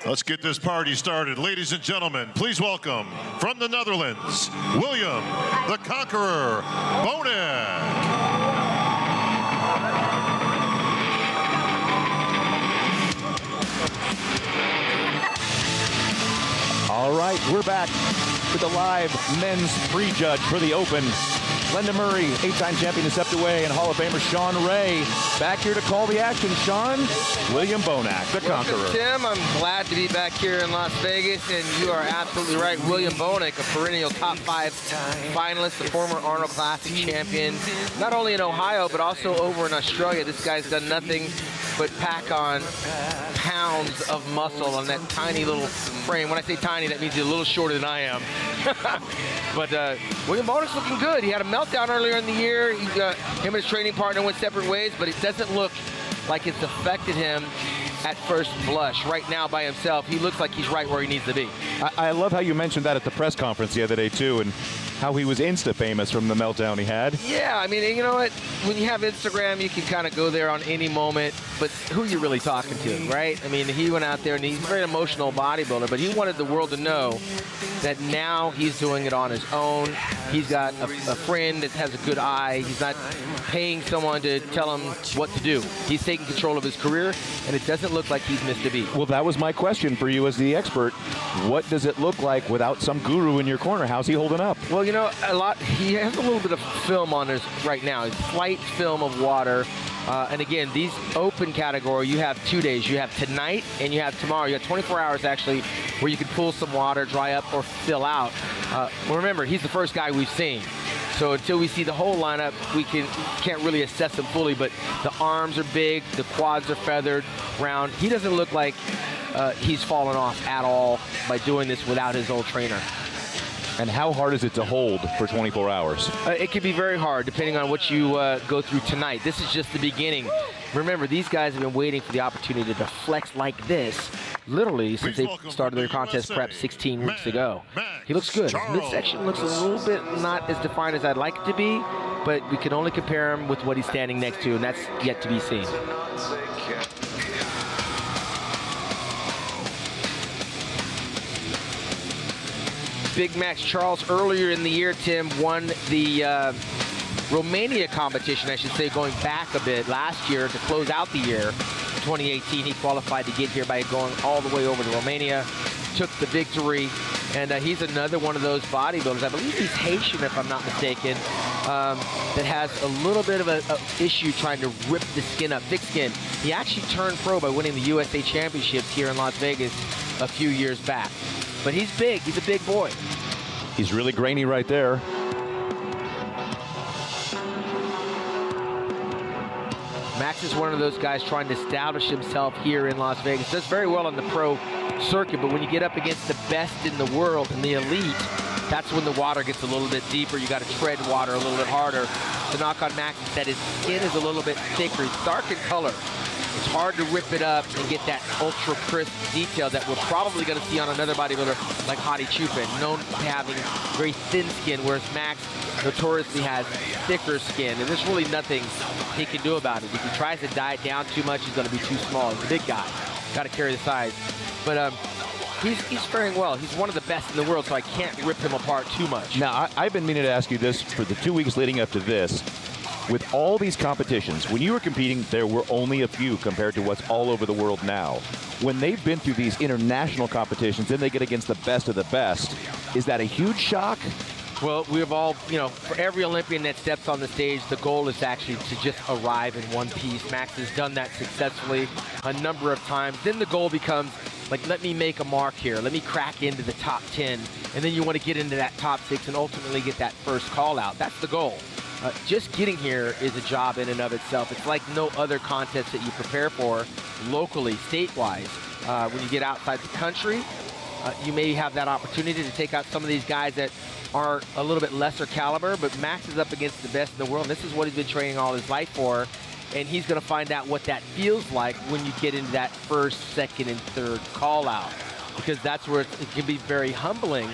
Let's get this party started. Ladies and gentlemen, please welcome from the Netherlands, William the Conqueror Bonac. All right, we're back with the live men's prejudge for the Open. Glenda Murray, 8-time champion, is stepped away, and Hall of Famer Sean Ray back here to call the action. Sean, William Bonac, the Conqueror. Welcome, Tim. I'm glad to be back here in Las Vegas, and you are absolutely right. William Bonac, a perennial top 5 finalist, the former Arnold Classic champion, not only in Ohio, but also over in Australia. This guy's done nothing but pack on pounds of muscle on that tiny little frame. When I say tiny, that means he's a little shorter than I am. But William Bonac's looking good. He had a meltdown earlier in the year. Him and his training partner went separate ways, but it doesn't look like it's affected him at first blush. Right now by himself, he looks like he's right where he needs to be. I love how you mentioned that at the press conference the other day too, and how he was insta-famous from the meltdown he had. Yeah, I mean, you know what? When you have Instagram, you can kind of go there on any moment, but who are you really talking to, right? I mean, he went out there, and he's a very emotional bodybuilder, but he wanted the world to know that now he's doing it on his own. He's got a friend that has a good eye. He's not paying someone to tell him what to do. He's taking control of his career, and it doesn't look like he's missed a beat. Well, that was my question for you as the expert. What does it look like without some guru in your corner? How's he holding up? Well, you know, he has a little bit of film on this right now. A slight film of water. And again, these open category, you have 2 days. You have tonight and you have tomorrow. You have 24 hours actually where you can pull some water, dry up, or fill out. Well, remember, he's the first guy we've seen. So until we see the whole lineup, we can't really assess him fully, but the arms are big, the quads are feathered, round. He doesn't look like he's fallen off at all by doing this without his old trainer. And how hard is it to hold for 24 hours? It can be very hard depending on what you go through tonight. This is just the beginning. Remember, these guys have been waiting for the opportunity to flex like this literally since they started their contest prep 16 weeks ago. He looks good. His midsection looks a little bit not as defined as I'd like it to be, but we can only compare him with what he's standing next to, and that's yet to be seen. Big Max Charles earlier in the year, Tim, won the Romania competition, I should say, going back a bit last year to close out the year. 2018, he qualified to get here by going all the way over to Romania, took the victory, and he's another one of those bodybuilders. I believe he's Haitian, if I'm not mistaken, that has a little bit of an issue trying to rip the skin up, thick skin. He actually turned pro by winning the USA Championships here in Las Vegas a few years back. But he's big. He's a big boy. He's really grainy right there. Max is one of those guys trying to establish himself here in Las Vegas. Does very well on the pro circuit, but when you get up against the best in the world and the elite, that's when the water gets a little bit deeper. You got to tread water a little bit harder. The knock on Max is that his skin is a little bit thicker. It's dark in color. It's hard to rip it up and get that ultra crisp detail that we're probably going to see on another bodybuilder like Hadi Chupin, known for having very thin skin, whereas Max notoriously has thicker skin, and there's really nothing he can do about it. If he tries to diet down too much, he's going to be too small. He's a big guy. Got to carry the size. But he's faring well. He's one of the best in the world, so I can't rip him apart too much. Now, I've been meaning to ask you this for the 2 weeks leading up to this. With all these competitions, when you were competing, there were only a few compared to what's all over the world now. When they've been through these international competitions and they get against the best of the best, is that a huge shock? Well, we've all, you know, for every Olympian that steps on the stage, the goal is actually to just arrive in one piece. Max has done that successfully a number of times. Then the goal becomes, like, let me make a mark here. Let me crack into the top 10. And then you want to get into that top 6 and ultimately get that first call out. That's the goal. Just getting here is a job in and of itself. It's like no other contest that you prepare for locally, state-wise. When you get outside the country, you may have that opportunity to take out some of these guys that are a little bit lesser caliber, but Max is up against the best in the world. And this is what he's been training all his life for, and he's going to find out what that feels like when you get into that first, second, and third call-out, because that's where it can be very humbling.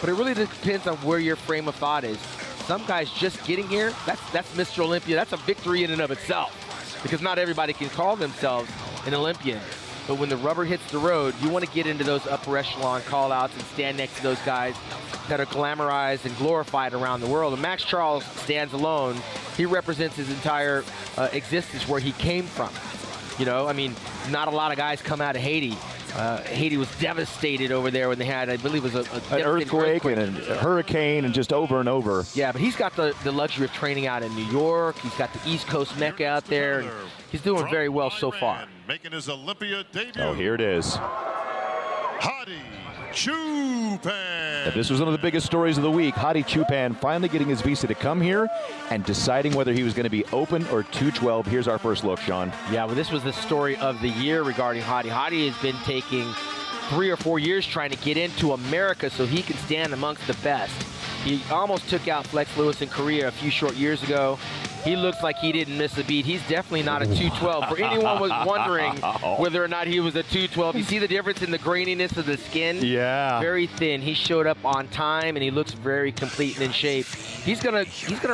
But it really depends on where your frame of thought is. Some guys just getting here, that's Mr. Olympia. That's a victory in and of itself, because not everybody can call themselves an Olympian. but when the rubber hits the road, you want to get into those upper echelon call-outs and stand next to those guys that are glamorized and glorified around the world. And Max Charles stands alone. He represents his entire existence where he came from. You know, I mean, not a lot of guys come out of Haiti. Haiti was devastated over there when they had, I believe it was an earthquake and a hurricane and just over and over. Yeah, but he's got the luxury of training out in New York. He's got the East Coast Mecca out there. And he's doing very well so far. Making his Olympia debut. Oh, here it is. Hadi Choopan. This was one of the biggest stories of the week. Hadi Choopan finally getting his visa to come here and deciding whether he was going to be open or 212. Here's our first look, Sean. Yeah, well, this was the story of the year regarding Hadi. Hadi has been taking 3 or 4 years trying to get into America so he can stand amongst the best. He almost took out Flex Lewis in Korea a few short years ago. He looks like he didn't miss a beat. He's definitely not a 212. For anyone was wondering whether or not he was a 212, you see the difference in the graininess of the skin? Yeah. Very thin. He showed up on time, and he looks very complete and in shape. He's gonna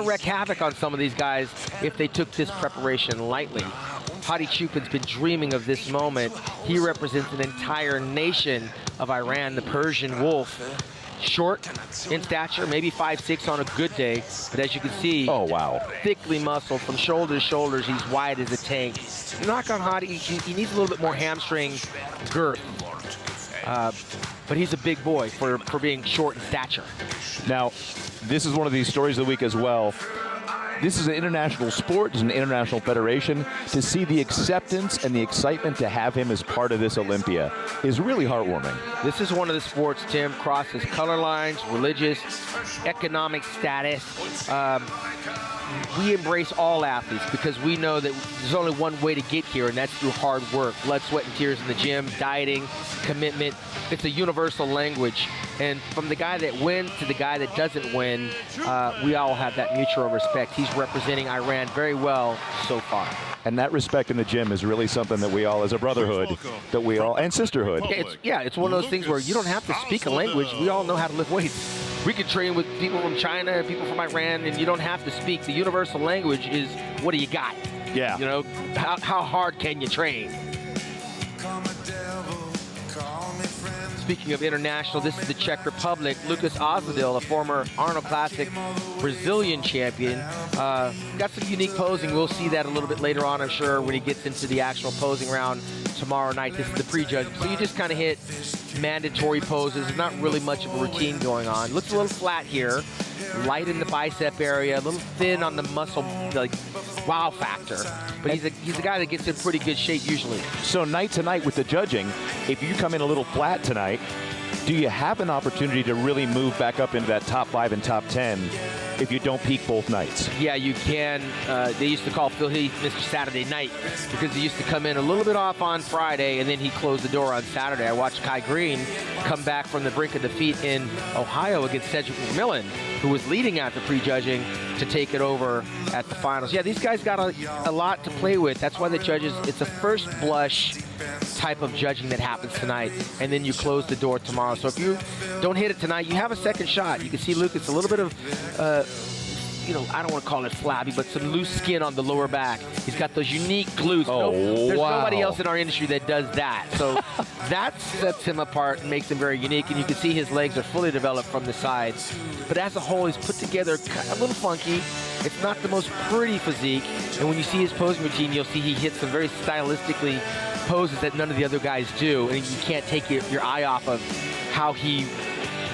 wreak havoc on some of these guys if they took this preparation lightly. Hadi Choopan's been dreaming of this moment. He represents an entire nation of Iran, the Persian Wolf. Short in stature, maybe 5'6" on a good day, but as you can see, oh wow, thickly muscled from shoulder to shoulders. He's wide as a tank. Knock on Hadi, he needs a little bit more hamstring girth, but he's a big boy for being short in stature. Now, this is one of these stories of the week as well. This is an international sport, it's an international federation. To see the acceptance and the excitement to have him as part of this Olympia is really heartwarming. This is one of the sports, Tim, crosses color lines, religious, economic status. We embrace all athletes because we know that there's only one way to get here, and that's through hard work, blood, sweat, and tears in the gym, dieting, commitment. It's a universal language. And from the guy that wins to the guy that doesn't win, we all have that mutual respect. He's representing Iran very well so far. And that respect in the gym is really something that we all, as a brotherhood, that we all, and sisterhood. It's one of those things where you don't have to speak a language. We all know how to lift weights. We can train with people from China, people from Iran, and you don't have to speak. The universal language is, what do you got? Yeah. You know, how hard can you train? Speaking of international, this is the Czech Republic. Lucas Ozadil, a former Arnold Classic Brazilian champion. Got some unique posing. We'll see that a little bit later on, I'm sure, when he gets into the actual posing round tomorrow night. This is the prejudge. So you just kind of hit mandatory poses. There's not really much of a routine going on. Looks a little flat here. Light in the bicep area, a little thin on the muscle, like, wow factor. But he's a guy that gets in pretty good shape usually. So night to night with the judging, if you come in a little flat tonight, do you have an opportunity to really move back up into that top 5 and top 10 if you don't peak both nights? Yeah, you can. They used to call Phil Heath Mr. Saturday Night because he used to come in a little bit off on Friday and then he closed the door on Saturday. I watched Kai Green come back from the brink of defeat in Ohio against Cedric McMillan, who was leading out the prejudging, to take it over at the finals. Yeah, these guys got a lot to play with. That's why the judges, it's a first blush type of judging that happens tonight, and then you close the door tomorrow. So if you don't hit it tonight, you have a second shot. You can see Lucas, a little bit of, I don't want to call it flabby, but some loose skin on the lower back. He's got those unique glutes. There's nobody else in our industry that does that. So that sets him apart and makes him very unique. And you can see his legs are fully developed from the sides. But as a whole, he's put together a little funky. It's not the most pretty physique. And when you see his posing routine, you'll see he hits some very stylistically poses that none of the other guys do. And you can't take your eye off of how he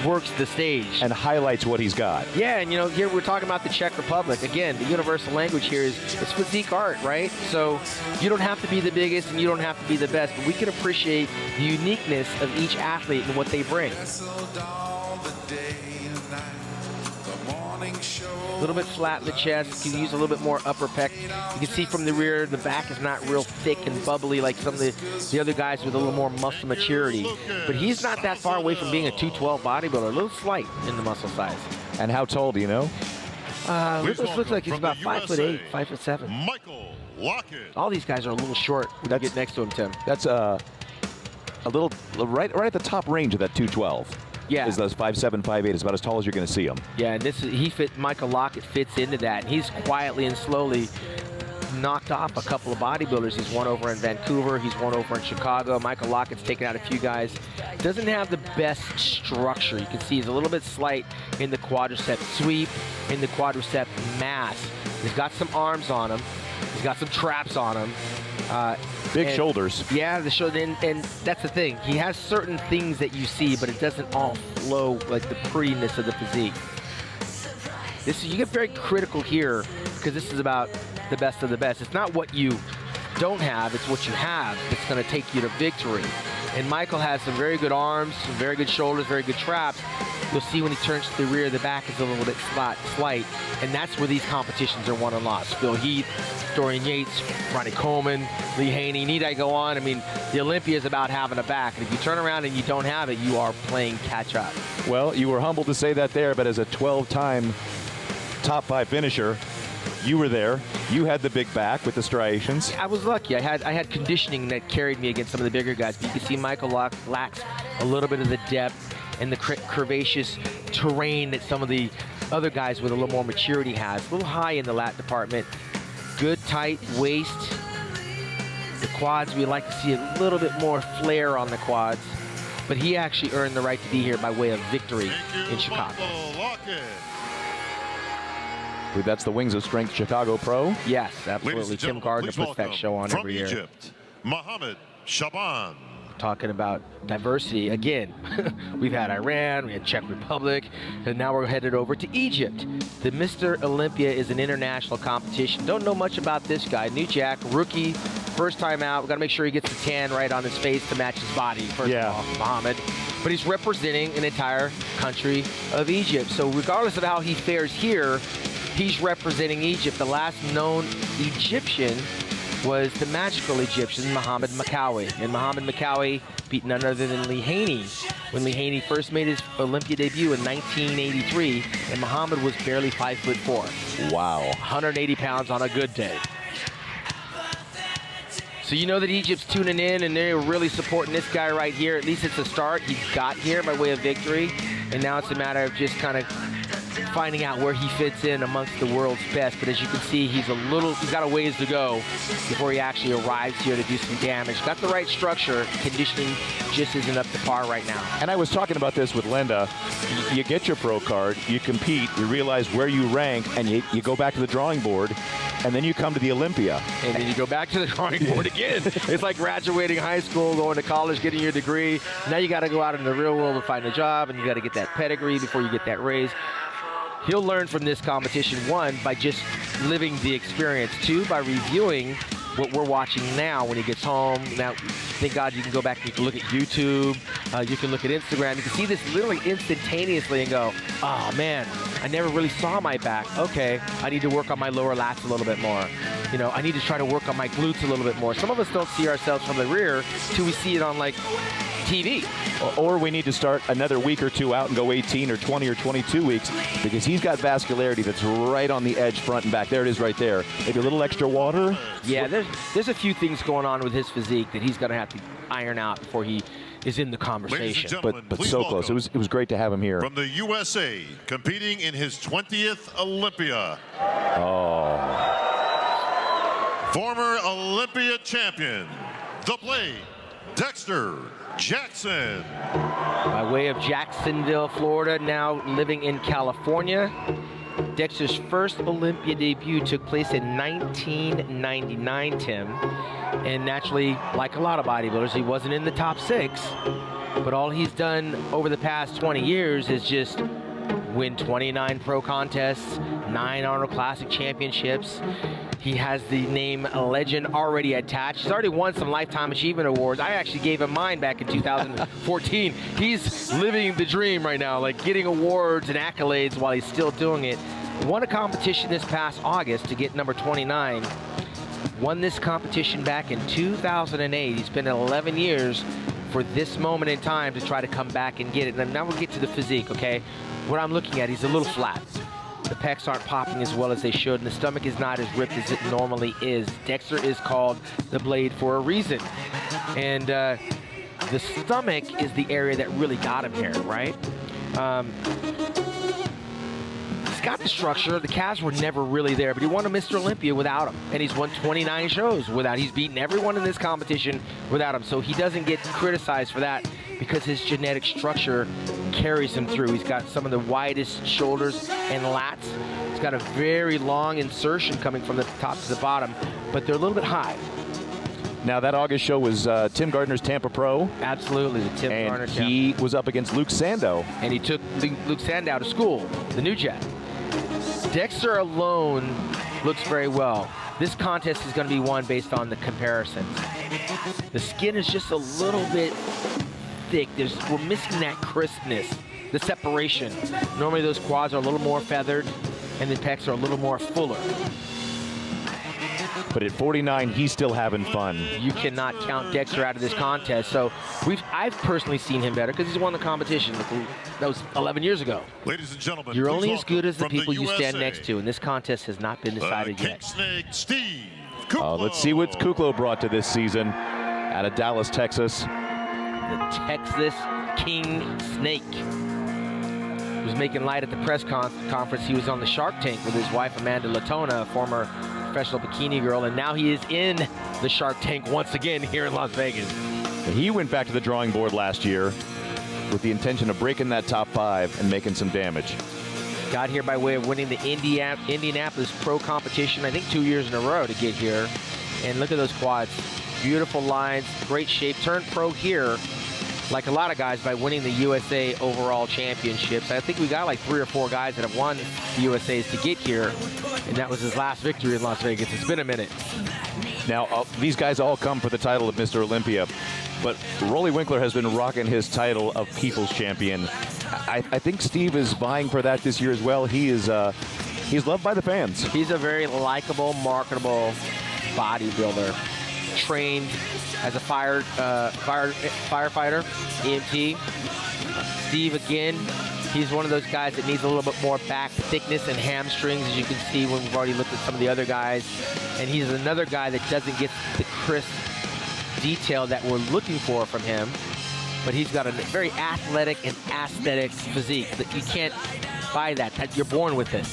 works the stage and highlights what he's got. Yeah, and here we're talking about the Czech Republic. Again, the universal language here is it's physique art, right? So you don't have to be the biggest and you don't have to be the best, but we can appreciate the uniqueness of each athlete and what they bring. A little bit flat in the chest. You can use a little bit more upper pec. You can see from the rear, the back is not real thick and bubbly like some of the other guys with a little more muscle maturity. But he's not that far away from being a 212 bodybuilder. A little slight in the muscle size. And how tall do you know? Lucas looks like he's about 5'8", 5'7". Michael Lockett. All these guys are a little short when you get next to him, Tim. That's a little right at the top range of that 212. Yeah, is those 5'7", 5'8", is about as tall as you're going to see him. Yeah, and Michael Lockett fits into that. He's quietly and slowly knocked off a couple of bodybuilders. He's won over in Vancouver. He's won over in Chicago. Michael Lockett's taken out a few guys. Doesn't have the best structure. You can see he's a little bit slight in the quadricep sweep, in the quadricep mass. He's got some arms on him. He's got some traps on him. Big shoulders. Yeah, the shoulder, and that's the thing. He has certain things that you see, but it doesn't all flow like the prettiness of the physique. You get very critical here because this is about the best of the best. It's not what you don't have, it's what you have that's going to take you to victory. And Michael has some very good arms, some very good shoulders, very good traps. You'll see when he turns to the rear, the back is a little bit slight, and that's where these competitions are won and lost. Phil Heath, Dorian Yates, Ronnie Coleman, Lee Haney, need I go on? I mean, the Olympia is about having a back, and if you turn around and you don't have it, you are playing catch up. Well, you were humble to say that there, but as a 12-time top 5 finisher, you were there. You had the big back with the striations. I was lucky. I had conditioning that carried me against some of the bigger guys. But you can see Michael lacks a little bit of the depth and the curvaceous terrain that some of the other guys with a little more maturity has. A little high in the lat department. Good tight waist. The quads, we like to see a little bit more flare on the quads. But he actually earned the right to be here by way of victory in Chicago. I believe that's the Wings of Strength Chicago Pro. Yes, absolutely. Tim Gardner puts that show on every year. From Egypt, Mohammed Shaban. Talking about diversity again. We've had Iran, we had Czech Republic, and now we're headed over to Egypt. The Mr. Olympia is an international competition. Don't know much about this guy. New Jack, rookie, first time out. We've got to make sure he gets the tan right on his face to match his body, first of all, Mohammed. But he's representing an entire country of Egypt. So regardless of how he fares here, he's representing Egypt. The last known Egyptian was the magical Egyptian, Mohammed Makawi. And Mohammed Makawi beat none other than Lee Haney when Lee Haney first made his Olympia debut in 1983, and Mohammed was barely 5'4". Wow. 180 pounds on a good day. So you know that Egypt's tuning in, and they're really supporting this guy right here. At least it's a start. He got here by way of victory, and now it's a matter of just kind of finding out where he fits in amongst the world's best. But as you can see, he's got a ways to go before he actually arrives here to do some damage. Got the right structure. Conditioning just isn't up to par right now. And I was talking about this with Linda. You get your pro card, you compete, you realize where you rank, and you go back to the drawing board, and then you come to the Olympia. And then you go back to the drawing board again. It's like graduating high school, going to college, getting your degree. Now you got to go out in the real world and find a job, and you got to get that pedigree before you get that raise. He'll learn from this competition, one, by just living the experience, two, by reviewing what we're watching now when he gets home. Now, thank God you can go back and you can look at YouTube, you can look at Instagram. You can see this literally instantaneously and go, oh man, I never really saw my back. Okay, I need to work on my lower lats a little bit more. You know, I need to try to work on my glutes a little bit more. Some of us don't see ourselves from the rear till we see it on like TV. Or we need to start another week or two out and go 18 or 20 or 22 weeks, because he's got vascularity that's right on the edge, front and back. There it is right there. Maybe a little extra water. Yeah, there's a few things going on with his physique that he's going to have to iron out before he is in the conversation. But so close. It was great to have him here. From the USA, competing in his 20th Olympia. Oh. Former Olympia champion, the Blade, Dexter Jackson. By way of Jacksonville, Florida, now living in California. Dexter's first Olympia debut took place in 1999, Tim. And naturally, like a lot of bodybuilders, he wasn't in the top 6. But all he's done over the past 20 years is just win 29 pro contests, 9 Arnold Classic championships. He has the name Legend already attached. He's already won some Lifetime Achievement Awards. I actually gave him mine back in 2014. He's living the dream right now, like getting awards and accolades while he's still doing it. Won a competition this past August to get number 29. Won this competition back in 2008. He's been 11 years for this moment in time to try to come back and get it. And now we'll get to the physique, okay? What I'm looking at, he's a little flat. The pecs aren't popping as well as they should, and the stomach is not as ripped as it normally is. Dexter is called the Blade for a reason. And the stomach is the area that really got him here, right? got the structure. The calves were never really there, but he won a Mr. Olympia without him, and he's won 29 shows without. He's beaten everyone in this competition without him, so he doesn't get criticized for that because his genetic structure carries him through. He's got some of the widest shoulders and lats. He's got a very long insertion coming from the top to the bottom, but they're a little bit high. Now, that August show was Tim Gardner's Tampa Pro. Absolutely, the Tim Gardner. And he was up against Luke Sandow. And he took Luke Sandow to school, the new jet. Dexter alone looks very well. This contest is going to be won based on the comparisons. The skin is just a little bit thick. We're missing that crispness, the separation. Normally those quads are a little more feathered, and the pecs are a little more fuller. But at 49, he's still having fun. You cannot count Dexter out of this contest. So I've personally seen him better because he's won the competition. That was 11 years ago. Ladies and gentlemen, you're only as good as the people you stand next to, and this contest has not been decided yet. Snake Steve Kuklo. Let's see what Kuklo brought to this season out of Dallas, Texas. The Texas King Snake. He was making light at the press conference. He was on the Shark Tank with his wife, Amanda Latona, a former professional bikini girl, and now he is in the Shark Tank once again here in Las Vegas. He went back to the drawing board last year with the intention of breaking that top 5 and making some damage. Got here by way of winning the Indianapolis Pro competition, I think 2 years in a row to get here. And look at those quads. Beautiful lines, great shape. Turned pro here, like a lot of guys, by winning the USA overall championships. I think we got like 3 or 4 guys that have won the USAs to get here, and that was his last victory in Las Vegas. It's been a minute. Now, these guys all come for the title of Mr. Olympia, but Rolly Winkler has been rocking his title of People's Champion. I think Steve is vying for that this year as well. He's loved by the fans. He's a very likable, marketable bodybuilder, trained as a firefighter, EMT. Steve, again, he's one of those guys that needs a little bit more back thickness and hamstrings, as you can see when we've already looked at some of the other guys. And he's another guy that doesn't get the crisp detail that we're looking for from him. But he's got a very athletic and aesthetic physique that you can't buy that. You're born with it.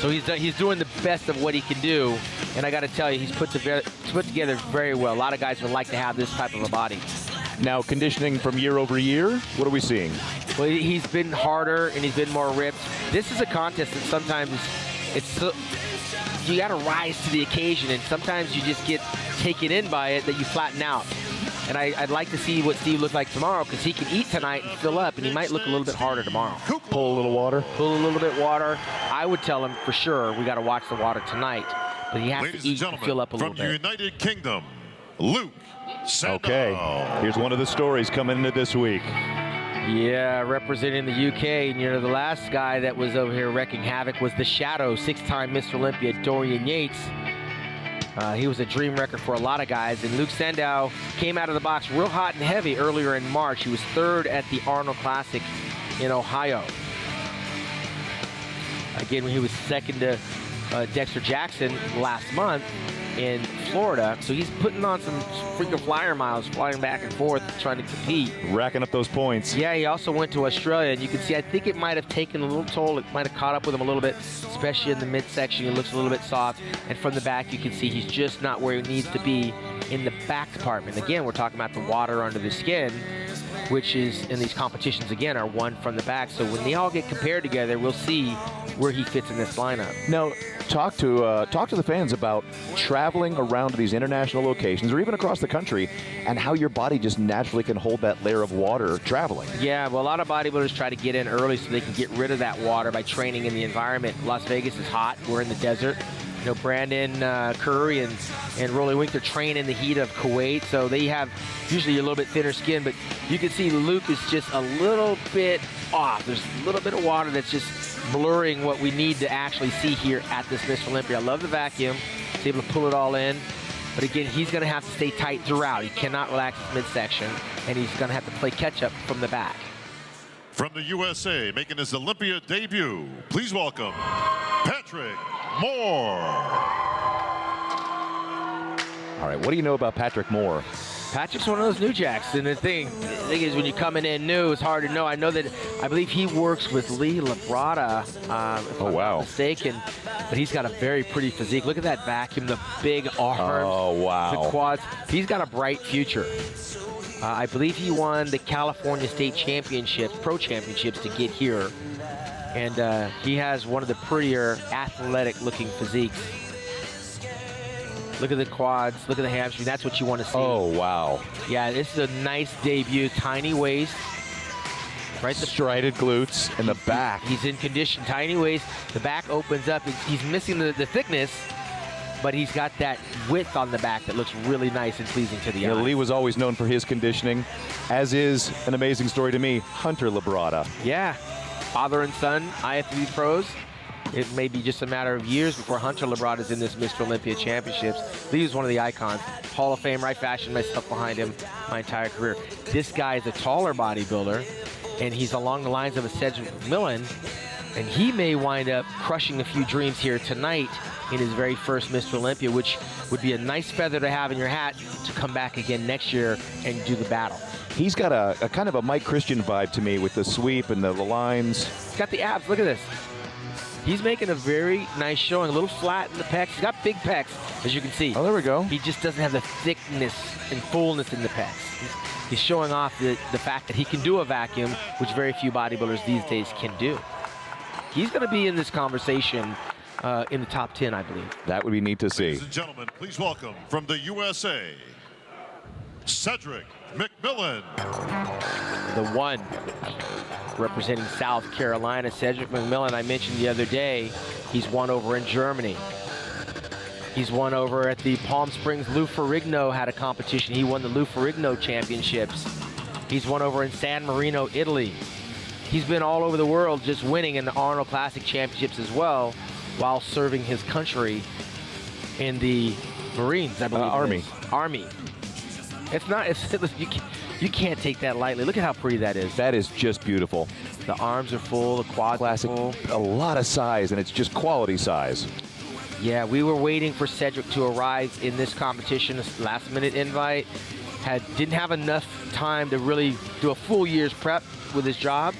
So he's doing the best of what he can do. And I got to tell you, he's put together very well. A lot of guys would like to have this type of a body. Now, conditioning from year over year, what are we seeing? Well, he's been harder and he's been more ripped. This is a contest that sometimes you got to rise to the occasion, and sometimes you just get taken in by it that you flatten out. And I'd like to see what Steve looks like tomorrow, because he can eat tonight and fill up, and he might look a little bit harder tomorrow. Pull a little water? Pull a little bit water. I would tell him for sure we got to watch the water tonight, but he has to eat and fill up a little bit. From the United Kingdom, Luke Sandow. Okay, here's one of the stories coming into this week. Yeah, representing the UK, and the last guy that was over here wrecking havoc was the Shadow, 6-time Mr. Olympia, Dorian Yates. He was a dream wrecker for a lot of guys, and Luke Sandow came out of the box real hot and heavy earlier in March. He was 3rd at the Arnold Classic in Ohio. Again, when he was 2nd to Dexter Jackson last month in Florida. So he's putting on some freaking flyer miles, flying back and forth, trying to compete. Racking up those points. Yeah, he also went to Australia, and you can see, I think it might have taken a little toll. It might have caught up with him a little bit, especially in the midsection. He looks a little bit soft. And from the back, you can see he's just not where he needs to be in the back department. Again, we're talking about the water under the skin, which is, in these competitions, again, are won from the back. So when they all get compared together, we'll see where he fits in this lineup. Now, talk to the fans about traveling around to these international locations, or even across the country, and how your body just naturally can hold that layer of water traveling. Yeah, well, a lot of bodybuilders try to get in early so they can get rid of that water by training in the environment. Las Vegas is hot. We're in the desert. Brandon Curry and Rolly Winkler train in the heat of Kuwait, so they have usually a little bit thinner skin, but you can see Luke is just a little bit off. There's a little bit of water that's just blurring what we need to actually see here at this Mr. Olympia. I love the vacuum. He's able to pull it all in, but again, he's going to have to stay tight throughout. He cannot relax his midsection, and he's going to have to play catch-up from the back. From the USA, making his Olympia debut, please welcome Patrick Moore. All right, what do you know about Patrick Moore? Patrick's one of those new jacks, and the thing is, when you're coming in new, it's hard to know. I believe he works with Lee Labrada, if I'm not mistaken, but he's got a very pretty physique. Look at that vacuum, the big arms, the quads. He's got a bright future. I believe he won the California State Championships, Pro Championships, to get here, and he has one of the prettier athletic-looking physiques. Look at the quads, look at the hamstring. That's what you want to see. Oh, wow. Yeah, this is a nice debut. Tiny waist. Right, the strided glutes and the back. He's in condition. Tiny waist. The back opens up. He's missing the thickness, but he's got that width on the back that looks really nice and pleasing to the eye. Lee was always known for his conditioning, as is an amazing story to me, Hunter Labrada. Yeah, father and son, IFBB pros. It may be just a matter of years before Hunter Labrada is in this Mr. Olympia Championships. Lee is one of the icons. Hall of Fame. I fashioned myself behind him my entire career. This guy is a taller bodybuilder, and he's along the lines of a Cedric McMillan, and he may wind up crushing a few dreams here tonight in his very first Mr. Olympia, which would be a nice feather to have in your hat to come back again next year and do the battle. He's got a kind of a Mike Christian vibe to me with the sweep and the lines. He's got the abs. Look at this. He's making a very nice showing, a little flat in the pecs. He's got big pecs, as you can see. Oh, there we go. He just doesn't have the thickness and fullness in the pecs. He's showing off the fact that he can do a vacuum, which very few bodybuilders these days can do. He's going to be in this conversation in the top 10, I believe. That would be neat to see. Ladies and gentlemen, please welcome from the USA, Cedric McMillan. The one representing South Carolina, Cedric McMillan. I mentioned the other day, he's won over in Germany. He's won over at the Palm Springs. Lou Ferrigno had a competition. He won the Lou Ferrigno Championships. He's won over in San Marino, Italy. He's been all over the world just winning in the Arnold Classic Championships as well, while serving his country in the Marines, I believe. Army. It's not, you can't take that lightly. Look at how pretty that is. That is just beautiful. The arms are full, the quads are full. A lot of size, and it's just quality size. Yeah, we were waiting for Cedric to arrive in this competition, this last-minute invite. Didn't have enough time to really do a full year's prep with his job,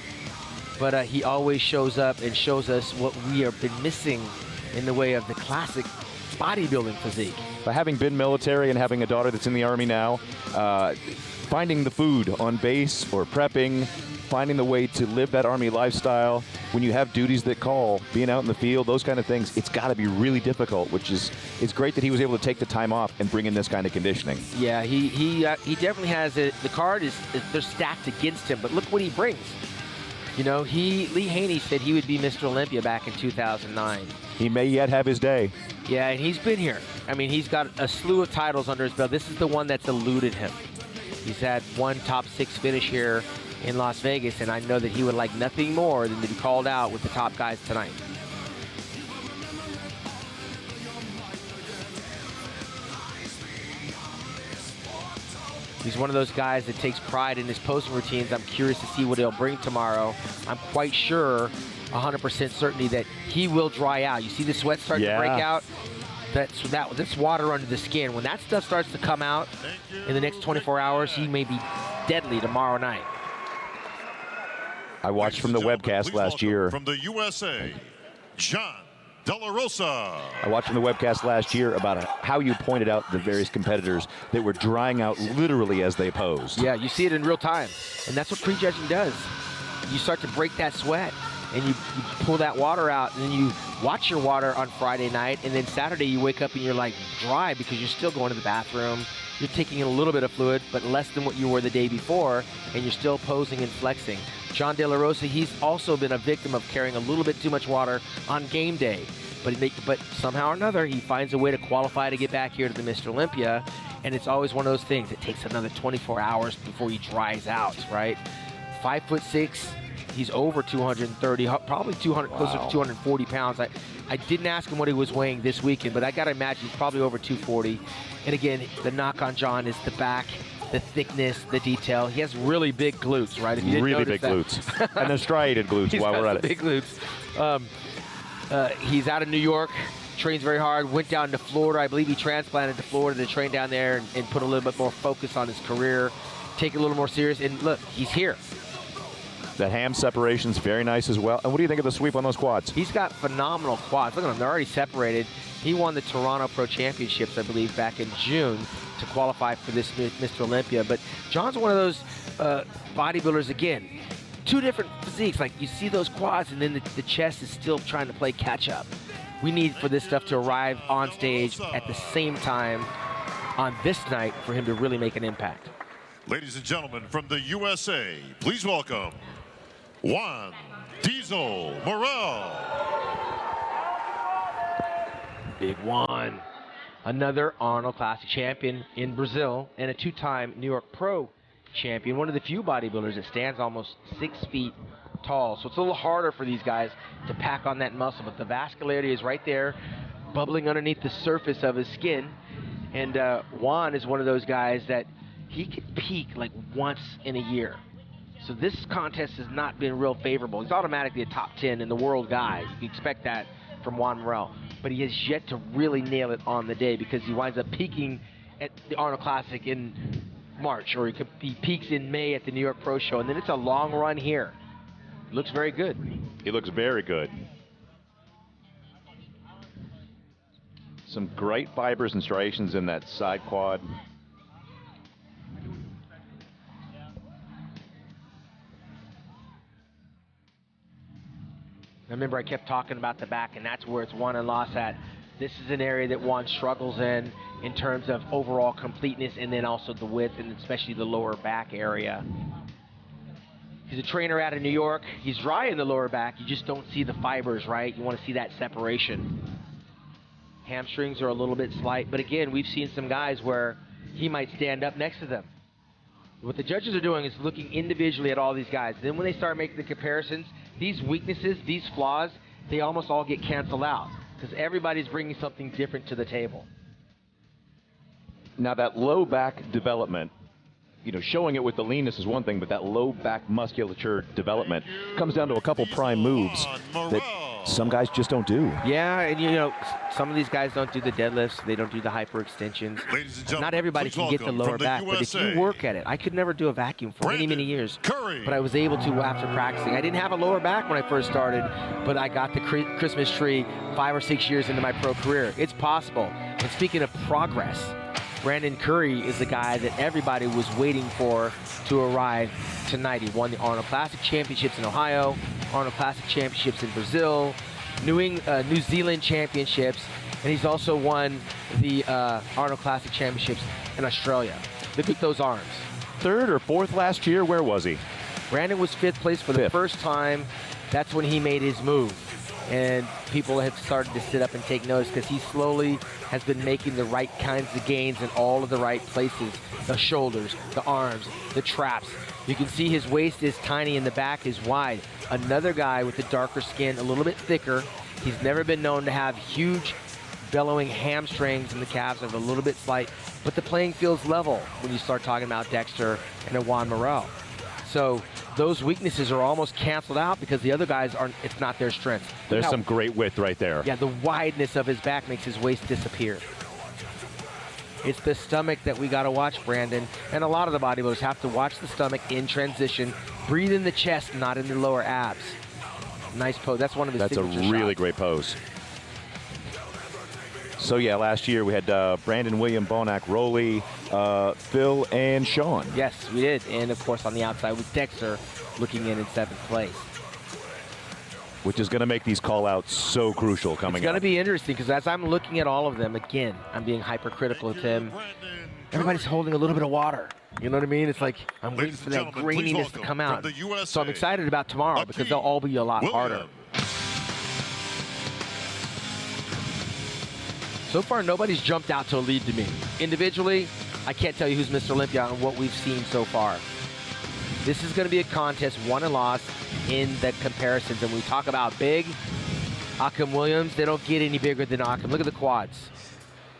but he always shows up and shows us what we have been missing in the way of the classic bodybuilding physique. But having been military and having a daughter that's in the Army now, finding the food on base or prepping, finding the way to live that Army lifestyle, when you have duties that call, being out in the field, those kind of things, it's got to be really difficult, which is, it's great that he was able to take the time off and bring in this kind of conditioning. Yeah, he definitely has it. The card they're stacked against him, but look what he brings. You know, Lee Haney said he would be Mr. Olympia back in 2009. He may yet have his day. Yeah, and he's been here. I mean, he's got a slew of titles under his belt. This is the one that's eluded him. He's had one top 6 finish here in Las Vegas, and I know that he would like nothing more than to be called out with the top guys tonight. He's one of those guys that takes pride in his posing routines. I'm curious to see what he'll bring tomorrow. I'm quite sure, 100% certainty, that he will dry out. You see the sweat starting to break out? That's water under the skin. When that stuff starts to come out in the next 24 hours, he may be deadly tomorrow night. I watched from the webcast last year. From the USA, John De La Rosa. I watched from the webcast last year about how you pointed out the various competitors that were drying out literally as they posed. Yeah, you see it in real time. And that's what prejudging does. You start to break that sweat, and you pull that water out, and then you watch your water on Friday night, and then Saturday you wake up and you're like dry because you're still going to the bathroom. You're taking in a little bit of fluid, but less than what you were the day before, and you're still posing and flexing. John De La Rosa, he's also been a victim of carrying a little bit too much water on game day. But somehow or another, he finds a way to qualify to get back here to the Mr. Olympia, and it's always one of those things. It takes another 24 hours before he dries out, right? 5'6", he's over 230, probably 200, closer to 240 pounds. I didn't ask him what he was weighing this weekend, but I got to imagine he's probably over 240. And again, the knock on John is the back, the thickness, the detail. He has really big glutes, right? If you didn't really notice big that. glutes. And the striated glutes while we're at it. Big glutes. He's out of New York. trains very hard, went down to Florida. I believe he transplanted to Florida to train down there and put a little bit more focus on his career, take it a little more serious, and look, he's here. That ham separation's very nice as well. And what do you think of the sweep on those quads? He's got phenomenal quads. Look at them, they're already separated. He won the Toronto Pro Championships, I believe, back in June to qualify for this Mr. Olympia. But John's one of those bodybuilders, again, two different physiques. Like, you see those quads, and then the chest is still trying to play catch up. We need for this stuff to arrive on stage at the same time on this night for him to really make an impact. Ladies and gentlemen, from the USA, please welcome Juan Diesel Morel. Big Juan, another Arnold Classic champion in Brazil and a two-time New York Pro champion. One of the few bodybuilders that stands almost 6 feet tall. So it's a little harder for these guys to pack on that muscle, but the vascularity is right there, bubbling underneath the surface of his skin. And Juan is one of those guys that he could peak like once in a year. So this contest has not been real favorable. He's automatically a top 10 in the world guy. You expect that from Juan Morel. But he has yet to really nail it on the day because he winds up peaking at the Arnold Classic in March, or he peaks in May at the New York Pro Show, and then it's a long run here. He looks very good. He looks very good. Some great fibers and striations in that side quad. Remember, I kept talking about the back, and that's where it's won and lost at. This is an area that Juan struggles in terms of overall completeness, and then also the width, and especially the lower back area. He's a trainer out of New York. He's dry in the lower back. You just don't see the fibers, right? You want to see that separation. Hamstrings are a little bit slight, but again, we've seen some guys where he might stand up next to them. What the judges are doing is looking individually at all these guys. Then when they start making the comparisons, these weaknesses, these flaws, they almost all get canceled out because everybody's bringing something different to the table. Now that low back development, you know, showing it with the leanness is one thing, but that low back musculature development comes down to a couple prime moves that some guys just don't do. Yeah, and you know, some of these guys don't do the deadlifts. They don't do the hyperextensions. Not everybody can get the lower back, but if you work at it, I could never do a vacuum for many, many years. But I was able to after practicing. I didn't have a lower back when I first started, but I got the Christmas tree 5 or 6 years into my pro career. It's possible. And speaking of progress, Brandon Curry is the guy that everybody was waiting for to arrive tonight. He won the Arnold Classic Championships in Ohio, Arnold Classic Championships in Brazil, New Zealand Championships, and he's also won the Arnold Classic Championships in Australia. Look at those arms. 3rd or 4th last year, where was he? Brandon was 5th place for the first time. That's when he made his move. And people have started to sit up and take notice because he slowly has been making the right kinds of gains in all of the right places. The shoulders, the arms, the traps. You can see his waist is tiny and the back is wide. Another guy with the darker skin, a little bit thicker. He's never been known to have huge bellowing hamstrings, and the calves are a little bit slight, but the playing field's level when you start talking about Dexter and Juan Morel. So those weaknesses are almost canceled out because the other guys aren't, it's not their strength. There's some great width right there. Yeah, the wideness of his back makes his waist disappear. It's the stomach that we got to watch, Brandon. And a lot of the bodybuilders have to watch the stomach in transition. Breathe in the chest, not in the lower abs. Nice pose. That's one of his signature That's a really shots. great pose. So yeah, last year we had Brandon, William, Bonac, Rowley, Phil, and Sean. Yes, we did. And of course on the outside was Dexter looking in 7th place. Which is going to make these call-outs so crucial coming up. It's going to be interesting because as I'm looking at all of them, again, I'm being hypercritical of him. Everybody's holding a little bit of water. You know what I mean? It's like I'm waiting for that graininess to come out. So I'm excited about tomorrow because they'll all be a lot harder. So far, nobody's jumped out to a lead to me. Individually, I can't tell you who's Mr. Olympia on what we've seen so far. This is going to be a contest, won and lost in the comparisons. And when we talk about big, Akim Williams, they don't get any bigger than Akim. Look at the quads.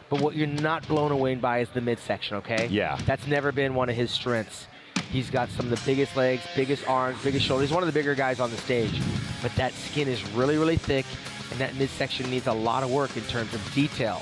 But what you're not blown away by is the midsection, okay? Yeah. That's never been one of his strengths. He's got some of the biggest legs, biggest arms, biggest shoulders. He's one of the bigger guys on the stage. But that skin is really, really thick. and that midsection needs a lot of work in terms of detail.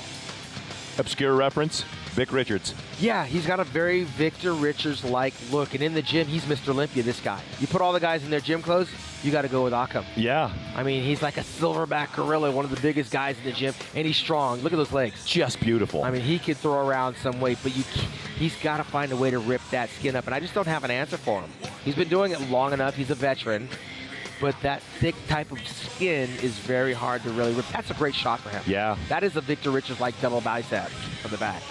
Obscure reference, Vic Richards. Yeah, he's got a very Victor Richards-like look, and in the gym, he's Mr. Olympia, this guy. You put all the guys in their gym clothes, you got to go with Akam. Yeah. I mean, he's like a silverback gorilla, one of the biggest guys in the gym, and he's strong. Look at those legs. Just beautiful. I mean, he could throw around some weight, but he's got to find a way to rip that skin up, and I just don't have an answer for him. He's been doing it long enough. He's a veteran, but that thick type of skin is very hard to really rip. That's a great shot for him. Yeah. That is a Victor Richards-like double bicep from the back.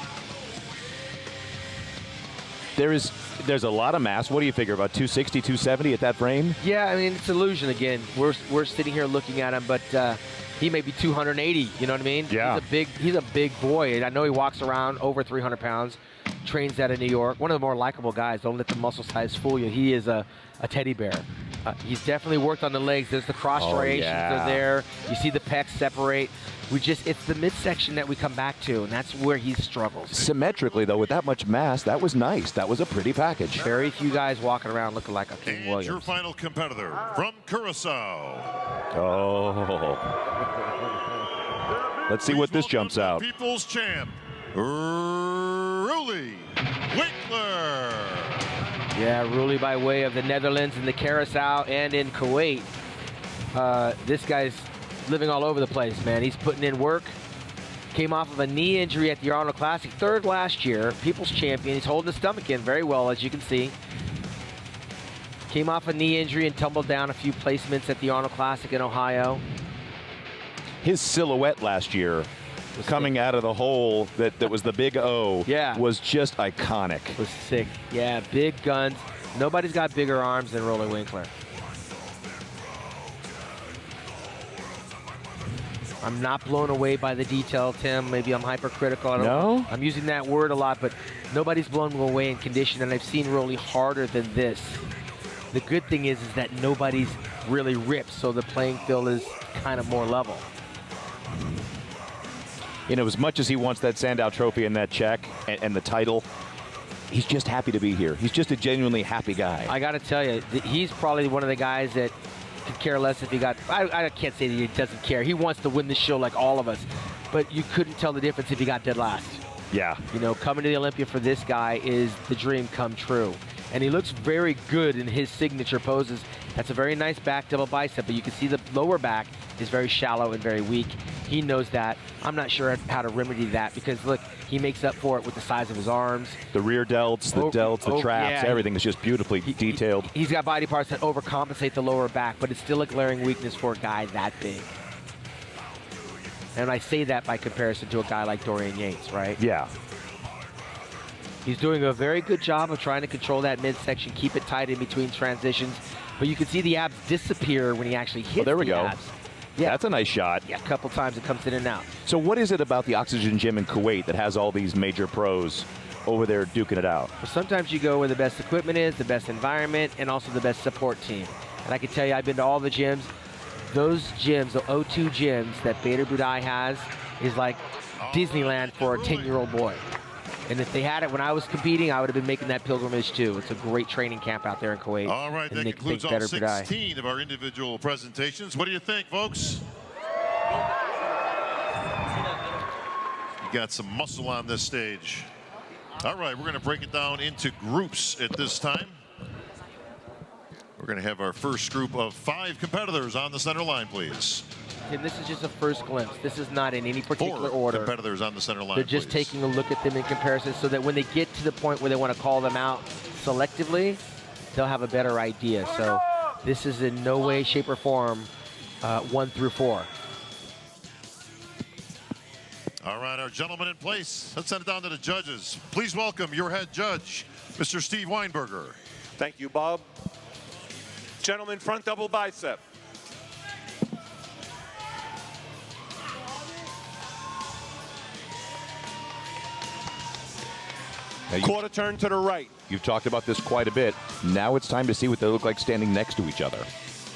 There's a lot of mass. What do you figure, about 260, 270 at that frame? Yeah, I mean, it's illusion again. We're sitting here looking at him, but he may be 280, you know what I mean? Yeah. He's a big boy, and I know he walks around over 300 pounds, trains out of New York. One of the more likable guys. Don't let the muscle size fool you. He is a teddy bear. He's definitely worked on the legs. There's the cross striations are there. You see the pecs separate. It's the midsection that we come back to, and that's where he struggles. Symmetrically, though, with that much mass, that was nice. That was a pretty package. Very few guys walking around looking like a King And Williams. your final competitor from Curacao. Oh. Let's see what this jumps out. People's champ, Ruli Winkler. Yeah, Ruli by way of the Netherlands and the Curacao and in Kuwait. This guy's living all over the place, man. He's putting in work. Came off of a knee injury at the Arnold Classic, third last year, People's Champion. He's holding his stomach in very well, as you can see. Came off a knee injury and tumbled down a few placements at the Arnold Classic in Ohio. His silhouette last year, coming out of the hole that was the big O, was just iconic. Was sick. Yeah, big guns. Nobody's got bigger arms than Ruli Winkler. I'm not blown away by the detail, Tim. Maybe I'm hypercritical. I don't know. I'm using that word a lot, but nobody's blown away in condition, and I've seen Ruli harder than this. The good thing is that nobody's really ripped, so the playing field is kind of more level. You know, as much as he wants that Sandow Trophy and that check and the title, he's just happy to be here. He's just a genuinely happy guy. I got to tell you, he's probably one of the guys that could care less if he got, I can't say that he doesn't care. He wants to win the show like all of us, but you couldn't tell the difference if he got dead last. Yeah. You know, coming to the Olympia for this guy is the dream come true. And he looks very good in his signature poses. That's a very nice back double bicep, but you can see the lower back is very shallow and very weak. He knows that. I'm not sure how to remedy that because, look, he makes up for it with the size of his arms. The rear delts, the traps, everything is just beautifully detailed. He's got body parts that overcompensate the lower back, but it's still a glaring weakness for a guy that big. And I say that by comparison to a guy like Dorian Yates, right? Yeah. He's doing a very good job of trying to control that midsection, keep it tight in between transitions. But you can see the abs disappear when he actually hits there we go. abs. Yeah. That's a nice shot. Yeah, a couple times it comes in and out. So what is it about the Oxygen Gym in Kuwait that has all these major pros over there duking it out? Well, sometimes you go where the best equipment is, the best environment, and also the best support team. And I can tell you, I've been to all the gyms. Those gyms, the O2 gyms that Bader Budai has, is like Disneyland for a 10-year-old boy. And if they had it when I was competing, I would have been making that pilgrimage too. It's a great training camp out there in Kuwait. All right, that concludes all 16 of our individual presentations. What do you think, folks? You got some muscle on this stage. All right, we're going to break it down into groups at this time. We're going to have our first group of 5 competitors on the center line, please. And this is just a first glimpse. This is not in any particular 4 order. competitors on the center line, They're just please. taking a look at them in comparison so that when they get to the point where they want to call them out selectively, they'll have a better idea. So this is in no way, shape, or form 1 through 4. All right, our gentlemen in place. Let's send it down to the judges. Please welcome your head judge, Mr. Steve Weinberger. Thank you, Bob. Gentlemen, front double bicep. Quarter turn to the right. You've talked about this quite a bit. Now it's time to see what they look like standing next to each other.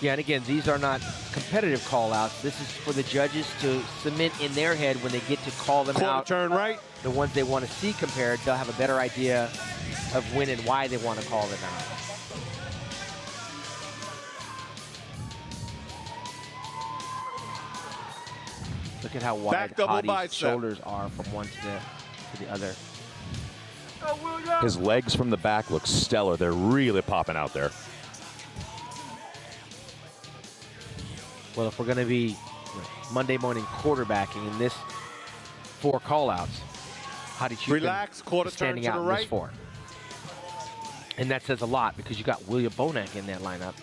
Yeah, and again, these are not competitive call-outs. This is for the judges to cement in their head when they get to call them out. Quarter turn right. The ones they want to see compared, they'll have a better idea of when and why they want to call them out. Look at how wide Back double Hadi's bicep. shoulders are from one to the other. His legs from the back look stellar. They're really popping out there. Well, if we're going to be Monday morning quarterbacking in this 4 call-outs, Hadi Choopan Relax, quarter is standing turn to out the in right. this 4. And that says a lot because you got William Bonac in that lineup.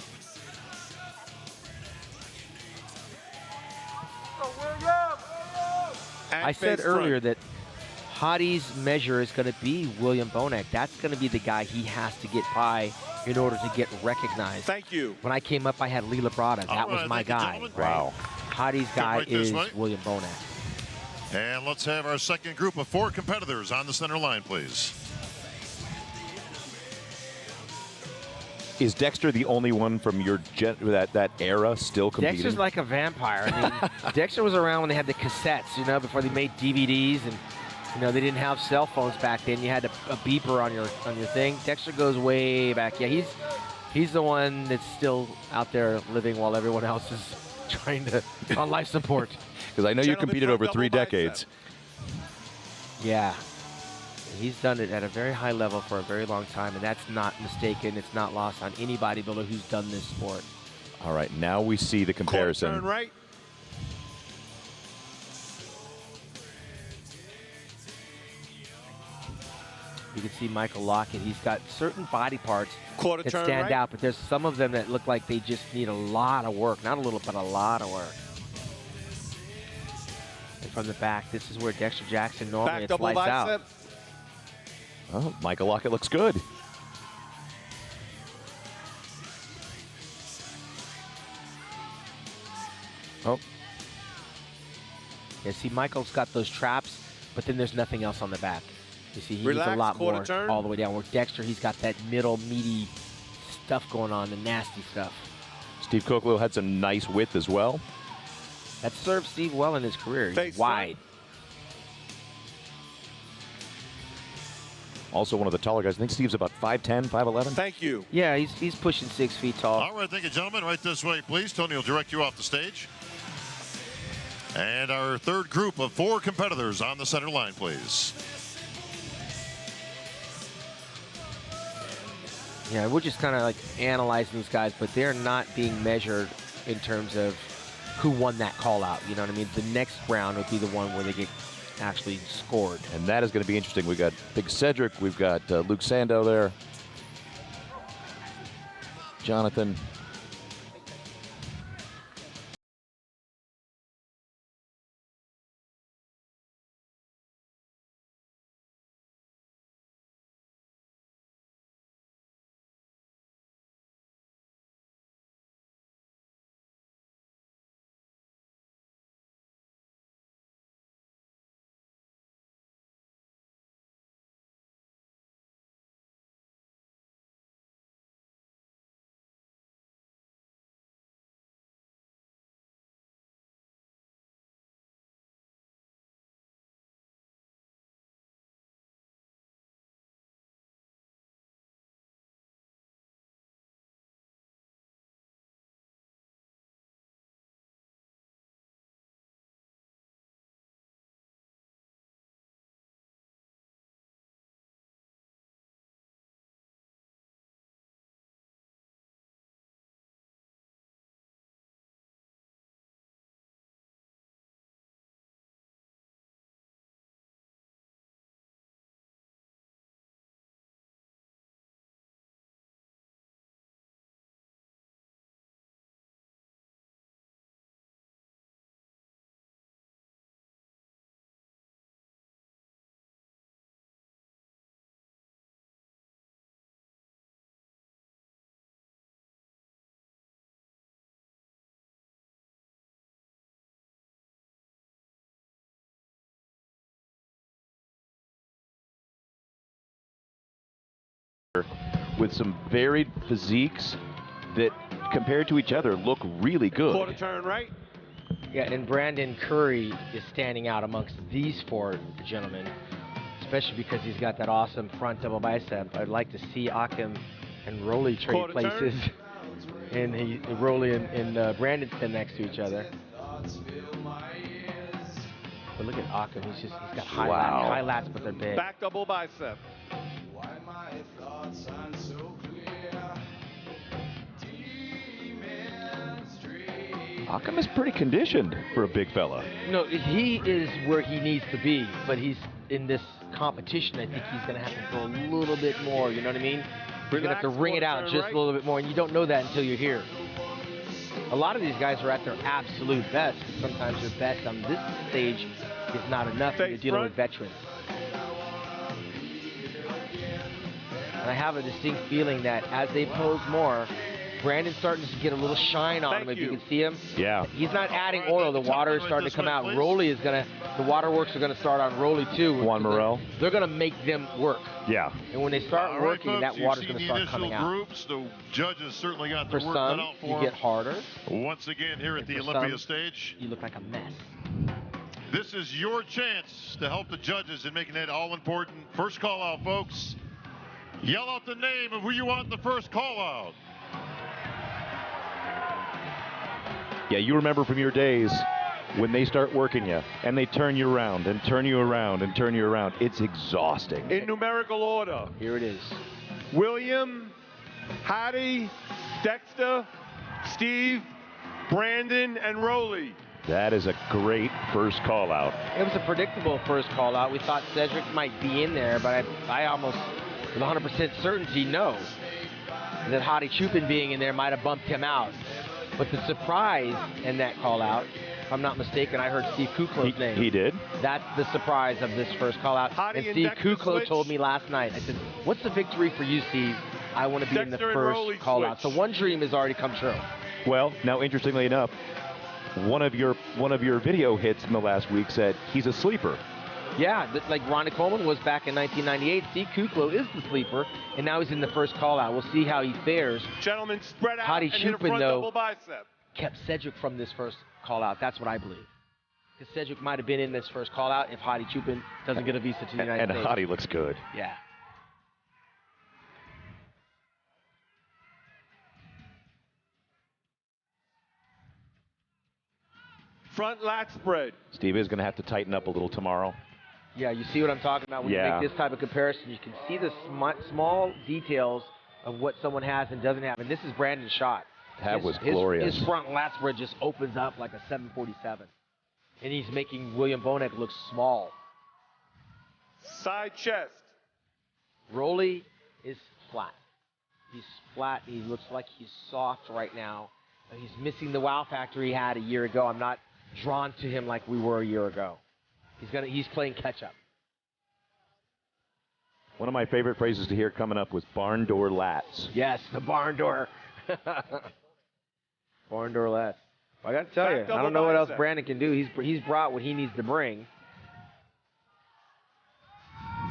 And I said face earlier front. that Hadi's measure is going to be William Bonac. That's going to be the guy he has to get by in order to get recognized. Thank you. When I came up, I had Leela Brada. That All was right, my thank you, guy. gentlemen. Wow. Hadi's guy right this is way. William Bonac. And let's have our second group of 4 competitors on the center line, please. Is Dexter the only one from your that era still competing? Dexter's like a vampire. I mean, Dexter was around when they had the cassettes, you know, before they made DVDs, and you know they didn't have cell phones back then. You had a beeper on your thing. Dexter goes way back. Yeah, he's the one that's still out there living while everyone else is trying to on life support. Because I know you Gentlemen, competed front over 3 double bicep. decades. Yeah, he's done it at a very high level for a very long time, and that's not mistaken. It's not lost on any bodybuilder who's done this sport. All right, now we see the Quarter comparison. turn right. You can see Michael Lockett. He's got certain body parts Quarter that turn stand right. out, but there's some of them that look like they just need a lot of work. Not a little, but a lot of work. And from the back, this is where Dexter Jackson normally Back it's double lights out. bicep. Oh, Michael Lockett looks good. Oh, Yeah, see, Michael's got those traps, but then there's nothing else on the back. You see, he Relax, needs a lot quarter more turn. all the way down. Where Dexter, he's got that middle, meaty stuff going on, the nasty stuff. Steve Kokolo had some nice width as well. That served Steve well in his career. He's Face wide. Also one of the taller guys. I think Steve's about 5'10", 5'11". Thank you. Yeah, he's pushing 6 feet tall. All right, thank you, gentlemen. Right this way, please. Tony will direct you off the stage. And our third group of 4 competitors on the center line, please. Yeah, we're just kind of like analyzing these guys, but they're not being measured in terms of who won that call out. You know what I mean? The next round would be the one where they get actually scored. And that is going to be interesting. We've got Big Cedric. We've got Luke Sando there. Jonathan. With some varied physiques that, compared to each other, look really good. Quarter turn right. Yeah, and Brandon Curry is standing out amongst these 4 gentlemen, especially because he's got that awesome front double bicep. I'd like to see Akim and Rolly trade Quarter turn. places, and Rolly and Brandon stand next to each other. look at Occam. He's got Wow. high lats, but they're big. Back double bicep. Occam is pretty conditioned for a big fella. No, he is where he needs to be, but he's in this competition. I think he's going to have to throw a little bit more. You know what I mean? He's going to have to ring it out just a little bit more, and you don't know that until you're here. A lot of these guys are at their absolute best. Sometimes their best on this stage is not enough when you're dealing with veterans. And I have a distinct feeling that as they pose more, Brandon's starting to get a little shine on him, if you can see him. Yeah. He's not adding oil. The water is starting to come out. Rolly is going to, the waterworks are going to start on Rolly too. Juan Morel. They're going to make them work. Yeah. And when they start working, folks, that water's going to start coming out. Groups, the judges certainly got For the work cut some, out for you them. get harder. Once again here at the for Olympia some, stage. You look like a mess. This is your chance to help the judges in making that all-important first call-out, folks. Yell out the name of who you want in the first call-out. Yeah, you remember from your days when they start working you and they turn you around and turn you around and turn you around. It's exhausting. In numerical order. Here it is. William, Hattie, Dexter, Steve, Brandon, and Rolly. That is a great first call out. It was a predictable first call out. We thought Cedric might be in there, but I almost, with 100% certainty, know that Hadi Chupin being in there might have bumped him out. But the surprise in that call out, if I'm not mistaken, I heard Steve Kuklow's name. He did. That's the surprise of this first call out. Hadi And and Steve Dexter Kuklow switch. told me last night, I said, what's the victory for you, Steve? I want to be in the Dexter and first Rolly call out. So switch. one dream has already come true. Well, now interestingly enough, one of your video hits in the last week said he's a sleeper. Yeah, like Ronnie Coleman was back in 1998. Steve Kuklow is the sleeper, and now he's in the first call out. We'll see how he fares. Gentlemen, spread out Hadi and hit a Chupin, front though, double bicep. kept Cedric from this first call out. That's what I believe. Because Cedric might have been in this first call out if Hadi Chupin doesn't get a visa to the United And States. Hadi looks good. Yeah. Front lat spread. Steve is going to have to tighten up a little tomorrow. Yeah, you see what I'm talking about when you Yeah. make this type of comparison. You can see the small details of what someone has and doesn't have. And this is Brandon's shot. That was glorious. His front lat spread just opens up like a 747. And he's making William Bonek look small. Side chest. Rolly is flat. He's flat. He looks like he's soft right now. He's missing the wow factor he had a year ago. I'm not drawn to him like we were a year ago. He's playing catch up. One of my favorite phrases to hear coming up was barn door lats. Yes, the barn door. Barn door lats. I got to tell you, I don't know what else Brandon can do. He's brought what he needs to bring.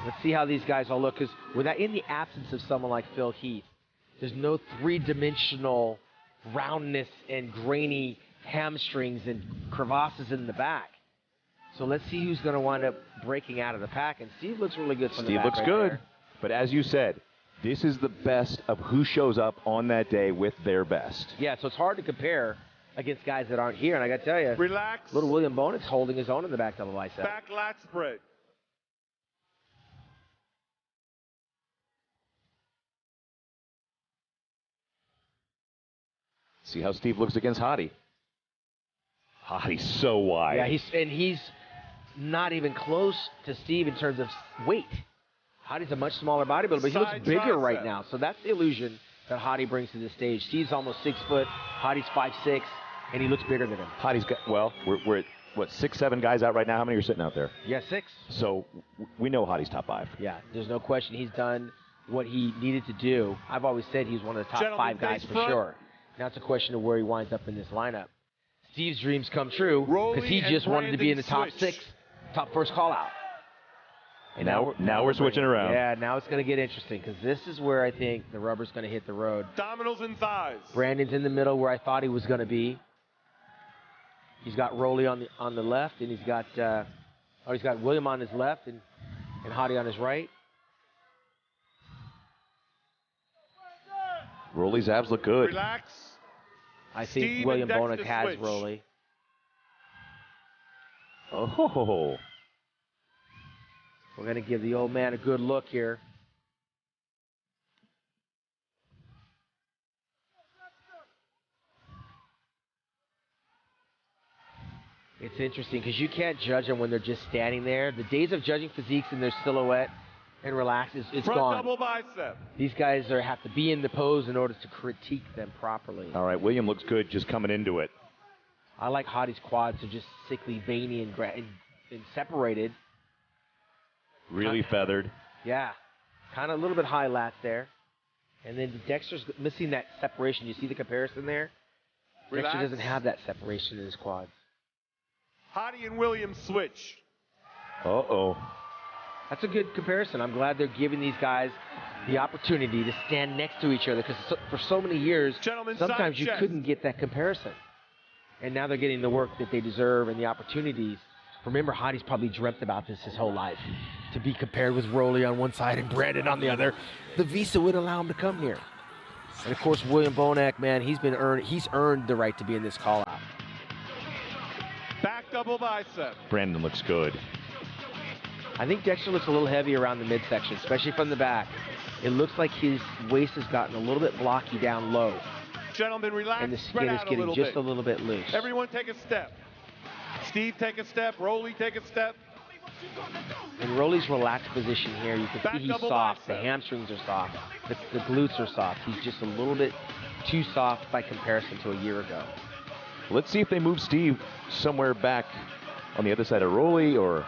Let's see how these guys all look, because in the absence of someone like Phil Heath, there's no three-dimensional roundness and grainy hamstrings and crevasses in the back. So let's see who's going to wind up breaking out of the pack. And Steve looks really good from the Steve back looks right good. there. But as you said, this is the best of who shows up on that day with their best. Yeah, so it's hard to compare against guys that aren't here. And I got to tell you, Relax. little William Bonek's holding his own in the back double bicep. Back lat spread. See how Steve looks against Hadi. Hadi's so wide. Yeah, he's not even close to Steve in terms of weight. Hadi's a much smaller bodybuilder, but he looks Side bigger tricep. right now. So that's the illusion that Hadi brings to the stage. Steve's almost 6 foot, Hadi's 5'6", and he looks bigger than him. Hadi's got, well, we're at, what, 6, 7 guys out right now? How many are sitting out there? Yeah, 6. So we know Hadi's top 5. Yeah, there's no question. He's done what he needed to do. I've always said he's one of the top Gentlemen, 5 guys face for front. sure. Now it's a question of where he winds up in this lineup. Steve's dreams come true Rolly because he and just wanted to be in the top Brandon 6, top first call out. And now we're switching around. Yeah, now it's going to get interesting because this is where I think the rubber's going to hit the road. Abdominals and thighs. Brandon's in the middle where I thought he was going to be. He's got Rolly on the left, and he's got William on his left and Hadi on his right. Rolly's abs look good. Relax. I think Steve William and Bonek Dexter has switch. Rolly. Oh. We're going to give the old man a good look here. It's interesting because you can't judge them when they're just standing there. The days of judging physiques in their silhouette and relax is Front gone. double bicep. These guys have to be in the pose in order to critique them properly. All right, William looks good just coming into it. I like Hadi's quads are just sickly veiny and separated. Really feathered. Yeah, kind of a little bit high lats there. And then Dexter's missing that separation. You see the comparison there? Relax. Dexter doesn't have that separation in his quads. Hadi and Williams switch. Uh-oh. That's a good comparison. I'm glad they're giving these guys the opportunity to stand next to each other because for so many years, Gentlemen, sometimes side you chest. couldn't get that comparison. And now they're getting the work that they deserve and the opportunities. Remember, Hadi's probably dreamt about this his whole life, to be compared with Rolly on one side and Brandon on the other. The visa would allow him to come here. And of course, William Bonac, man, he's earned the right to be in this call-out. Back double bicep. Brandon looks good. I think Dexter looks a little heavy around the midsection, especially from the back. It looks like his waist has gotten a little bit blocky down low, Gentlemen, relax. and the Spread skin is out getting just bit. a little bit loose. Everyone take a step. Steve, take a step. Rolly, take a step. In Rolly's relaxed position here, you can Back see he's double soft. bicep. The hamstrings are soft. The glutes are soft. He's just a little bit too soft by comparison to a year ago. Let's see if they move Steve somewhere back on the other side of Rolly or...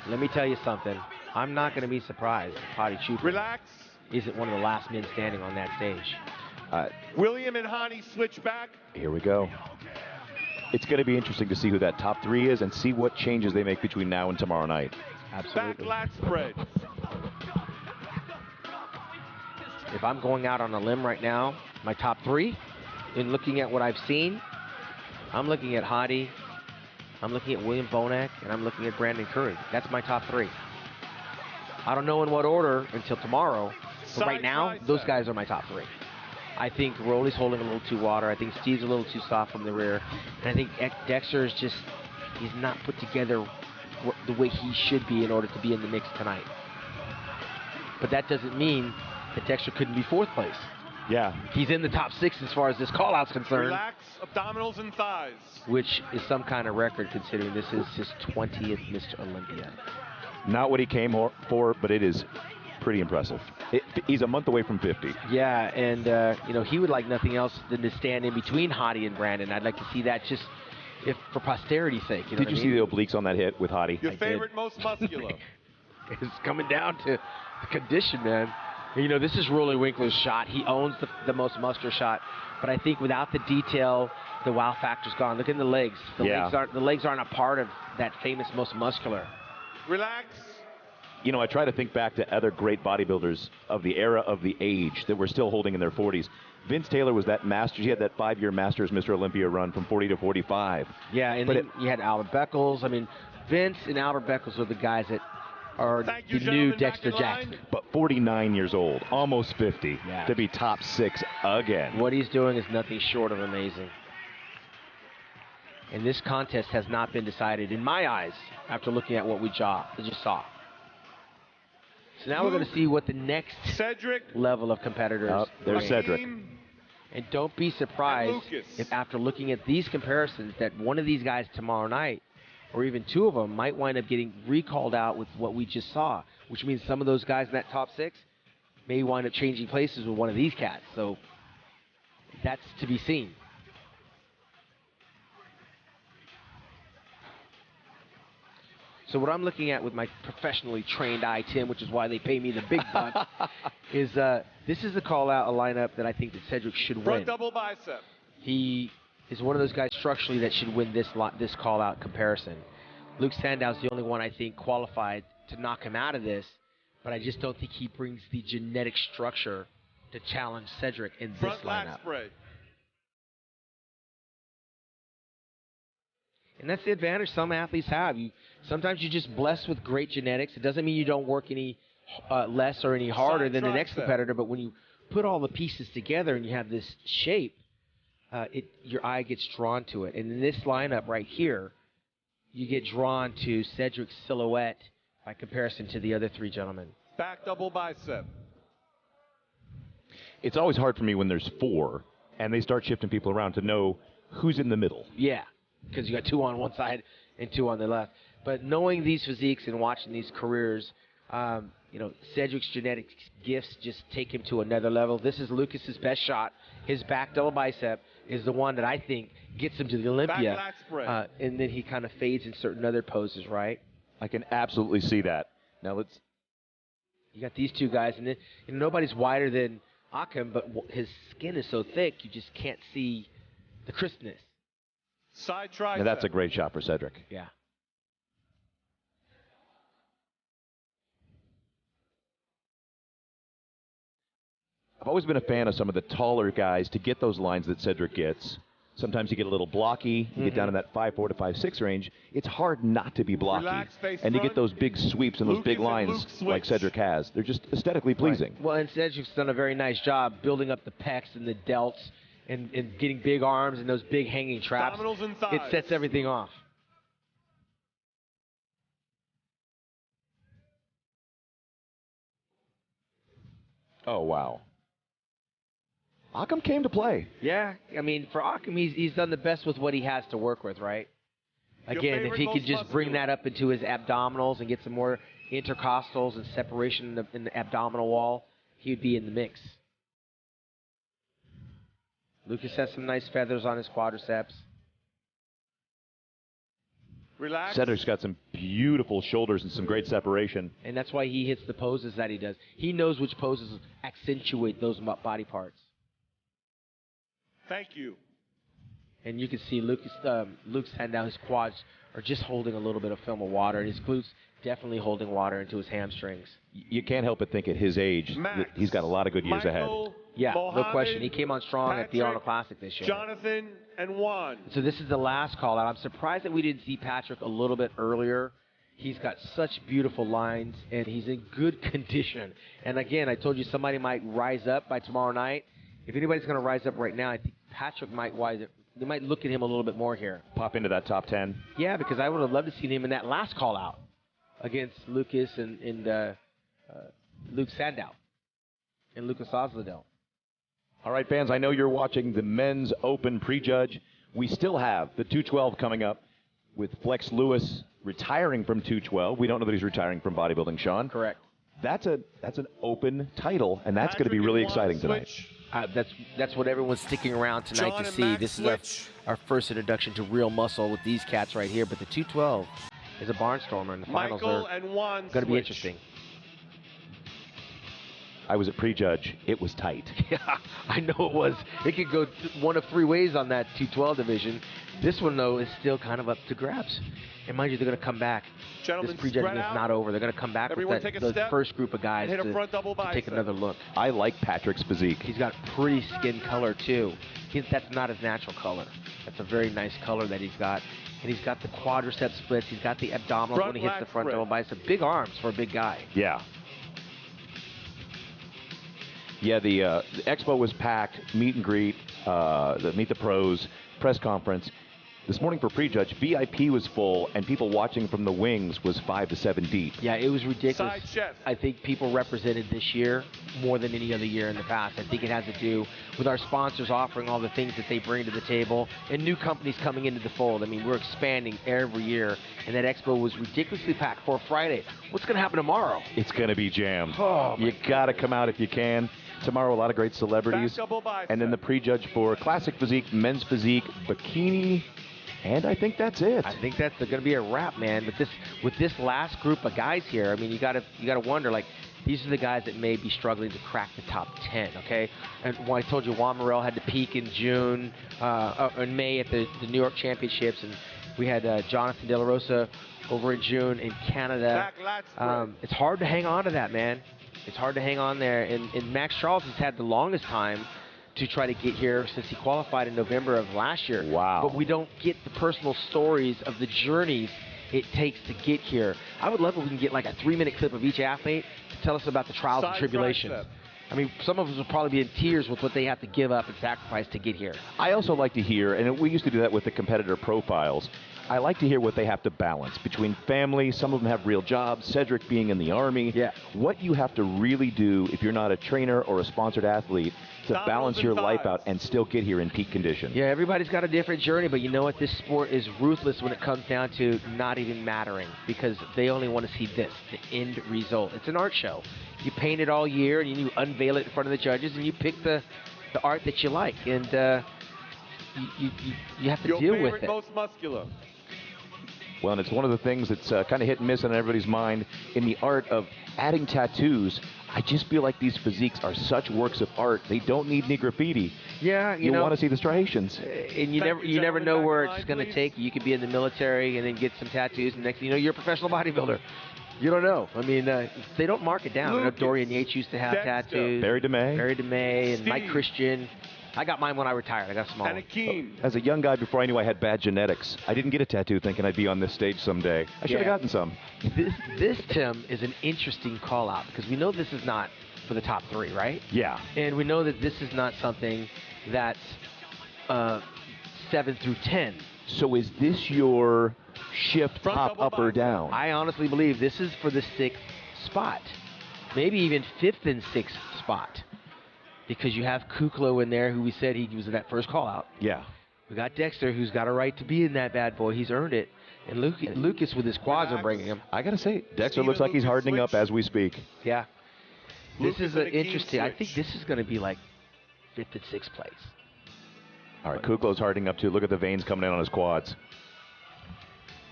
Let me tell you something. I'm not going to be surprised if Hadi Chupa Relax. isn't one of the last men standing on that stage. William and Hani switch back. Here we go. It's going to be interesting to see who that top three is and see what changes they make between now and tomorrow night. Back Absolutely. lat spread. If I'm going out on a limb right now, my top three, in looking at what I've seen, I'm looking at Hadi, I'm looking at William Bonac, and I'm looking at Brandon Curry. That's my top three. I don't know in what order until tomorrow, but right now, those guys are my top three. I think Rolly's holding a little too water. I think Steve's a little too soft from the rear. And I think Dexter is just, he's not put together the way he should be in order to be in the mix tonight. But that doesn't mean that Dexter couldn't be fourth place. Yeah. He's in the top six as far as this call-out's concerned, Relax. Abdominals and thighs. which is some kind of record considering this is his 20th Mr. Olympia. Not what he came for, but it is pretty impressive. He's a month away from 50. Yeah, and he would like nothing else than to stand in between Hadi and Brandon. I'd like to see that just for posterity's sake. Did you see the obliques on that hit with Hadi? Your favorite, most muscular. It's coming down to the condition, man. This is Rolly Winkler's shot. He owns the most muscular shot, but I think without the detail, the wow factor's gone. Look at the legs. The legs aren't a part of that famous most muscular. Relax. I try to think back to other great bodybuilders of the era of the age that were still holding in their 40s. Vince Taylor was that master. He had that 5-year Masters Mr. Olympia run from 40 to 45. Yeah, and then you had Albert Beckles. I mean, Vince and Albert Beckles are the guys that are the new Dexter Jackson. But 49 years old, almost 50, to be top 6 again. What he's doing is nothing short of amazing. And this contest has not been decided, in my eyes, after looking at what we just saw. So now we're going to see what the next level of competitors there's Cedric. And don't be surprised if after looking at these comparisons that one of these guys tomorrow night, or even two of them, might wind up getting recalled out with what we just saw, which means some of those guys in that top 6 may wind up changing places with one of these cats. So that's to be seen. So what I'm looking at with my professionally trained eye, Tim, which is why they pay me the big bucks, is this is a call-out, a lineup that I think that Cedric should win. Front double bicep. He is one of those guys structurally that should win this call-out comparison. Luke Sandow's the only one I think qualified to knock him out of this, but I just don't think he brings the genetic structure to challenge Cedric in this Front lat lineup. spread. And that's the advantage some athletes have. Sometimes you're just blessed with great genetics. It doesn't mean you don't work any less or any harder than the next competitor, but when you put all the pieces together and you have this shape, your eye gets drawn to it. And in this lineup right here, you get drawn to Cedric's silhouette by comparison to the other three gentlemen. Back double bicep. It's always hard for me when there's 4 and they start shifting people around to know who's in the middle. Yeah, because you got 2 on one side and 2 on the left. But knowing these physiques and watching these careers, Cedric's genetic gifts just take him to another level. This is Lucas's best shot. His back double bicep is the one that I think gets him to the Olympia. Back lat spread. And then he kind of fades in certain other poses, right? I can absolutely see that. Now You got these 2 guys, and then nobody's wider than Akam, but his skin is so thick you just can't see the crispness. Side tricep. Now that's a great shot for Cedric. Yeah. I've always been a fan of some of the taller guys to get those lines that Cedric gets. Sometimes you get a little blocky, you get down in that 5'4" to 5'6" range. It's hard not to be blocky. Relax, face and you front. get those big sweeps and those big Lucas and lines Luke like switch. Cedric has. They're just aesthetically pleasing. Right. Well, and Cedric's done a very nice job building up the pecs and the delts and getting big arms and those big hanging traps. Abdominals and thighs. It sets everything off. Oh, wow. Akam came to play. Yeah, I mean, for Akam, he's done the best with what he has to work with, right? Again, if he could just bring that up into his abdominals and get some more intercostals and separation in the abdominal wall, he would be in the mix. Lucas has some nice feathers on his quadriceps. Relax. Cedric's got some beautiful shoulders and some great separation. And that's why he hits the poses that he does. He knows which poses accentuate those body parts. Thank you. And you can see Luke's hand down, his quads are just holding a little bit of film of water, and his glutes definitely holding water into his hamstrings. You can't help but think at his age that he's got a lot of good years ahead. Yeah, Mohammed, no question. He came on strong at the Patrick, Arnold Classic this year. Jonathan and Juan. So this is the last call out. I'm surprised that we didn't see Patrick a little bit earlier. He's got such beautiful lines, and he's in good condition. And again, I told you somebody might rise up by tomorrow night. If anybody's going to rise up right now, I think Patrick might rise up. They might look at him a little bit more here. Pop into that top 10. Yeah, because I would have loved to see him in that last call out against Lucas and Luke Sandow and Lucas Osladell. All right, fans, I know you're watching the Men's Open Prejudge. We still have the 212 coming up with Flex Lewis retiring from 212. We don't know that he's retiring from bodybuilding, Sean. Correct. That's an open title, and that's going to be really exciting tonight. That's what everyone's sticking around tonight John to and see. Max This is switch. our first introduction to real muscle with these cats right here. But the 212 is a barnstormer, and the finals Michael are and Juan going to be switch. interesting. I was at Prejudge. It was tight. Yeah, I know it was. It could go one of 3 ways on that 212 division. This one, though, is still kind of up to grabs. And mind you, they're going to come back. Gentlemen, This prejudging spread is out. not over. They're going to come back Everyone with take a the step first group of guys and hit a front to double take bicep. another look. I like Patrick's physique. He's got pretty skin color, too. That's not his natural color. That's a very nice color that he's got. And he's got the quadricep splits. He's got the abdominals Front when he hits lat the front spread. double bicep. Big arms for a big guy. Yeah. Yeah, the expo was packed. Meet and greet, the Meet the Pros press conference. This morning for Prejudge, VIP was full, and people watching from the wings was 5 to 7 deep. Yeah, it was ridiculous. Side chest. I think people represented this year more than any other year in the past. I think it has to do with our sponsors offering all the things that they bring to the table and new companies coming into the fold. I mean, we're expanding every year, and that expo was ridiculously packed for a Friday. What's going to happen tomorrow? It's going to be jammed. Oh, you got to come out if you can. Tomorrow, a lot of great celebrities. Back double bicep. And then the Prejudge for Classic Physique, Men's Physique, Bikini, and I think that's it. I think that's going to be a wrap, man. With this last group of guys here, I mean, you got to wonder, like, these are the guys that may be struggling to crack the top 10, okay? And when I told you Juan Morel had to peak in June, in May at the New York Championships, and we had Jonathan De La Rosa over in June in Canada. Back lat spread. It's hard to hang on to that, man. It's hard to hang on there. And Max Charles has had the longest time to try to get here since he qualified in November of last year. Wow. But we don't get the personal stories of the journeys it takes to get here. I would love if we can get like a 3-minute clip of each athlete to tell us about the trials and Side tribulations. tricep. I mean, some of us will probably be in tears with what they have to give up and sacrifice to get here. I also like to hear, and we used to do that with the competitor profiles, I like to hear what they have to balance between family. Some of them have real jobs. Cedric being in the Army. Yeah. What you have to really do if you're not a trainer or a sponsored athlete to balance your life out and still get here in peak condition. Yeah, everybody's got a different journey, but you know what? This sport is ruthless when it comes down to not even mattering because they only want to see this, the end result. It's an art show. You paint it all year and you unveil it in front of the judges and you pick the art that you like, and you have to deal with it. Most muscular. Well, and it's one of the things that's kind of hit and miss on everybody's mind in the art of adding tattoos. I just feel like these physiques are such works of art. They don't need any graffiti. Yeah, you want to see the striations. And you never know where it's going to take you. You could be in the military and then get some tattoos, and next thing you know, you're a professional bodybuilder. You don't know. I mean, they don't mark it down. I know Dorian Yates used to have tattoos. Barry DeMay. And Mike Christian. I got mine when I retired. I got a small one. As a young guy, before I knew I had bad genetics, I didn't get a tattoo thinking I'd be on this stage someday. I should have gotten some. This, Tim, is an interesting call-out because we know this is not for the top 3, right? Yeah. And we know that this is not something that's 7 through 10. So is this your shift up or down? I honestly believe this is for the 6th spot. Maybe even 5th and 6th spot. Because you have Kuklo in there, who we said he was in that first call-out. Yeah. We got Dexter, who's got a right to be in that bad boy. He's earned it. And Lucas with his quads are bringing him. I got to say, Dexter looks like he's hardening up as we speak. Yeah. This is interesting. I think this is going to be like 5th and 6th place. All right, Kuklo's hardening up too. Look at the veins coming in on his quads.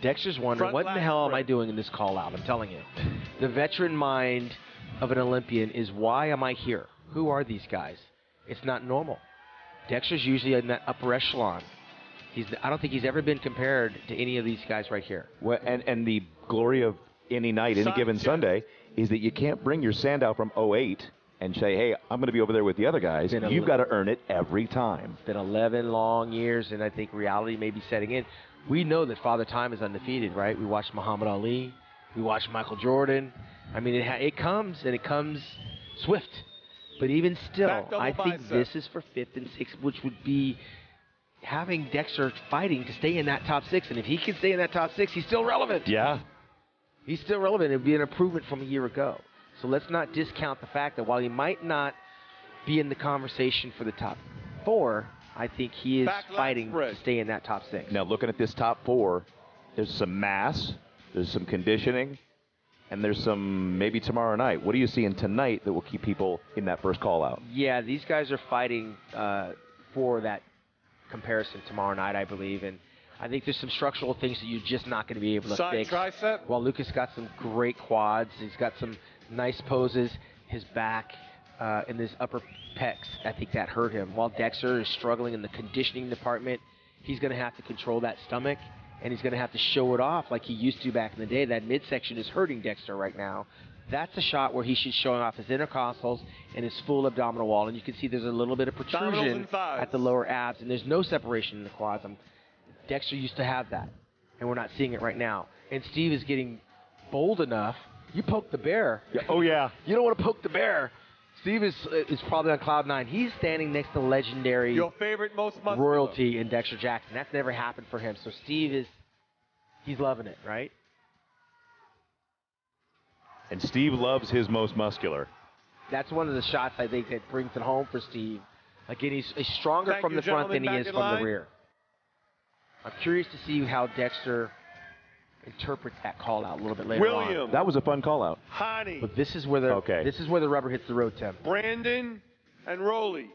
Dexter's wondering, what in the hell am I doing in this call-out? I'm telling you. The veteran mind of an Olympian is, why am I here? Who are these guys? It's not normal. Dexter's usually in that upper echelon. I don't think he's ever been compared to any of these guys right here. Well, and the glory of any night, any given Sunday, is that you can't bring your Sandow from 08 and say, hey, I'm going to be over there with the other guys. You've got to earn it every time. It's been 11 long years, and I think reality may be setting in. We know that Father Time is undefeated, right? We watched Muhammad Ali. We watched Michael Jordan. I mean, it comes, and it comes swift. But even still, I think this is for 5th and 6th, which would be having Dexter fighting to stay in that top 6. And if he can stay in that top 6, he's still relevant. Yeah. He's still relevant. It would be an improvement from a year ago. So let's not discount the fact that while he might not be in the conversation for the top 4, I think he is fighting to stay in that top 6. Now, looking at this top 4, there's some mass, there's some conditioning, and there's some maybe tomorrow night. What are you seeing tonight that will keep people in that first call-out? Yeah, these guys are fighting for that comparison tomorrow night, I believe. And I think there's some structural things that you're just not going to be able to fix. Tricep. Well, Lucas got some great quads. He's got some nice poses. His back and his upper pecs, I think that hurt him. While Dexter is struggling in the conditioning department, he's going to have to control that stomach. And he's going to have to show it off like he used to back in the day. That midsection is hurting Dexter right now. That's a shot where he should show off his intercostals and his full abdominal wall. And you can see there's a little bit of protrusion at the lower abs, and there's no separation in the quads. Dexter used to have that, and we're not seeing it right now. And Steve is getting bold enough. You poke the bear. Yeah. Oh, yeah. You don't want to poke the bear. Steve is probably on cloud 9. He's standing next to legendary royalty in Dexter Jackson. That's never happened for him. So Steve he's loving it, right? And Steve loves his most muscular. That's one of the shots I think that brings it home for Steve. Again, he's stronger from the front than he is from the rear. I'm curious to see how Dexter interprets that call out a little bit later on. That was a fun call out. Hani. But this is where the rubber hits the road, Tim. Brandon and Rolly.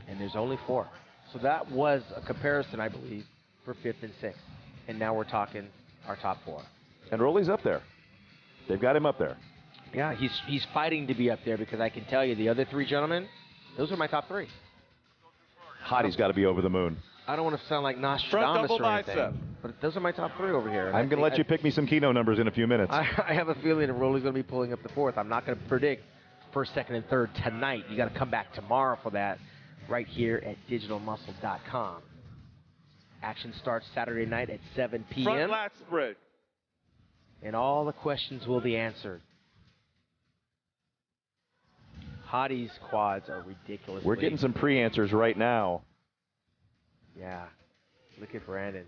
And there's only 4. So that was a comparison, I believe, for 5th and 6th. And now we're talking our top 4. And Rolly's up there. They've got him up there. Yeah, he's fighting to be up there because I can tell you the other 3 gentlemen, those are my top 3. Hottie's got to be over the moon. I don't want to sound like Nostradamus or anything, but those are my top 3 over here. I'm going to let you pick me some Keno numbers in a few minutes. I have a feeling that Rolly's going to be pulling up the 4th. I'm not going to predict 1st, 2nd, and 3rd tonight. You got to come back tomorrow for that right here at digitalmuscle.com. Action starts Saturday night at 7 p.m. Front lat spread. And all the questions will be answered. Hottie's quads are ridiculous. We're getting some pre-answers right now. Yeah. Look at Brandon.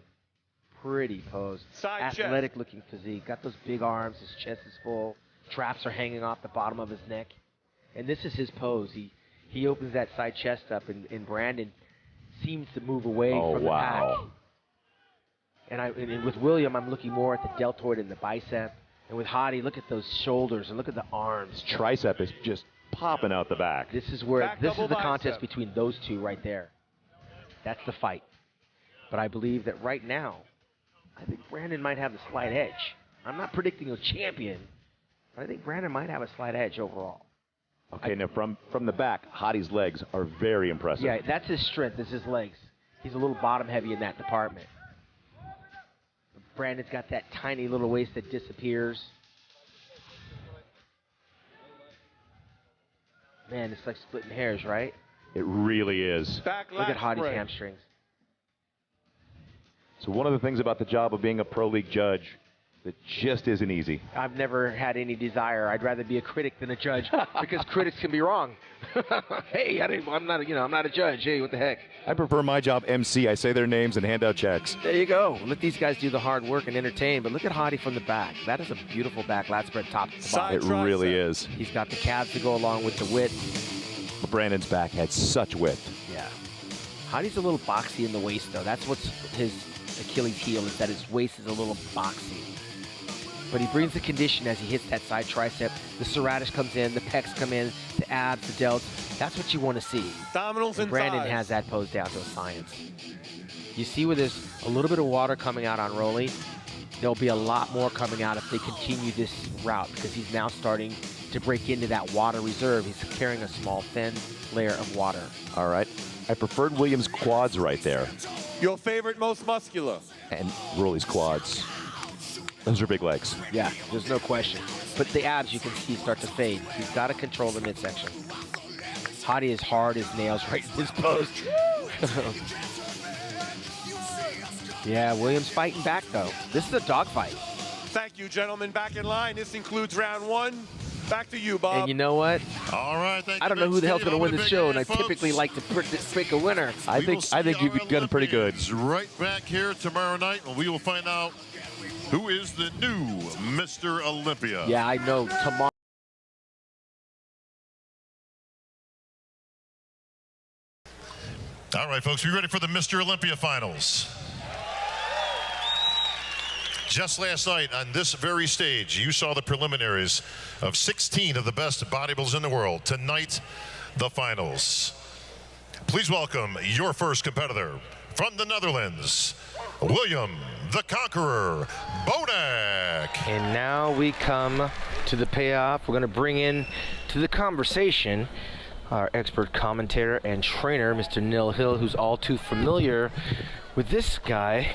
Pretty pose. Side Athletic looking physique. Got those big arms. His chest is full. Traps are hanging off the bottom of his neck. And this is his pose. He opens that side chest up, and Brandon seems to move away from the pack. And with William, I'm looking more at the deltoid and the bicep. And with Hadi, look at those shoulders and look at the arms. Tricep is just popping out the back. This is the contest between those two right there. That's the fight. But I believe that right now, I think Brandon might have the slight edge. I'm not predicting a champion, but I think Brandon might have a slight edge overall. Okay, now from the back, Hadi's legs are very impressive. Yeah, that's his strength, is his legs. He's a little bottom heavy in that department. Brandon's got that tiny little waist that disappears. Man, it's like splitting hairs, right? It really is. Look at Hadi's hamstrings. So one of the things about the job of being a pro league judge that just isn't easy. I've never had any desire. I'd rather be a critic than a judge because critics can be wrong. Hey, I'm not a judge. Hey, what the heck? I prefer my job MC. I say their names and hand out checks. There you go. Let these guys do the hard work and entertain. But look at Hadi from the back. That is a beautiful back lat spread top to bottom. It really is. He's got the calves to go along with the width. Brandon's back had such width. Yeah. Hadi's a little boxy in the waist, though. That's what's his Achilles heel, is that his waist is a little boxy. But he brings the condition as he hits that side tricep. The serratus comes in, the pecs come in, the abs, the delts. That's what you want to see. Abdominals and Brandon thighs. has that pose down to a science. You see where there's a little bit of water coming out on Rolly, there'll be a lot more coming out if they continue this route, because he's now starting to break into that water reserve. He's carrying a small, thin layer of water. All right. I preferred Williams' quads right there. Your favorite, most muscular. And Rolly's quads. Those are big legs. Yeah, there's no question. But the abs, you can see, start to fade. He's got to control the midsection. Hadi is hard as nails right in this pose. Yeah, Williams fighting back, though. This is a dogfight. Thank you, gentlemen. Back in line. This includes round one. Back to you, Bob. And you know what? All right, thank you. I don't know who the hell's going to win Big this Steve. show, and I Folks, typically like to pick a winner. I think you've done pretty good. Olympians right back here tomorrow night, and we will find out who is the new Mr. Olympia. Yeah, I know. Tomorrow. All right, folks, we ready for the Mr. Olympia finals? Just last night on this very stage, you saw the preliminaries of 16 of the best bodybuilders in the world. Tonight, the finals. Please welcome your first competitor from the Netherlands, William the Conqueror Bonac. And now we come to the payoff. We're going to bring in to the conversation our expert commentator and trainer, Mr. Nil Hill, who's all too familiar with this guy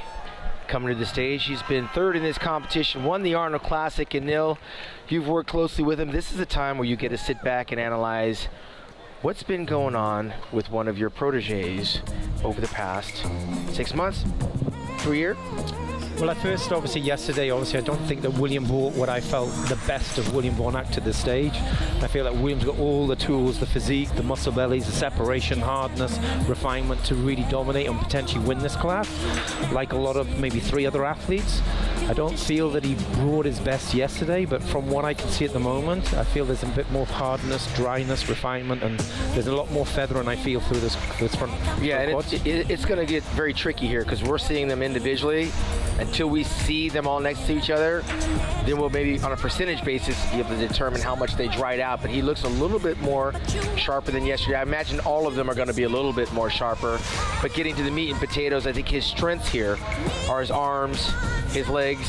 coming to the stage. He's been third in this competition, won the Arnold Classic, and Nil, you've worked closely with him. This is a time where you get to sit back and analyze what's been going on with one of your proteges over the past 6 months to a year. Well, at first, yesterday, I don't think that William brought what I felt the best of William Bonac to this stage. I feel like William's got all the tools, the physique, the muscle bellies, the separation, hardness, refinement to really dominate and potentially win this class. Like a lot of maybe 3 other athletes, I don't feel that he brought his best yesterday, but from what I can see at the moment, I feel there's a bit more hardness, dryness, refinement, and there's a lot more feathering I feel through this front. Yeah, and quads. it's going to get very tricky here because we're seeing them individually. Until we see them all next to each other, then we'll maybe on a percentage basis be able to determine how much they dried out. But he looks a little bit more sharper than yesterday. I imagine all of them are going to be a little bit more sharper. But getting to the meat and potatoes, I think his strengths here are his arms, his legs.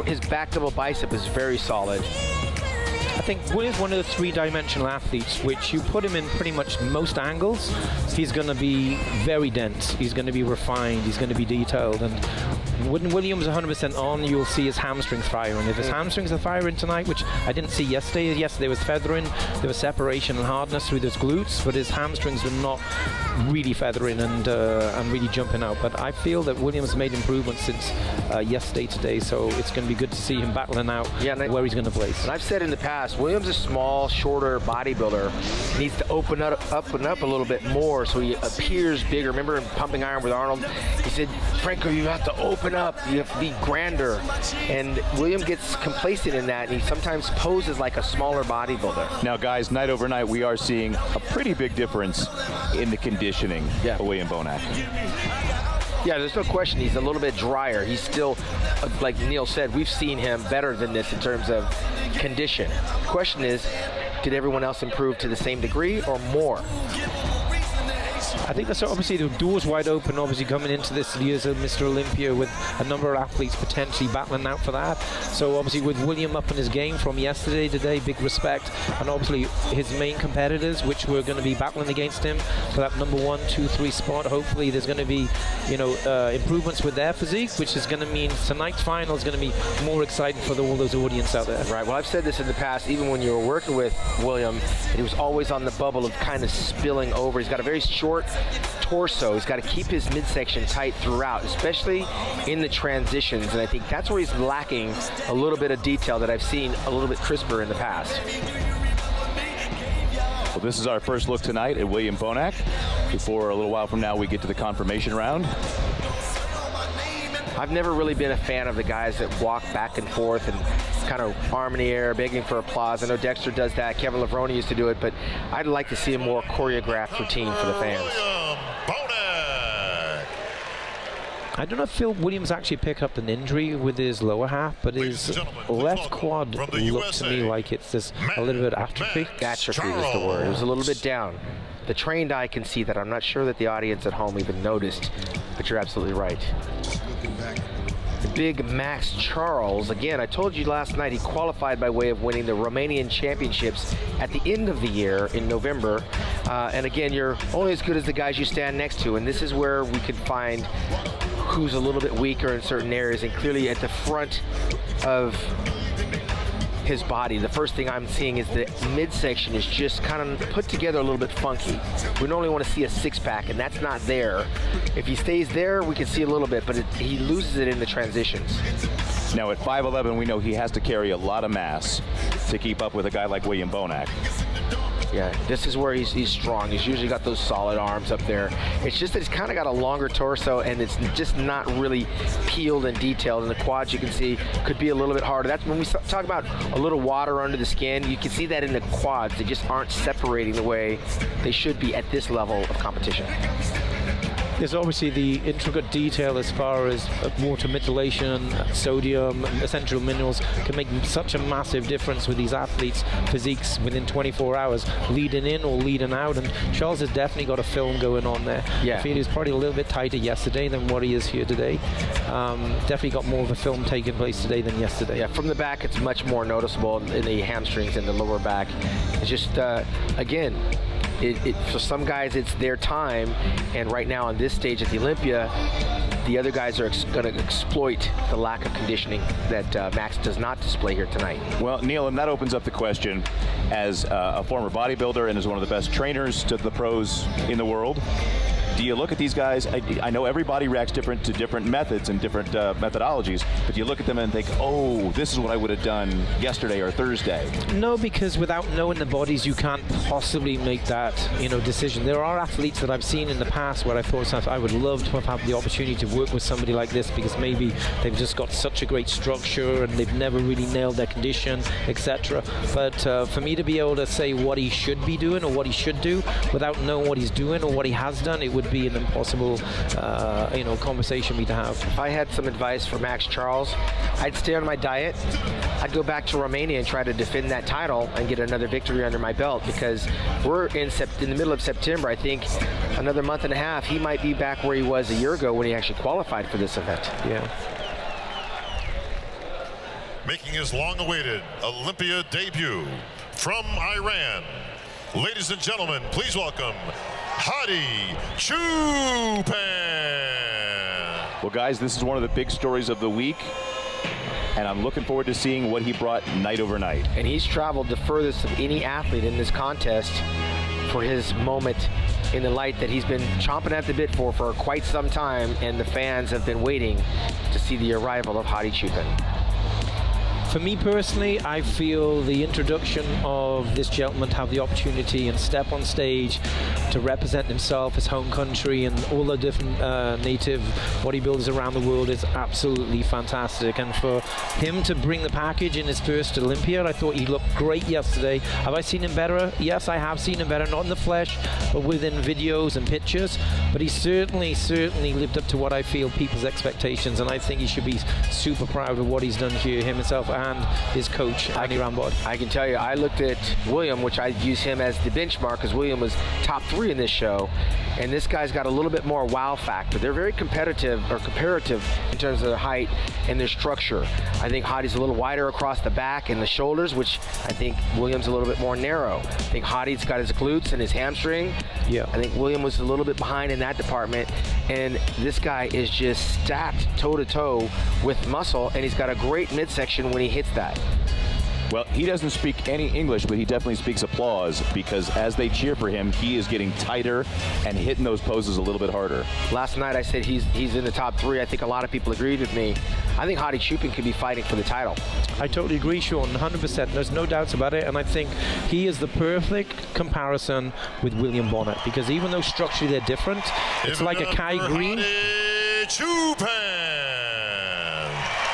His back double bicep is very solid. I think William's one of the 3-dimensional athletes, which you put him in pretty much most angles, he's going to be very dense, he's going to be refined, he's going to be detailed, and when William's 100% on, you'll see his hamstrings firing. If his hamstrings are firing tonight, which I didn't see yesterday was feathering, there was separation and hardness through his glutes, but his hamstrings were not really feathering and really jumping out. But I feel that Williams made improvements since yesterday, today, so it's going to be good to see him battling out where he's going to place. And I've said in the past, Williams is a small, shorter bodybuilder. He needs to open up a little bit more so he appears bigger. Remember in Pumping Iron with Arnold, he said, Franco, you have to open open up, you have to be grander. And William gets complacent in that, and he sometimes poses like a smaller bodybuilder. Now, guys, night over night, we are seeing a pretty big difference in the conditioning of William Bonac. Yeah, there's no question he's a little bit drier. He's still, like Neil said, we've seen him better than this in terms of condition. The question is, did everyone else improve to the same degree or more? I think that's obviously the door's wide open, obviously coming into this year's Mr. Olympia with a number of athletes potentially battling out for that. So obviously with William up in his game from yesterday to today, big respect. And obviously his main competitors, which were going to be battling against him for that number 1, 2, 3 spot. Hopefully there's going to be, you know, improvements with their physique, which is going to mean tonight's final is going to be more exciting for all those audience out there. Right. Well, I've said this in the past, even when you were working with William, he was always on the bubble of kind of spilling over. He's got a very short torso. He's got to keep his midsection tight throughout, especially in the transitions, and I think that's where he's lacking a little bit of detail that I've seen a little bit crisper in the past. Well, this is our first look tonight at William Bonac. Before a little while from now we get to the confirmation round. I've never really been a fan of the guys that walk back and forth and kind of arm in the air, begging for applause. I know Dexter does that. Kevin Levrone used to do it, but I'd like to see a more choreographed routine for the fans. I don't know if Phil Williams actually picked up an injury with his lower half, but his left quad looked to me like it's just a little bit atrophy. Atrophy is the word. It was a little bit down. The trained eye can see that. I'm not sure that the audience at home even noticed, but you're absolutely right. The big Max Charles, again, I told you last night he qualified by way of winning the Romanian Championships at the end of the year in November. And again, you're only as good as the guys you stand next to, and this is where we could find who's a little bit weaker in certain areas, and clearly at the front of his body, the first thing I'm seeing is the midsection is just kind of put together a little bit funky. We normally want to see a six-pack, and that's not there. If he stays there, we can see a little bit, but he loses it in the transitions. Now at 5'11", we know he has to carry a lot of mass to keep up with a guy like William Bonac. Yeah, this is where he's strong. He's usually got those solid arms up there. It's just that he's kind of got a longer torso, and it's just not really peeled and detailed. And the quads, you can see, could be a little bit harder. That's when we talk about a little water under the skin. You can see that in the quads. They just aren't separating the way they should be at this level of competition. There's obviously the intricate detail as far as water methylation, sodium, essential minerals can make such a massive difference with these athletes' physiques within 24 hours, leading in or leading out. And Charles has definitely got a film going on there. Yeah. I feel he was probably a little bit tighter yesterday than what he is here today. Definitely got more of a film taking place today than yesterday. Yeah, from the back, it's much more noticeable in the hamstrings and the lower back. It's just, again, for some guys, it's their time, and right now on this stage at the Olympia, the other guys are going to exploit the lack of conditioning that Max does not display here tonight. Well, Neil, and that opens up the question, as a former bodybuilder and as one of the best trainers to the pros in the world, do you look at these guys? I know everybody reacts different to different methods and different methodologies, but you look at them and think, oh, this is what I would have done yesterday or Thursday. No, because without knowing the bodies, you can't possibly make that, decision. There are athletes that I've seen in the past where I thought I would love to have had the opportunity to work with somebody like this, because maybe they've just got such a great structure and they've never really nailed their condition, etc. But for me to be able to say what he should be doing or what he should do without knowing what he's doing or what he has done, it would be an impossible conversation for me to have. If I had some advice for Max Charles, I'd stay on my diet. I'd go back to Romania and try to defend that title and get another victory under my belt, because we're in the middle of September. I think another month and a half, he might be back where he was a year ago when he actually qualified for this event. Yeah. Making his long-awaited Olympia debut from Iran, ladies and gentlemen, please welcome Hadi Choopan. Well, guys, this is one of the big stories of the week, and I'm looking forward to seeing what he brought night over night. And he's traveled the furthest of any athlete in this contest for his moment in the light that he's been chomping at the bit for quite some time, and the fans have been waiting to see the arrival of Hadi Choopan. For me personally, I feel the introduction of this gentleman to have the opportunity and step on stage to represent himself, his home country, and all the different native bodybuilders around the world is absolutely fantastic. And for him to bring the package in his first Olympia, I thought he looked great yesterday. Have I seen him better? Yes, I have seen him better, not in the flesh, but within videos and pictures. But he certainly lived up to what I feel people's expectations, and I think he should be super proud of what he's done here, himself and his coach, Andy Rambod. I can tell you, I looked at William, which I use him as the benchmark because William was top 3 in this show, and this guy's got a little bit more wow factor. They're very comparative in terms of their height and their structure. I think Hottie's a little wider across the back and the shoulders, which I think William's a little bit more narrow. I think Hottie's got his glutes and his hamstring. Yeah. I think William was a little bit behind in that department, and this guy is just stacked toe-to-toe with muscle, and he's got a great midsection when he hits that. Well, he doesn't speak any English, but he definitely speaks applause, because as they cheer for him, he is getting tighter and hitting those poses a little bit harder. Last night I said he's in the top 3. I think a lot of people agreed with me. I think Hottie Chupin could be fighting for the title. I totally agree, Sean, 100%. There's no doubts about it, and I think he is the perfect comparison with William Bonnet, because even though structurally they're different, it's like a Kai Green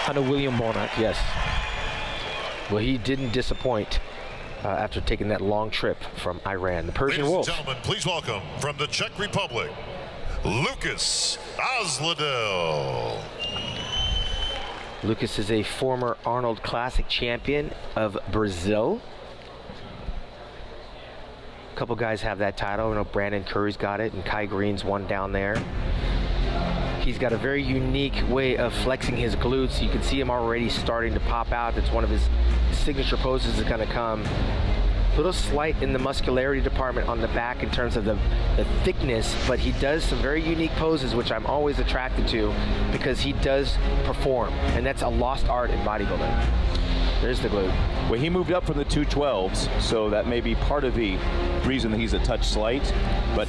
and a William Bonnet. Yes. Well, he didn't disappoint after taking that long trip from Iran. The Persian Wolf. Ladies and gentlemen, please welcome from the Czech Republic, Lucas Osladel. Lucas is a former Arnold Classic champion of Brazil. A couple guys have that title. I know Brandon Curry's got it, and Kai Green's one down there. He's got a very unique way of flexing his glutes. You can see him already starting to pop out. That's one of his signature poses is going to come. A little slight in the muscularity department on the back in terms of the thickness, but he does some very unique poses, which I'm always attracted to because he does perform, and that's a lost art in bodybuilding. There's the glute. Well, he moved up from the 212s, so that may be part of the reason that he's a touch slight. But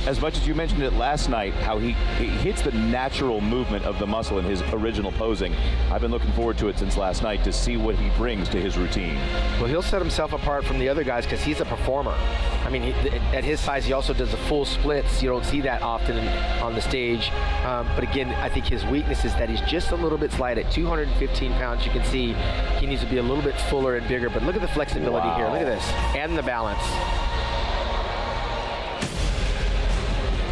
as much as you mentioned it last night, how he hits the natural movement of the muscle in his original posing, I've been looking forward to it since last night to see what he brings to his routine. Well, he'll set himself apart from the other guys because he's a performer. I mean, at his size, he also does the full splits. You don't see that often on the stage. But again, I think his weakness is that he's just a little bit slight. At 215 pounds, you can see he needs to be a little bit fuller and bigger. But look at the flexibility here. Look at this. And the balance.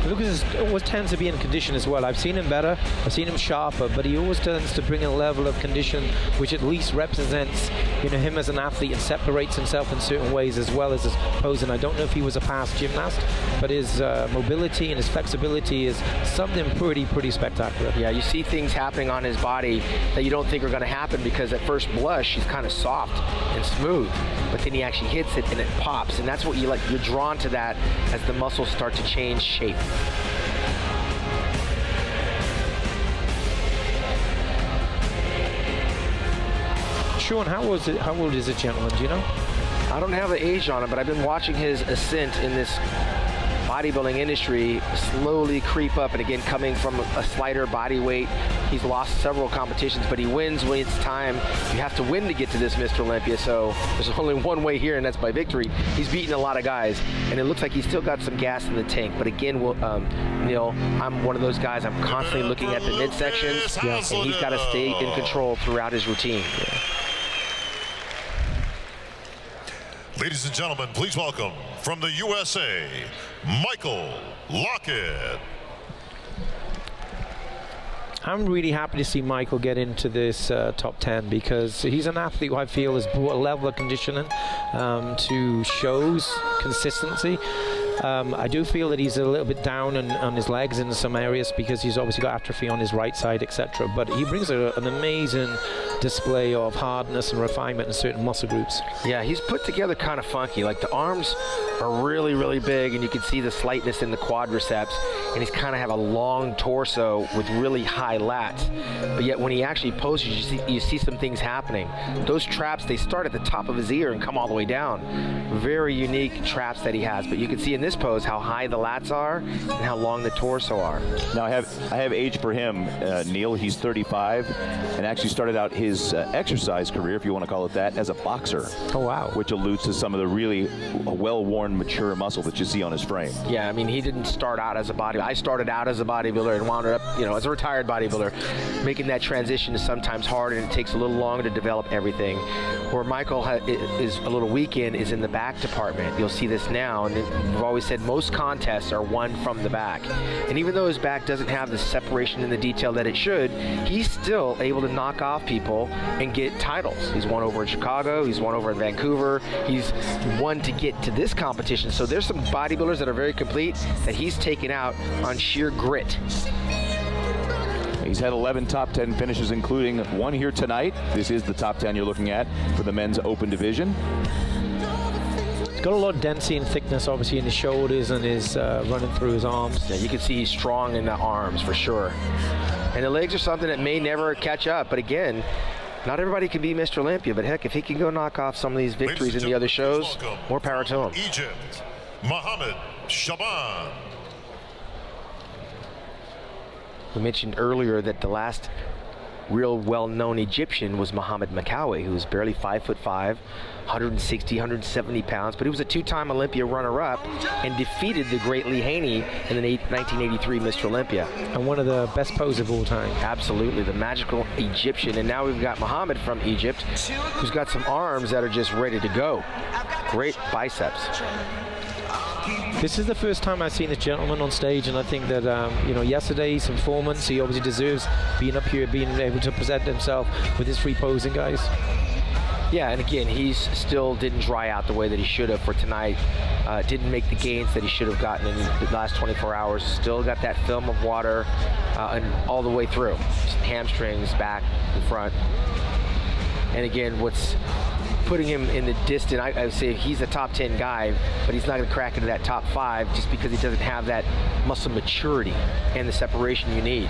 Lucas always tends to be in condition as well. I've seen him better, I've seen him sharper, but he always tends to bring a level of condition which at least represents, you know, him as an athlete and separates himself in certain ways as well as his posing. I don't know if he was a past gymnast, but his mobility and his flexibility is something pretty spectacular. Yeah, you see things happening on his body that you don't think are going to happen because at first blush he's kind of soft and smooth, but then he actually hits it and it pops, and that's what you like. You're drawn to that as the muscles start to change shape. Sean, how old is the gentleman, do you know? I don't have the age on him, but I've been watching his ascent in this bodybuilding industry slowly creep up, and again, coming from a slighter body weight. He's lost several competitions, but he wins when it's time. You have to win to get to this Mr. Olympia, so there's only one way here, and that's by victory. He's beaten a lot of guys, and it looks like he's still got some gas in the tank. But again, Neil, I'm one of those guys, I'm constantly looking at the midsections, and he's got to stay in control throughout his routine. Yeah. Ladies and gentlemen, please welcome from the USA, Michael Lockett. I'm really happy to see Michael get into this top 10 because he's an athlete who I feel has brought a level of conditioning to shows consistency. I do feel that he's a little bit down on his legs in some areas because he's obviously got atrophy on his right side, etc. But he brings an amazing display of hardness and refinement in certain muscle groups. Yeah, he's put together kind of funky. Like the arms are really big, and you can see the slightness in the quadriceps, and he's kind of have a long torso with really high lats. But yet when he actually poses, you see some things happening. Those traps, they start at the top of his ear and come all the way down. Very unique traps that he has. But you can see in this pose how high the lats are and how long the torso are. Now I have age for him, Neil. He's 35, and actually started out his his exercise career, if you want to call it that, as a boxer. Oh, wow. Which alludes to some of the really well-worn, mature muscle that you see on his frame. Yeah, I mean, he didn't start out as a bodybuilder. I started out as a bodybuilder and wound up, as a retired bodybuilder. Making that transition is sometimes hard, and it takes a little longer to develop everything. Where Michael is a little weak is in the back department. You'll see this now, and we've always said most contests are won from the back. And even though his back doesn't have the separation and the detail that it should, he's still able to knock off people and get titles. He's won over in Chicago, he's won over in Vancouver, he's won to get to this competition. So there's some bodybuilders that are very complete that he's taken out on sheer grit. He's had 11 top 10 finishes, including one here tonight. This is the top 10 you're looking at for the men's open division. He's got a lot of density and thickness, obviously, in his shoulders and his running through his arms. Yeah, you can see he's strong in the arms for sure. And the legs are something that may never catch up. But again, not everybody can be Mr. Olympia. But heck, if he can go knock off some of these victories in the other shows, more power to him. Egypt, Mohammed Shaban. We mentioned earlier that the last real well-known Egyptian was Mohammed Makawi, who was barely 5'5", 160, 170 pounds, but he was a two-time Olympia runner-up and defeated the great Lee Haney in the 1983 Mr. Olympia. And one of the best poses of all time. Absolutely, the magical Egyptian. And now we've got Mohammed from Egypt, who's got some arms that are just ready to go. Great biceps. This is the first time I've seen this gentleman on stage, and I think that, yesterday's performance, he obviously deserves being up here, being able to present himself with his free posing, guys. Yeah, and again, he's still didn't dry out the way that he should have for tonight. Didn't make the gains that he should have gotten in the last 24 hours. Still got that film of water and all the way through. Hamstrings, back, and front. And again, what's putting him in the distance, I would say he's a top 10 guy, but he's not going to crack into that top 5 just because he doesn't have that muscle maturity and the separation you need.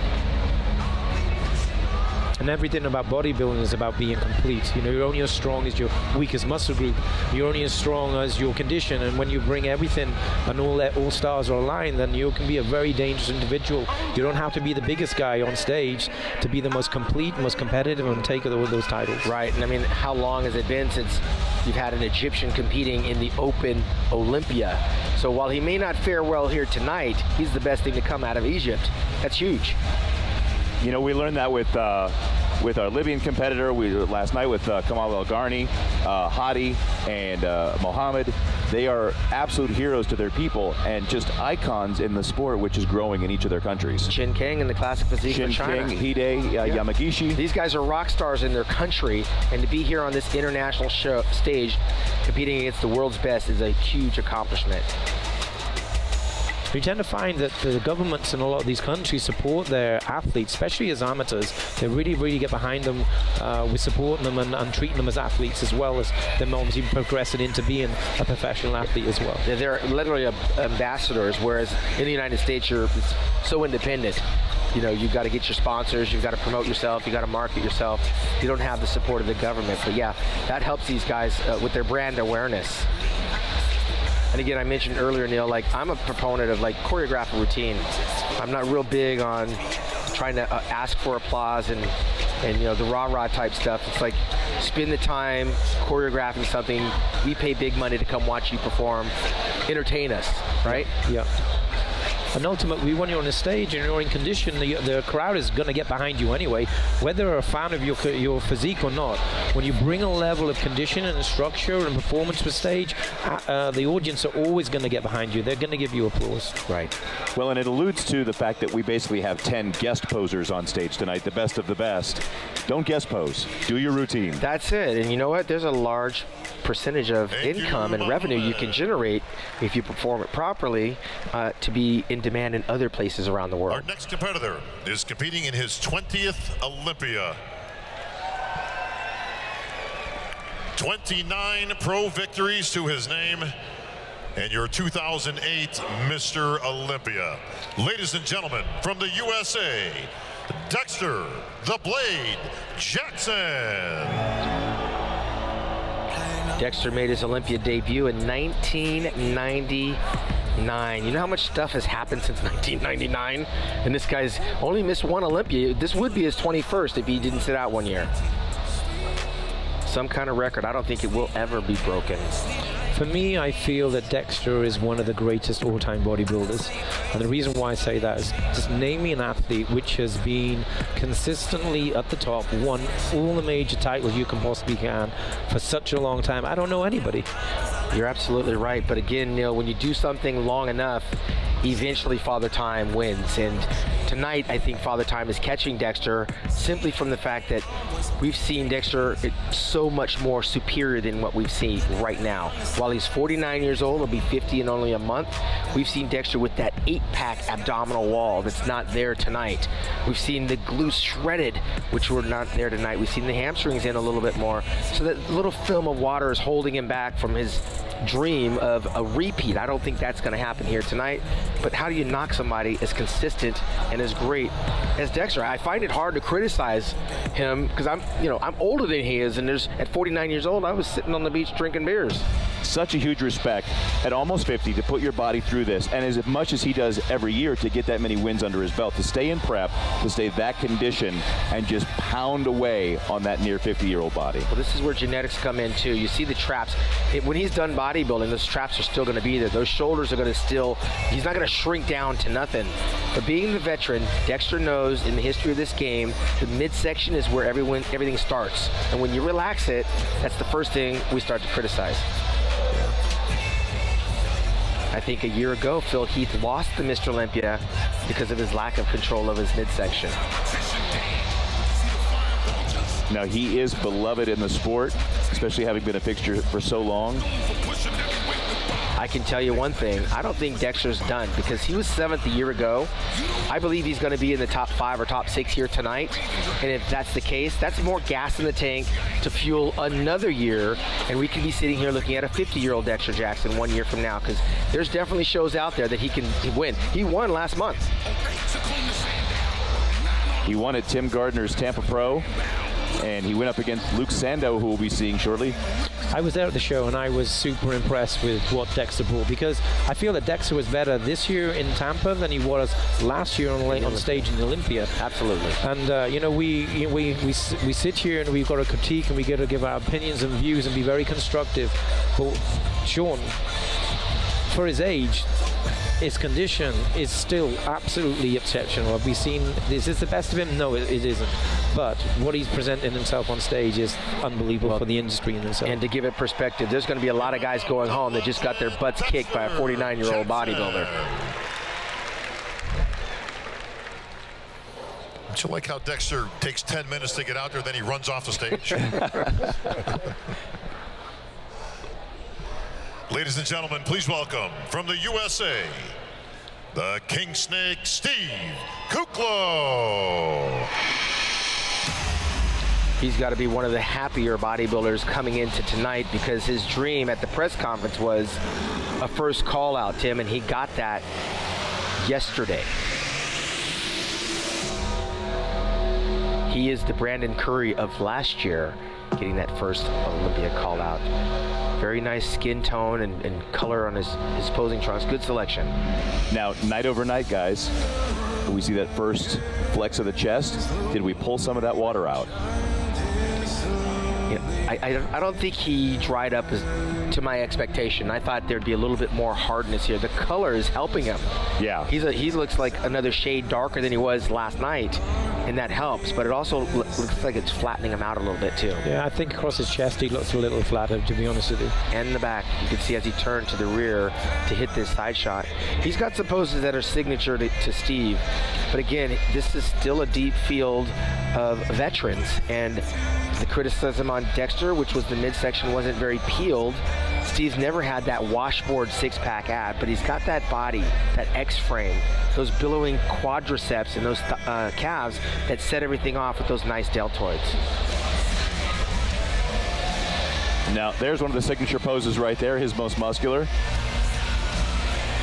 And everything about bodybuilding is about being complete. You're only as strong as your weakest muscle group. You're only as strong as your condition. And when you bring everything and all stars are aligned, then you can be a very dangerous individual. You don't have to be the biggest guy on stage to be the most complete, most competitive, and take those titles. Right, and I mean, how long has it been since you've had an Egyptian competing in the Open Olympia? So while he may not fare well here tonight, he's the best thing to come out of Egypt. That's huge. We learned that with our Libyan competitor. Last night with Kamal El-Garni, Hadi, and Mohammed. They are absolute heroes to their people and just icons in the sport, which is growing in each of their countries. Shin Kang in the classic physique for China. Shin Kang, Hide, Yamagishi. These guys are rock stars in their country, and to be here on this international stage competing against the world's best is a huge accomplishment. You tend to find that the governments in a lot of these countries support their athletes, especially as amateurs. They really, really get behind them with supporting them and treating them as athletes, as well as them obviously progressing into being a professional athlete as well. They're literally ambassadors, whereas in the United States, it's so independent. You've got to get your sponsors, you've got to promote yourself, you've got to market yourself. You don't have the support of the government. But yeah, that helps these guys with their brand awareness. And again, I mentioned earlier, Neil, I'm a proponent of choreographed routine. I'm not real big on trying to ask for applause and the rah-rah type stuff. It's spend the time choreographing something. We pay big money to come watch you perform. Entertain us, right? Yeah. And ultimately, when you're on the stage and you're in condition, the crowd is going to get behind you anyway, whether they're a fan of your physique or not. When you bring a level of condition and structure and performance to the stage, the audience are always going to get behind you. They're going to give you applause. Right. Well, and it alludes to the fact that we basically have 10 guest posers on stage tonight, the best of the best. Don't guest pose. Do your routine. That's it. And you know what? There's a large percentage of income and revenue you can generate if you perform it properly to be in demand in other places around the world. Our next competitor is competing in his 20th Olympia. 29 pro victories to his name, and your 2008 Mr. Olympia. Ladies and gentlemen, from the USA, Dexter "The Blade" Jackson. Dexter made his Olympia debut in 1999. You know how much stuff has happened since 1999? And this guy's only missed one Olympia. This would be his 21st if he didn't sit out one year. some kind of record. I don't think it will ever be broken. For me, I feel that Dexter is one of the greatest all-time bodybuilders. And the reason why I say that is just name me an athlete which has been consistently at the top, won all the major titles you can possibly can for such a long time. I don't know anybody. You're absolutely right. But again, Neil, when you do something long enough, eventually Father Time wins. And tonight, I think Father Time is catching Dexter simply from the fact that we've seen Dexter so much more superior than what we've seen right now. While he's 49 years old, he'll be 50 in only a month. We've seen Dexter with that 8-pack abdominal wall that's not there tonight. We've seen the glutes shredded, which were not there tonight. We've seen the hamstrings in a little bit more. So that little film of water is holding him back from his dream of a repeat. I don't think that's going to happen here tonight. But how do you knock somebody as consistent and as great as Dexter? I find it hard to criticize him because I'm older than he is, and at 49 years old, I was sitting on the beach drinking beers. Such a huge respect at almost 50 to put your body through this, and as much as he does every year to get that many wins under his belt, to stay in prep, to stay that condition, and just pound away on that near 50-year-old body. Well, this is where genetics come in too. You see the traps. When he's done bodybuilding, those traps are still going to be there. Those shoulders are going to still, he's not going to shrink down to nothing. But being the veteran, Dexter knows in the history of this game, the midsection is where everything starts. And when you relax it, that's the first thing we start to criticize. I think a year ago, Phil Heath lost the Mr. Olympia because of his lack of control of his midsection. Now, he is beloved in the sport, especially having been a fixture for so long. I can tell you one thing. I don't think Dexter's done because he was 7th a year ago. I believe he's going to be in the top 5 or top 6 here tonight. And if that's the case, that's more gas in the tank to fuel another year. And we could be sitting here looking at a 50-year-old Dexter Jackson 1 year from now, because there's definitely shows out there that he can win. He won last month. He won at Tim Gardner's Tampa Pro, and he went up against Luke Sando, who we'll be seeing shortly. I was there at the show, and I was super impressed with what Dexter brought, because I feel that Dexter was better this year in Tampa than he was last year on stage in Olympia. Absolutely. And we sit here and we've got to critique and we got to give our opinions and views and be very constructive. But Sean, for his age, his condition is still absolutely exceptional. Have we seen, is this the best of him? No, it isn't. But what he's presenting himself on stage is unbelievable for the industry in itself. And to give it perspective, there's going to be a lot of guys going home that just got their butts kicked by a 49-year-old bodybuilder. Don't you like how Dexter takes 10 minutes to get out there, then he runs off the stage? Ladies and gentlemen, please welcome from the USA, the King Snake, Steve Kuklo. He's got to be one of the happier bodybuilders coming into tonight, because his dream at the press conference was a first call out, Tim, and he got that yesterday. He is the Brandon Curry of last year, getting that first Olympia call out. Very nice skin tone and color on his posing trunks. Good selection. Now, night over night, guys, we see that first flex of the chest. Did we pull some of that water out? I don't think he dried up to my expectation. I thought thered be a little bit more hardness here. The color is helping him. Yeah. He looks like another shade darker than he was last night, and that helps. But it also looks like it's flattening him out a little bit too. Yeah, I think across his chest he looks a little flatter, to be honest with you. And the back, you can see as he turned to the rear to hit this side shot. He's got some poses that are signature to Steve. But again, this is still a deep field of veterans, and the criticism on Dexter, which was the midsection wasn't very peeled. Steve's never had that washboard six-pack ab, but he's got that body, that X-frame, those billowing quadriceps and those calves that set everything off with those nice deltoids. Now, there's one of the signature poses right there, his most muscular.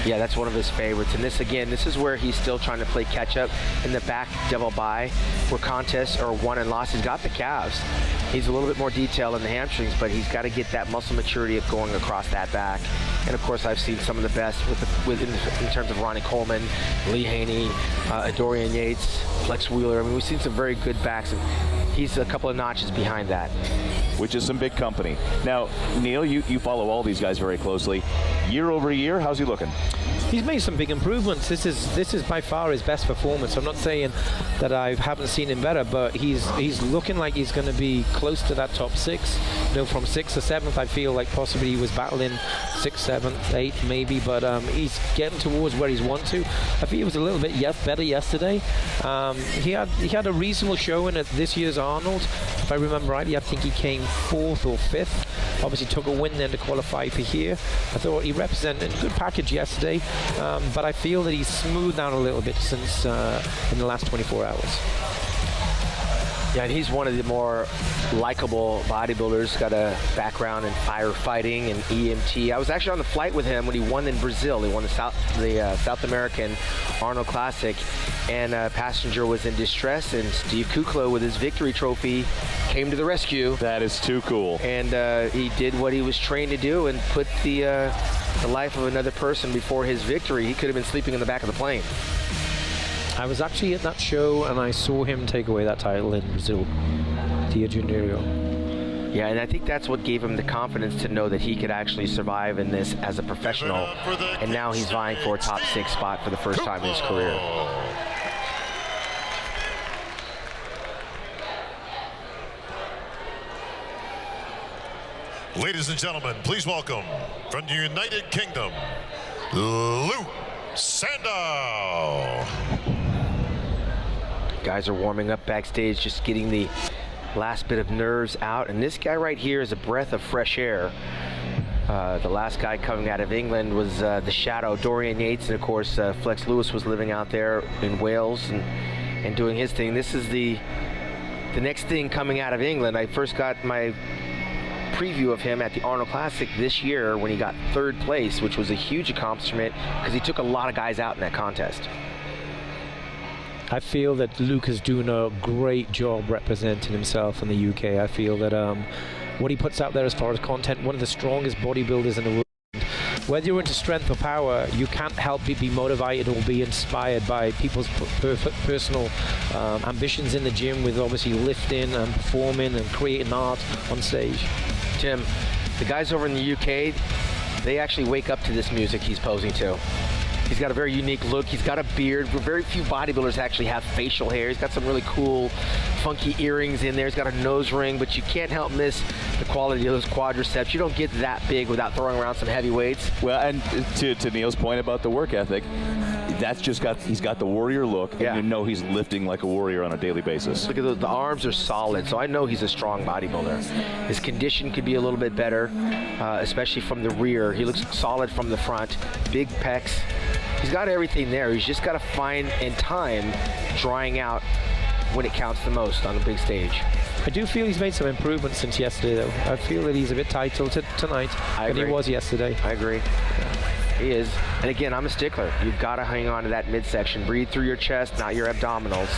Yeah, that's one of his favorites. And this, again, this is where he's still trying to play catch-up in the back devil by, where contests are won and lost. He's got the calves. He's a little bit more detailed in the hamstrings, but he's got to get that muscle maturity of going across that back. And, of course, I've seen some of the best in terms of Ronnie Coleman, Lee Haney, Dorian Yates, Flex Wheeler. I mean, we've seen some very good backs, and he's a couple of notches behind that. which is some big company. Now, Neil, you follow all these guys very closely. Year over year, how's he looking? He's made some big improvements. This is by far his best performance. I'm not saying that I haven't seen him better, but he's looking like he's going to be close to that top 6. You know, from 6th to 7th, I feel like possibly he was battling 6th, 7th, 8th maybe, but he's getting towards where he's want to. I think he was a little bit better yesterday. He had a reasonable showing at this year's Arnold. If I remember rightly, I think he came 4th or 5th. Obviously took a win then to qualify for here. I thought he represented a good package yesterday, but I feel that he's smoothed out a little bit since in the last 24 hours. Yeah, and he's one of the more likable bodybuilders. Got a background in firefighting and EMT. I was actually on the flight with him when he won in Brazil. He won the South American Arnold Classic, and a passenger was in distress, and Steve Kukla, with his victory trophy, came to the rescue. That is too cool. And he did what he was trained to do and put the life of another person before his victory. He could have been sleeping in the back of the plane. I was actually at that show and I saw him take away that title in Brazil, Rio de Janeiro. Yeah, and I think that's what gave him the confidence to know that he could actually survive in this as a professional. And now he's vying for a top 6 spot for the first time in his career. Ladies and gentlemen, please welcome from the United Kingdom, Luke Sandow. Guys are warming up backstage, just getting the last bit of nerves out. And this guy right here is a breath of fresh air. The last guy coming out of England was the Shadow, Dorian Yates, and of course Flex Lewis was living out there in Wales and doing his thing. This is the next thing coming out of England. I first got my preview of him at the Arnold Classic this year when he got 3rd place, which was a huge accomplishment because he took a lot of guys out in that contest. I feel that Luke is doing a great job representing himself in the UK. I feel that what he puts out there as far as content, one of the strongest bodybuilders in the world. Whether you're into strength or power, you can't help but be motivated or be inspired by people's personal ambitions in the gym, with obviously lifting and performing and creating art on stage. Tim, the guys over in the UK, they actually wake up to this music he's posing to. He's got a very unique look. He's got a beard. Very few bodybuilders actually have facial hair. He's got some really cool, funky earrings in there. He's got a nose ring, but you can't help miss the quality of those quadriceps. You don't get that big without throwing around some heavy weights. Well, and to Neil's point about the work ethic, he's got the warrior look, and you know he's lifting like a warrior on a daily basis. Look at those, the arms are solid, so I know he's a strong bodybuilder. His condition could be a little bit better, especially from the rear. He looks solid from the front, big pecs. He's got everything there. He's just got to find in time drying out when it counts the most on the big stage. I do feel he's made some improvements since yesterday, though. I feel that he's a bit tighter tonight than he was yesterday. I agree. Yeah, he is. And again, I'm a stickler. You've got to hang on to that midsection. Breathe through your chest, not your abdominals.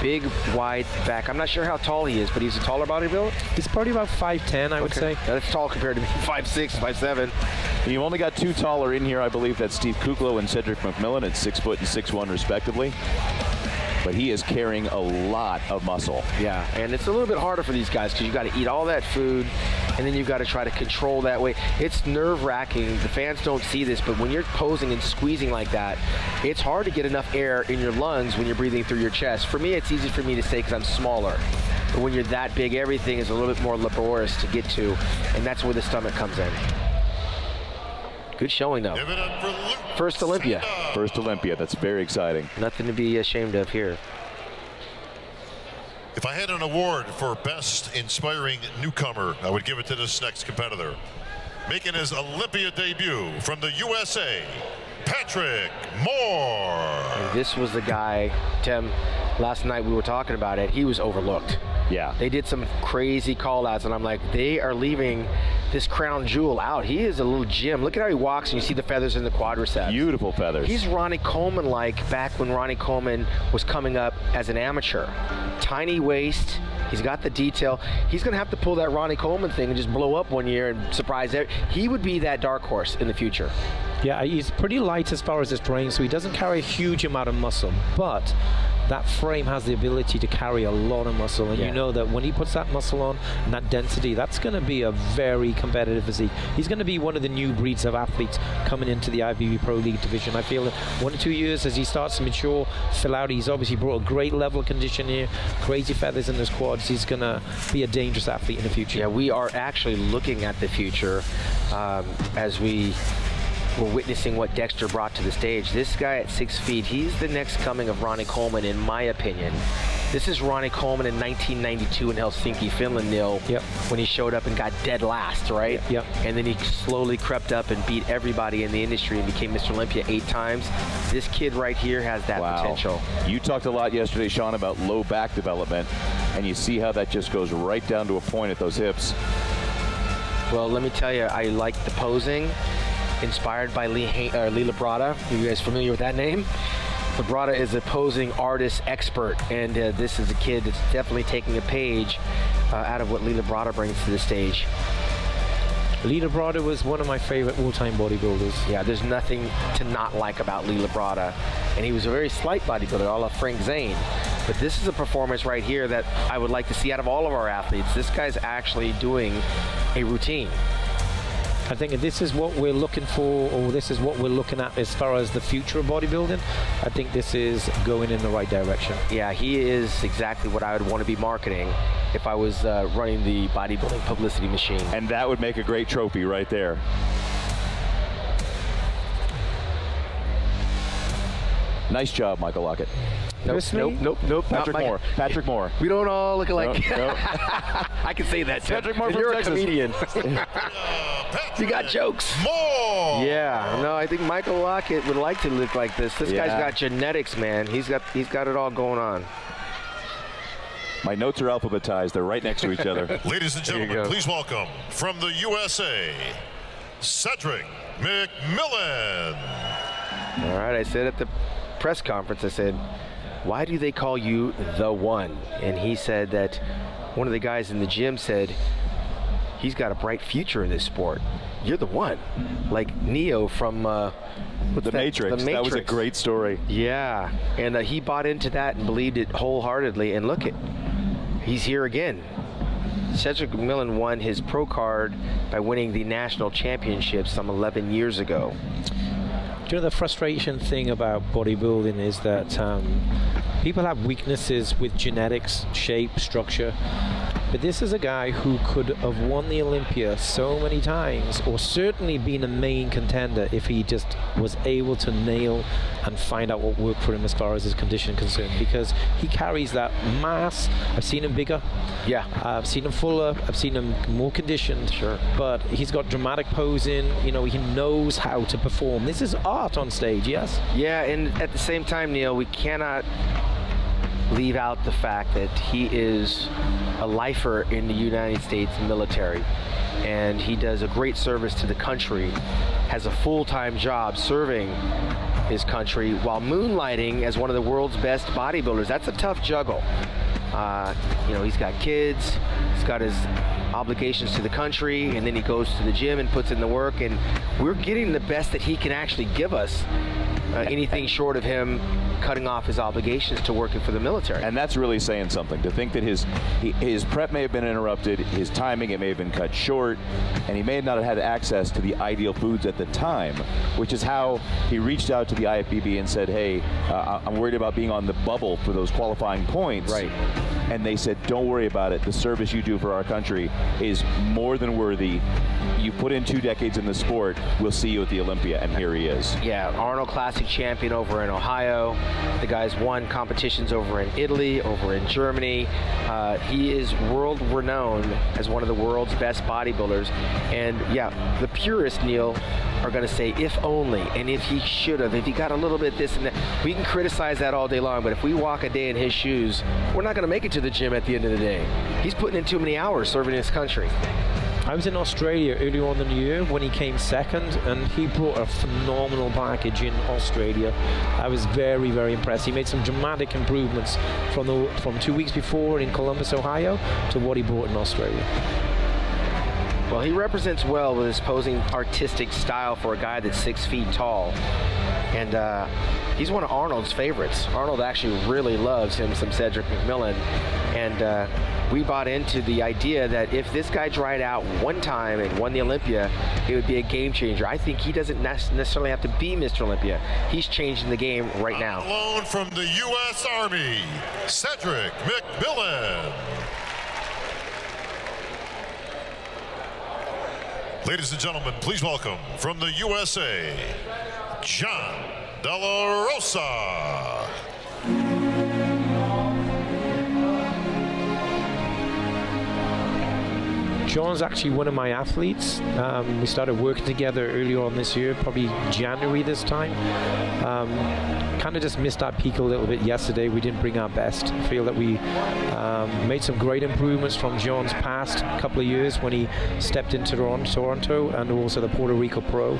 Big, wide back. I'm not sure how tall he is, but he's a taller bodybuilder? He's probably about 5'10", I would say. That's tall compared to me, 5'6", 5'7". You've only got 2 taller in here, I believe. That's Steve Kukla and Cedric McMillan at 6 foot and 6'1", respectively. But he is carrying a lot of muscle. Yeah, and it's a little bit harder for these guys because you've got to eat all that food, and then you've got to try to control that weight. It's nerve-wracking. The fans don't see this, but when you're posing and squeezing like that, it's hard to get enough air in your lungs when you're breathing through your chest. For me, it's easy for me to say because I'm smaller. But when you're that big, everything is a little bit more laborious to get to, and that's where the stomach comes in. Good showing, though. First Olympia. First Olympia. That's very exciting. Nothing to be ashamed of here. If I had an award for best inspiring newcomer, I would give it to this next competitor. Making his Olympia debut from the USA, Patrick Moore. And this was the guy, Tim, last night we were talking about it, he was overlooked. Yeah. They did some crazy call-outs, and I'm like, they are leaving this crown jewel out. He is a little gem. Look at how he walks, and you see the feathers in the quadriceps. Beautiful feathers. He's Ronnie Coleman-like back when Ronnie Coleman was coming up as an amateur. Tiny waist. He's got the detail. He's going to have to pull that Ronnie Coleman thing and just blow up one year and surprise everyone. He would be that dark horse in the future. Yeah, he's pretty light as far as his training, so he doesn't carry a huge amount of muscle. But that frame has the ability to carry a lot of muscle, and you know that when he puts that muscle on and that density, that's going to be a very competitive physique. He's going to be one of the new breeds of athletes coming into the IFBB Pro League division. I feel that 1 or 2 years as he starts to mature, fill out, he's obviously brought a great level of condition here, crazy feathers in his quads. He's going to be a dangerous athlete in the future. Yeah, we are actually looking at the future as we're witnessing what Dexter brought to the stage. This guy at 6 feet, he's the next coming of Ronnie Coleman, in my opinion. This is Ronnie Coleman in 1992 in Helsinki, Finland, Neil, when he showed up and got dead last, right? And then he slowly crept up and beat everybody in the industry and became Mr. Olympia 8 times. This kid right here has that potential. You talked a lot yesterday, Sean, about low back development, and you see how that just goes right down to a point at those hips. Well, let me tell you, I like the posing. Inspired by Lee Labrada. Are you guys familiar with that name? Labrada is a posing artist expert, and this is a kid that's definitely taking a page out of what Lee Labrada brings to the stage. Lee Labrada was one of my favorite all-time bodybuilders. Yeah, there's nothing to not like about Lee Labrada, and he was a very slight bodybuilder, a la Frank Zane. But this is a performance right here that I would like to see out of all of our athletes. This guy's actually doing a routine. I think if this is what we're looking for, or this is what we're looking at as far as the future of bodybuilding, I think this is going in the right direction. Yeah, he is exactly what I would want to be marketing if I was running the bodybuilding publicity machine. And that would make a great trophy right there. Nice job, Michael Lockett. Nope. Patrick Moore. We don't all look alike. Nope. I can say that, Tim. Patrick Moore from You're Texas. A comedian. You got jokes. More. Yeah. No, I think Michael Lockett would like to look like this. This guy's got genetics, man. He's got it all going on. My notes are alphabetized. They're right next to each other. Ladies and gentlemen, please welcome from the USA, Cedric McMillan. All right, I said at the press conference, I said, why do they call you the one? And he said that one of the guys in the gym said, he's got a bright future in this sport. You're the one. Like Neo from The Matrix. That was a great story. Yeah, and he bought into that and believed it wholeheartedly. And look, he's here again. Cedric McMillan won his pro card by winning the national championship some 11 years ago. Do you know the frustration thing about bodybuilding is that people have weaknesses with genetics, shape, structure. But this is a guy who could have won the Olympia so many times, or certainly been a main contender if he just was able to nail and find out what worked for him as far as his condition is concerned, because he carries that mass. I've seen him bigger. Yeah. I've seen him fuller. I've seen him more conditioned. Sure. But he's got dramatic posing. You know, he knows how to perform. This is art on stage, yes? Yeah, and at the same time, Neil, we cannot leave out the fact that he is a lifer in the United States military, and he does a great service to the country, has a full-time job serving his country while moonlighting as one of the world's best bodybuilders. That's a tough juggle. You know, he's got kids, he's got his obligations to the country, and then he goes to the gym and puts in the work, and we're getting the best that he can actually give us. Anything short of him cutting off his obligations to working for the military. And that's really saying something, to think that his prep may have been interrupted, his timing, it may have been cut short, and he may not have had access to the ideal foods at the time, which is how he reached out to the IFBB and said, hey, I'm worried about being on the bubble for those qualifying points. Right. And they said, don't worry about it. The service you do for our country is more than worthy. You put in 2 decades in the sport, we'll see you at the Olympia, and here he is. Yeah, Arnold Classic champion over in Ohio. The guy's won competitions over in Italy, over in Germany. He is world renowned as one of the world's best bodybuilders. And yeah, the purists, Neil, are going to say if only, and if he should have, if he got a little bit this and that. We can criticize that all day long, but if we walk a day in his shoes, we're not going to make it to the gym at the end of the day. He's putting in too many hours serving his country. I was in Australia earlier on in the year when he came second, and he brought a phenomenal package in Australia. I was very, very impressed. He made some dramatic improvements from 2 weeks before in Columbus, Ohio, to what he brought in Australia. Well, he represents well with his posing artistic style for a guy that's 6 feet tall. And he's one of Arnold's favorites. Arnold actually really loves him some Cedric McMillan. And we bought into the idea that if this guy dried out one time and won the Olympia, it would be a game changer. I think he doesn't necessarily have to be Mr. Olympia. He's changing the game right now. On loan from the U.S. Army, Cedric McMillan. Ladies and gentlemen, please welcome from the USA, John De La Rosa. John's actually one of my athletes. We started working together earlier on this year, probably January this time. Kind of just missed our peak a little bit yesterday. We didn't bring our best. I feel that we made some great improvements from John's past couple of years when he stepped into Toronto and also the Puerto Rico Pro.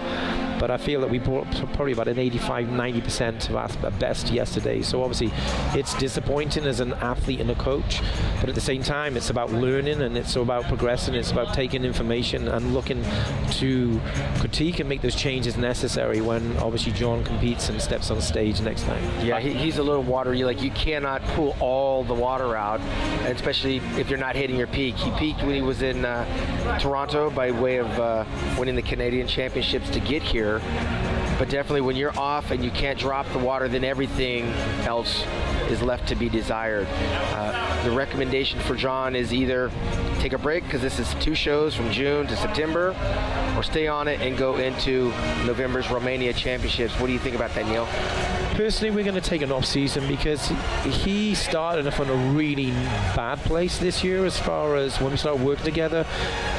But I feel that we brought probably about an 85-90% of our best yesterday. So obviously it's disappointing as an athlete and a coach, but at the same time it's about learning and it's about progressing. It's about taking information and looking to critique and make those changes necessary when obviously John competes and steps on stage next time. Yeah, he's a little watery. Like, you cannot pull all the water out, especially if you're not hitting your peak. He peaked when he was in Toronto by way of winning the Canadian Championships to get here. But definitely when you're off and you can't drop the water, then everything else is left to be desired. The recommendation for John is either take a break, because this is 2 shows from June to September, or stay on it and go into November's Romania Championships. What do you think about that, Neil? Personally, we're going to take an off season because he started off in a really bad place this year as far as when we started working together.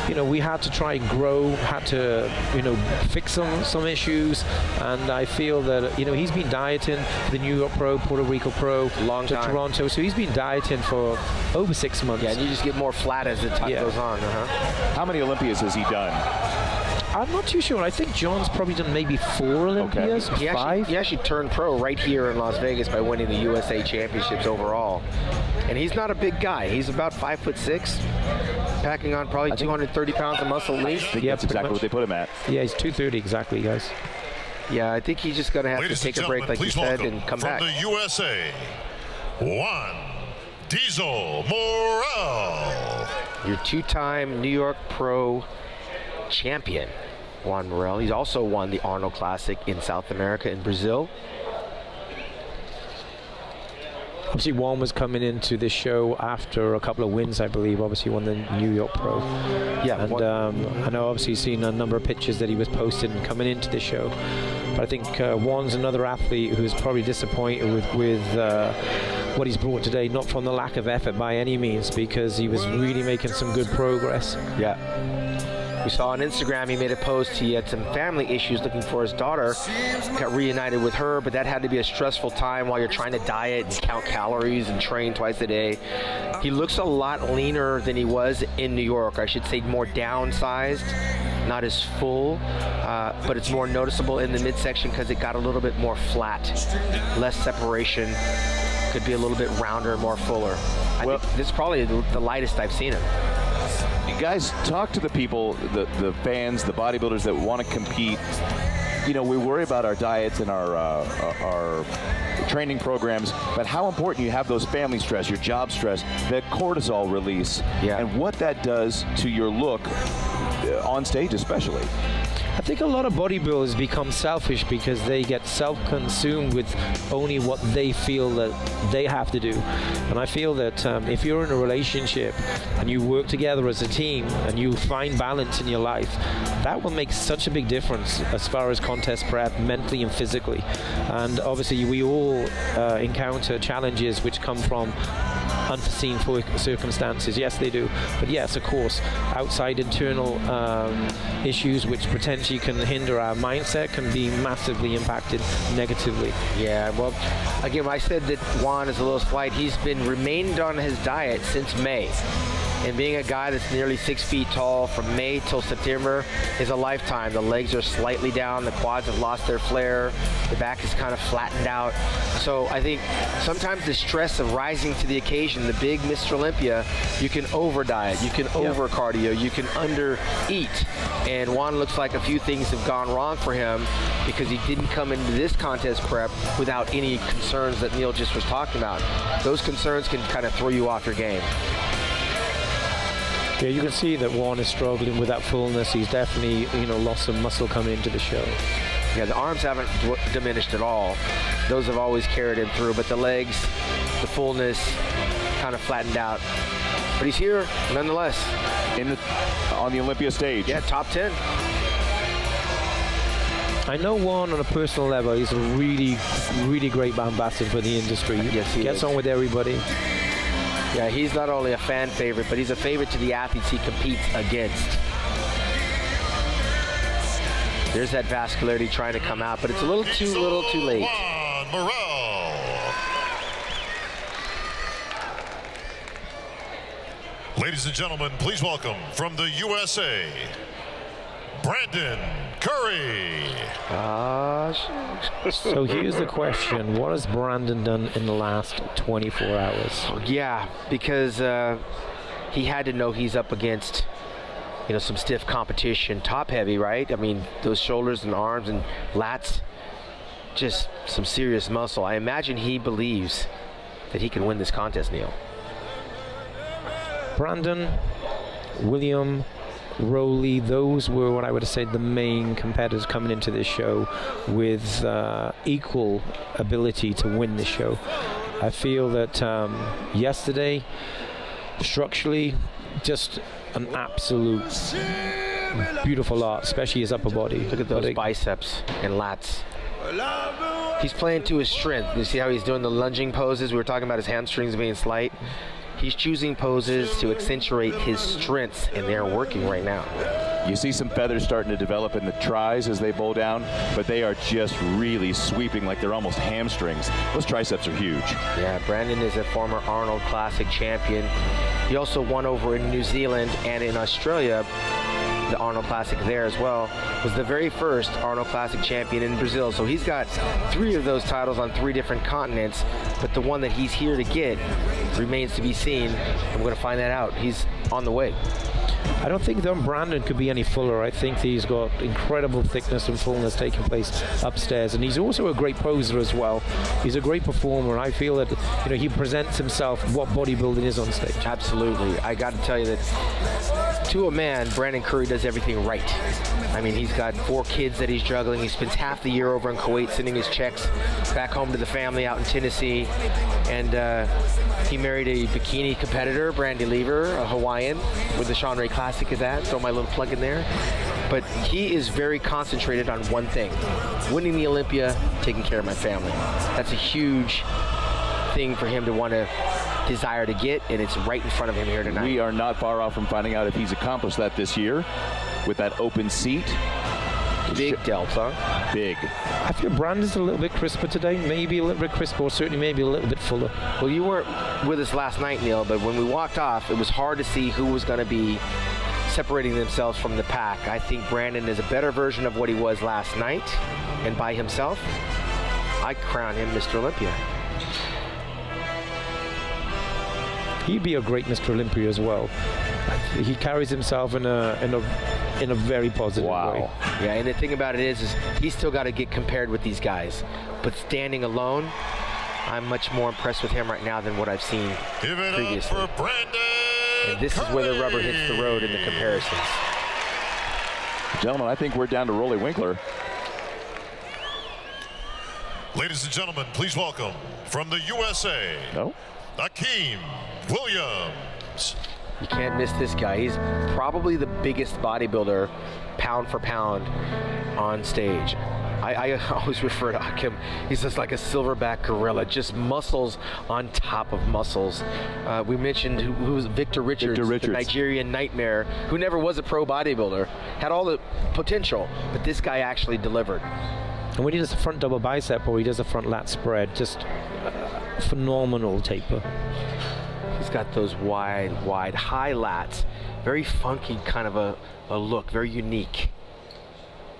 You know, we had to try and grow, had to, you know, fix some issues, and I feel that, you know, he's been dieting for the New York Pro, Puerto Rico Pro, Long time. Toronto, so he's been dieting for over 6 months. Yeah, and you just get more flat as the time goes on. How many Olympias has he done? I'm not too sure. I think John's probably done maybe 4 Olympias, He 5. actually turned pro right here in Las Vegas by winning the USA Championships overall. And he's not a big guy. He's about 5'6", packing on probably 230 pounds of muscle at least. I think that's exactly what they put him at. Yeah, he's 230 exactly, guys. Yeah, I think he's just going to have to take a break, like you said, and come back. From the USA, Juan Diesel Morel. Your 2-time New York Pro champion, Juan Morel. He's also won the Arnold Classic in South America in Brazil. Obviously, Juan was coming into this show after a couple of wins, I believe. Obviously, won the New York Pro. Yeah, and I know obviously seen a number of pictures that he was posting coming into the show. But I think Juan's another athlete who's probably disappointed with what he's brought today, not from the lack of effort by any means, because he was really making some good progress. Yeah. We saw on Instagram he made a post. He had some family issues looking for his daughter. Got reunited with her, but that had to be a stressful time while you're trying to diet and count calories and train twice a day. He looks a lot leaner than he was in New York. I should say more downsized, not as full, but it's more noticeable in the midsection because it got a little bit more flat, less separation, could be a little bit rounder, more fuller. I think this is probably the lightest I've seen him. Guys, talk to the people, the fans, the bodybuilders that want to compete. You know, we worry about our diets and our training programs, but how important you have those family stress, your job stress, that cortisol release, and what that does to your look on stage especially. I think a lot of bodybuilders become selfish because they get self-consumed with only what they feel that they have to do. And I feel that if you're in a relationship and you work together as a team and you find balance in your life, that will make such a big difference as far as contest prep, mentally and physically. And obviously we all encounter challenges which come from unforeseen circumstances. Yes, they do. But yes, of course, outside internal issues which potentially can hinder our mindset can be massively impacted negatively. Yeah, well, again, I said that Juan is a little slight. He's been remained on his diet since May. And being a guy that's nearly 6 feet tall from May till September is a lifetime. The legs are slightly down, the quads have lost their flare, the back is kind of flattened out. So I think sometimes the stress of rising to the occasion, the big Mr. Olympia, you can over diet, you can over cardio, you can under eat. And Juan looks like a few things have gone wrong for him because he didn't come into this contest prep without any concerns that Neil just was talking about. Those concerns can kind of throw you off your game. Yeah, you can see that Juan is struggling with that fullness. He's definitely, lost some muscle coming into the show. Yeah, the arms haven't diminished at all. Those have always carried him through, but the legs, the fullness, kind of flattened out. But he's here, nonetheless. On the Olympia stage. Yeah, top 10. I know Juan on a personal level. He's a really, really great ambassador for the industry. Yes, he gets is. on with everybody. Yeah, he's not only a fan favorite, but he's a favorite to the athletes he competes against. There's that vascularity trying to come out, but it's a little too late. Juan Morel. Ladies and gentlemen, please welcome from the USA, Brandon Curry. So here's the question. What has Brandon done in the last 24 hours? Yeah, because he had to know he's up against, some stiff competition, top heavy, right? I mean, those shoulders and arms and lats, just some serious muscle. I imagine he believes that he can win this contest, Neil. Brandon, William, Rowley, those were what I would say the main competitors coming into this show with equal ability to win the show. I feel that yesterday, structurally, just an absolute beautiful art, especially his upper body. Look at those biceps and lats. He's playing to his strength. You see how he's doing the lunging poses? We were talking about his hamstrings being slight. He's choosing poses to accentuate his strengths, and they're working right now. You see some feathers starting to develop in the tris as they bow down, but they are just really sweeping like they're almost hamstrings. Those triceps are huge. Yeah, Brandon is a former Arnold Classic champion. He also won over in New Zealand and in Australia, the Arnold Classic there as well. Was the very first Arnold Classic champion in Brazil. So he's got 3 of those titles on 3 different continents, but the one that he's here to get remains to be seen. I'm going to find that out. He's on the way. I don't think that Brandon could be any fuller. I think he's got incredible thickness and fullness taking place upstairs, and he's also a great poser as well. He's a great performer. I feel that he presents himself what bodybuilding is on stage. Absolutely. I got to tell you that to a man, Brandon Curry does everything right. I mean, he's got 4 kids that he's juggling. He spends half the year over in Kuwait sending his checks back home to the family out in Tennessee, and he married a bikini competitor, Brandy Lever, a Hawaiian, with the Sean Ray Classic is at. Throw my little plug in there. But he is very concentrated on one thing: winning the Olympia, taking care of my family. That's a huge thing for him to want to desire to get, and it's right in front of him here tonight. We are not far off from finding out if he's accomplished that this year with that open seat. Big delta. Big. I feel Brandon's a little bit crisper today, maybe a little bit crisper, or certainly maybe a little bit fuller. Well, you weren't with us last night, Neil, but when we walked off, it was hard to see who was going to be separating themselves from the pack. I think Brandon is a better version of what he was last night, and by himself, I crown him Mr. Olympia. He'd be a great Mr. Olympia as well. He carries himself in a very positive way. Yeah, and the thing about it is he's still got to get compared with these guys. But standing alone, I'm much more impressed with him right now than what I've seen Give it previously. up for Brandon And this is where the rubber hits the road in the comparisons. Gentlemen, I think we're down to Rolly Winkler. Ladies and gentlemen, please welcome from the USA, Akeem Williams. You can't miss this guy. He's probably the biggest bodybuilder, pound for pound, on stage. I always refer to Akeem. He's just like a silverback gorilla, just muscles on top of muscles. We mentioned who was Victor Richards, the Nigerian nightmare, who never was a pro bodybuilder, had all the potential, but this guy actually delivered. And when he does a front double bicep or he does a front lat spread, just phenomenal taper. He's got those wide high lats. Very funky kind of a look, very unique.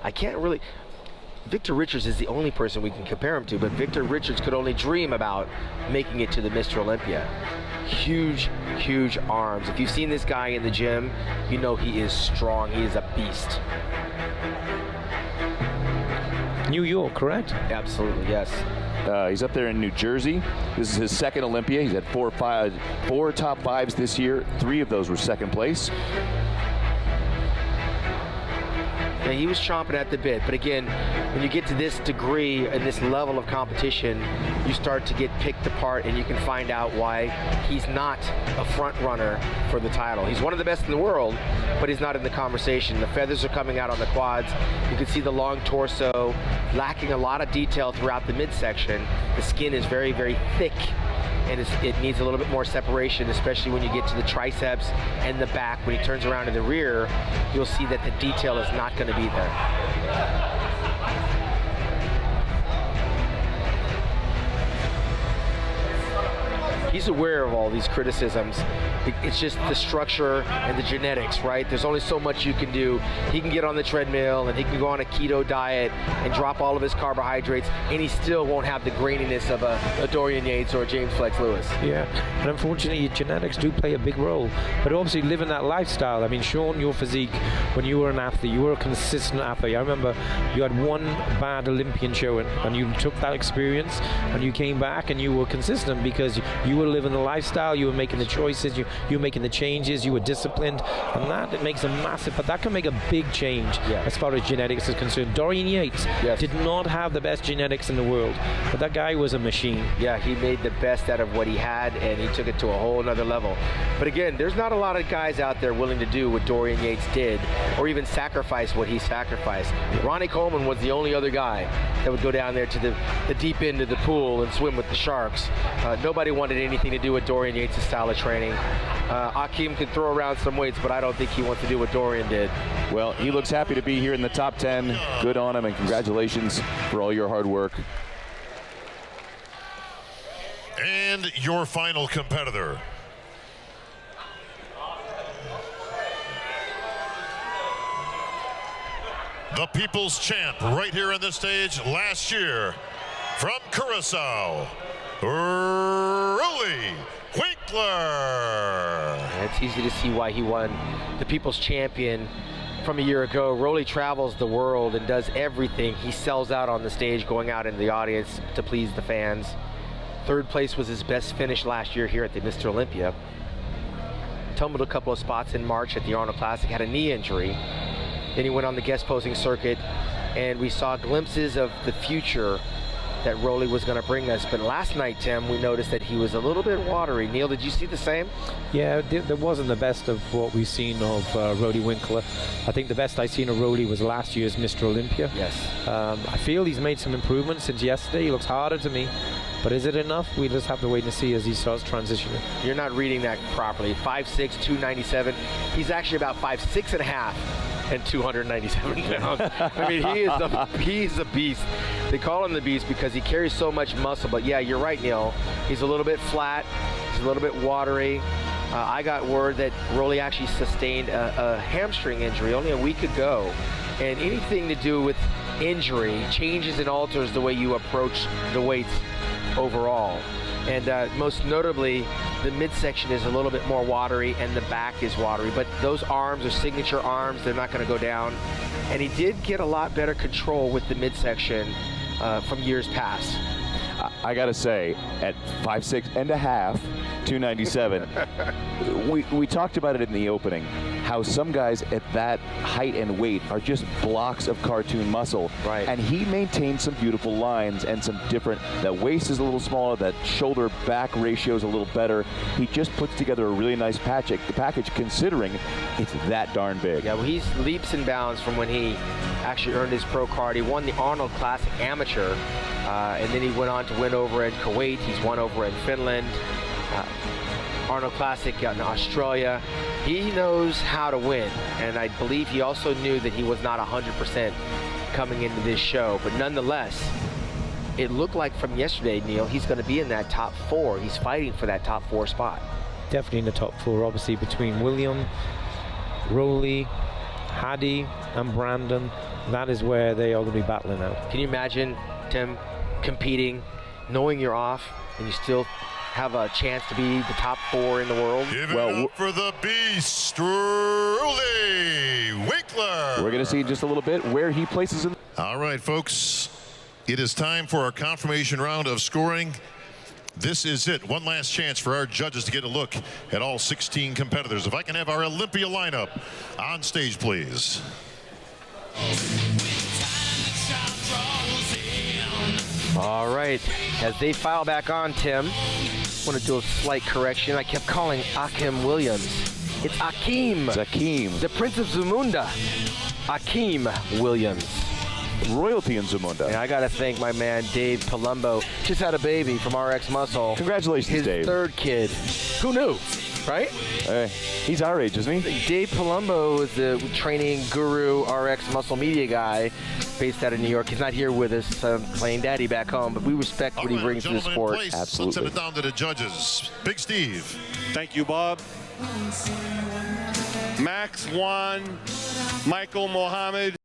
I can't really... Victor Richards is the only person we can compare him to, but Victor Richards could only dream about making it to the Mr. Olympia. Huge, huge arms. If you've seen this guy in the gym, you know he is strong. He is a beast. New York, correct? Absolutely, yes. He's up there in New Jersey. This is his second Olympia. He's had four top fives this year. 3 of those were second place. Yeah, he was chomping at the bit, but again, when you get to this degree and this level of competition, you start to get picked apart, and you can find out why he's not a front runner for the title. He's one of the best in the world, but he's not in the conversation. The feathers are coming out on the quads. You can see the long torso, lacking a lot of detail throughout the midsection. The skin is very, very thick, and it needs a little bit more separation, especially when you get to the triceps and the back. When he turns around in the rear, you'll see that the detail is not going to be there. He's aware of all these criticisms. It's just the structure and the genetics, right? There's only so much you can do. He can get on the treadmill and he can go on a keto diet and drop all of his carbohydrates, and he still won't have the graininess of a Dorian Yates or a James Flex Lewis. Yeah, and unfortunately genetics do play a big role, but obviously living that lifestyle. I mean, Sean, your physique, when you were an athlete, you were a consistent athlete. I remember you had one bad Olympian showing, and you took that experience and you came back and you were consistent because you were living the lifestyle, you were making the choices, you were making the changes, you were disciplined, and that it makes a massive, but that can make a big change as far as genetics is concerned. Dorian Yates did not have the best genetics in the world, but that guy was a machine. Yeah, he made the best out of what he had, and he took it to a whole nother level. But again, there's not a lot of guys out there willing to do what Dorian Yates did, or even sacrifice what he sacrificed. Ronnie Coleman was the only other guy that would go down there to the deep end of the pool and swim with the sharks. Nobody wanted anything to do with Dorian Yates' style of training. Akeem can throw around some weights, but I don't think he wants to do what Dorian did. Well, he looks happy to be here in the top 10. Good on him, and congratulations for all your hard work. And your final competitor. The People's Champ right here on this stage last year from Curacao, Rolly Winkler. It's easy to see why he won the People's Champion from a year ago. Rolly travels the world and does everything. He sells out on the stage, going out into the audience to please the fans. Third place was his best finish last year here at the Mr. Olympia. Tumbled a couple of spots in March at the Arnold Classic, had a knee injury. Then he went on the guest posing circuit, and we saw glimpses of the future that Rolly was going to bring us. But last night, Tim, we noticed that he was a little bit watery. Neil, did you see the same? Yeah, there wasn't the best of what we've seen of Rolly Winkler. I think the best I've seen of Rolly was last year's Mr. Olympia. Yes. I feel he's made some improvements since yesterday. He looks harder to me. But is it enough? We just have to wait and see as he starts transitioning. You're not reading that properly. 5'6", 297. He's actually about 5'6" and a half and 297 pounds. I mean, he's a beast. They call him the beast because he carries so much muscle. But yeah, you're right, Neil. He's a little bit flat. He's a little bit watery. I got word that Rolly actually sustained a hamstring injury only a week ago. And anything to do with injury changes and alters the way you approach the weights overall. And most notably, the midsection is a little bit more watery and the back is watery, but those arms are signature arms. They're not going to go down. And he did get a lot better control with the midsection from years past. I gotta say, at 5'6" and a half, 297, we talked about it in the opening, how some guys at that height and weight are just blocks of cartoon muscle. Right. And he maintains some beautiful lines and some different, that waist is a little smaller, that shoulder back ratio is a little better. He just puts together a really nice package considering it's that darn big. Yeah, well, he's leaps and bounds from when he actually earned his pro card. He won the Arnold Classic Amateur, and then he went on to win over in Kuwait. He's won over in Finland, Arnold Classic in Australia. He knows how to win, and I believe he also knew that he was not 100% coming into this show. But nonetheless, it looked like from yesterday, Neil, he's going to be in that top 4. He's fighting for that top 4 spot. definitely in the top 4, obviously, between William, Rowley, Hadi, and Brandon. That is where they are going to be battling out. Can you imagine, Tim, competing, knowing you're off, and you still have a chance to be the top 4 in the world? Give it up for the beast, Rowley Winkler. We're going to see in just a little bit where he places in. All right, folks. It is time for our confirmation round of scoring. This is it. One last chance for our judges to get a look at all 16 competitors. If I can have our Olympia lineup on stage, please. All right, as they file back on, Tim, I want to do a slight correction. I kept calling Akim Williams. It's Akeem. It's Akeem. The Prince of Zamunda. Akeem Williams. Royalty in Zamunda. And I got to thank my man, Dave Palumbo. Just had a baby from RX Muscle. Congratulations, His Dave. 3rd kid. Who knew, right? Hey, he's our age, isn't he? Dave Palumbo is the training guru, RX Muscle Media guy, based out of New York. He's not here with us, playing daddy back home, but we respect what he brings to the sport. Absolutely. Let's send it down to the judges. Big Steve. Thank you, Bob. Max Juan, Michael Mohammed.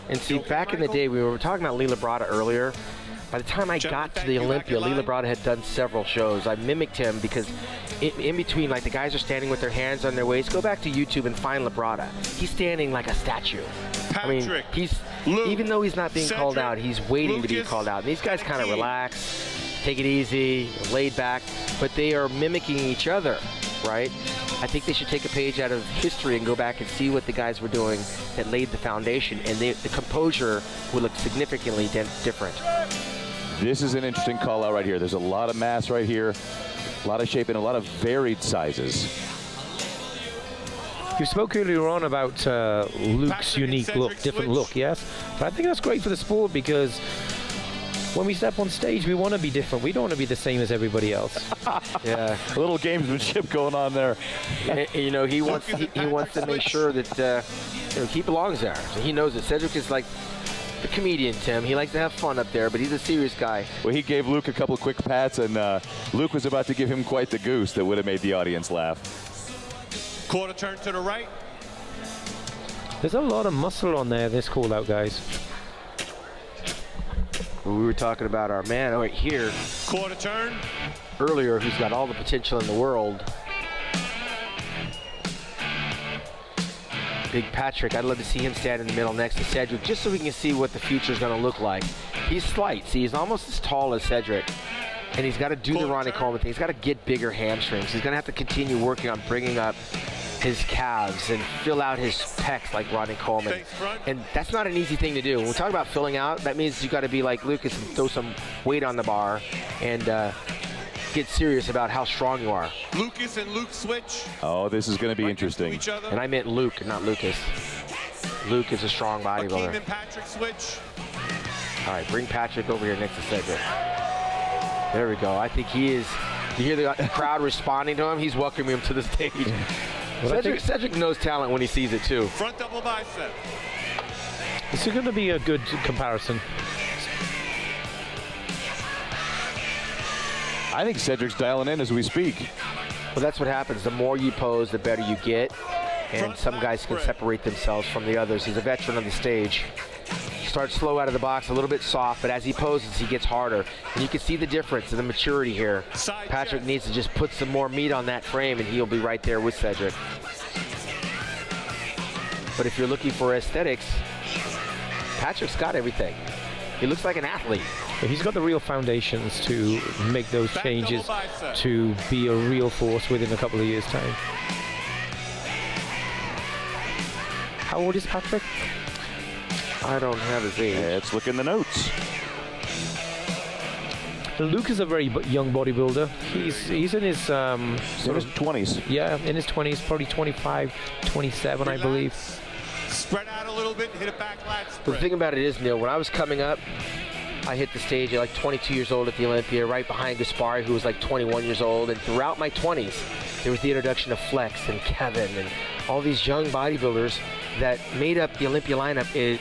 And see, back in the day, we were talking about Lee Labrada earlier. By the time I got to the Olympia, Lee Labrada had done several shows. I mimicked him because in between, like, the guys are standing with their hands on their waist. Go back to YouTube and find Labrada. He's standing like a statue. Patrick, I mean, he's Luke, even though he's not being Cedric, called out, he's waiting to be Lucas, called out. And these guys kind of Akeem. relax, take it easy, laid back, but they are mimicking each other, right? I think they should take a page out of history and go back and see what the guys were doing that laid the foundation, and the composure will look significantly different. This is an interesting call out right here. There's a lot of mass right here, a lot of shape, and a lot of varied sizes. You spoke earlier on about Luke's unique look, different look, yes? But I think that's great for the sport because when we step on stage, we want to be different. We don't want to be the same as everybody else. Yeah. A little gamesmanship going on there. You know, he wants to make sure that you know, he belongs there. So he knows it. Cedric is like the comedian, Tim. He likes to have fun up there, but he's a serious guy. Well, he gave Luke a couple of quick pats, and Luke was about to give him quite the goose that would have made the audience laugh. Quarter turn to the right. There's a lot of muscle on there, this call out, guys. We were talking about our man right here Quarter turn. earlier who's got all the potential in the world. Big Patrick, I'd love to see him stand in the middle next to Cedric just so we can see what the future is going to look like. He's slight. See, he's almost as tall as Cedric. And he's got to do the Ronnie Coleman thing. He's got to get bigger hamstrings. He's going to have to continue working on bringing up his calves and fill out his pecs like Ronnie Coleman. And that's not an easy thing to do. When we talk about filling out, that means you got to be like Lucas and throw some weight on the bar and get serious about how strong you are. Lucas and Luke switch. Oh, this is going to be interesting. And I meant Luke, not Lucas. Luke is a strong Hakeem bodybuilder. and Patrick switch. All right, bring Patrick over here next to Cedric. There we go. I think he is. You hear the crowd responding to him? He's welcoming him to the stage. Well, Cedric knows talent when he sees it too. Front double bicep. This is going to be a good comparison. I think Cedric's dialing in as we speak. Well, that's what happens. The more you pose, the better you get. And some guys can separate themselves from the others. He's a veteran on the stage. Starts slow out of the box, a little bit soft, but as he poses, he gets harder. And you can see the difference in the maturity here. Patrick needs to just put some more meat on that frame, and he'll be right there with Cedric. But if you're looking for aesthetics, Patrick's got everything. He looks like an athlete. He's got the real foundations to make those changes to be a real force within a couple of years' time. How old is Patrick? I don't have his age. Let's look in the notes. Luke is a very young bodybuilder. He's in his In his 20s. yeah, in his 20s, probably 25, 27, I believe. Spread out a little bit, hit a back lat The spread. thing about it is, Neil, when I was coming up, I hit the stage at like 22 years old at the Olympia, right behind Gaspari, who was like 21 years old. And throughout my 20s, there was the introduction of Flex and Kevin and all these young bodybuilders that made up the Olympia lineup in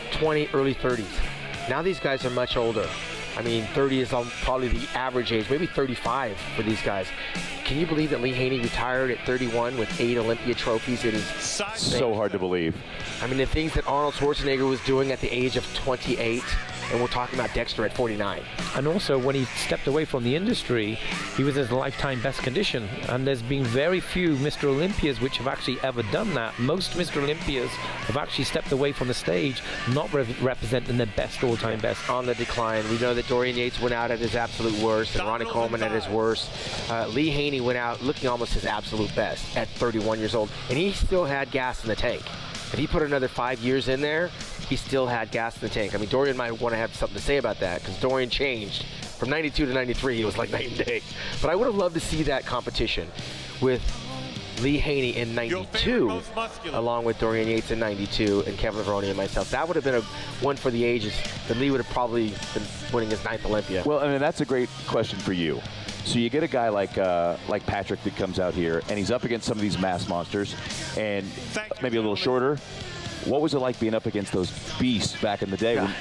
early 30s. Now these guys are much older. I mean, 30 is probably the average age, maybe 35 for these guys. Can you believe that Lee Haney retired at 31 with 8 Olympia trophies? It is So hard to believe. I mean, the things that Arnold Schwarzenegger was doing at the age of 28, and we're talking about Dexter at 49. And also, when he stepped away from the industry, he was in his lifetime best condition. And there's been very few Mr. Olympias which have actually ever done that. Most Mr. Olympias have actually stepped away from the stage, not representing their best all-time best. On the decline. We know that Dorian Yates went out at his absolute worst, and Ronnie Coleman at his worst. Lee Haney went out looking almost his absolute best at 31 years old, and he still had gas in the tank. If he put another 5 years in there, he still had gas in the tank. I mean, Dorian might want to have something to say about that, because Dorian changed. From 92 to 93, he was like night and day. But I would have loved to see that competition with Lee Haney in 92, along with Dorian Yates in 92, and Kevin Veroni and myself. That would have been a one for the ages. Then Lee would have probably been winning his 9th Olympia. Well, I mean, that's a great question for you. So you get a guy like Patrick that comes out here, and he's up against some of these mass monsters, and maybe a little shorter. What was it like being up against those beasts back in the day? Yeah.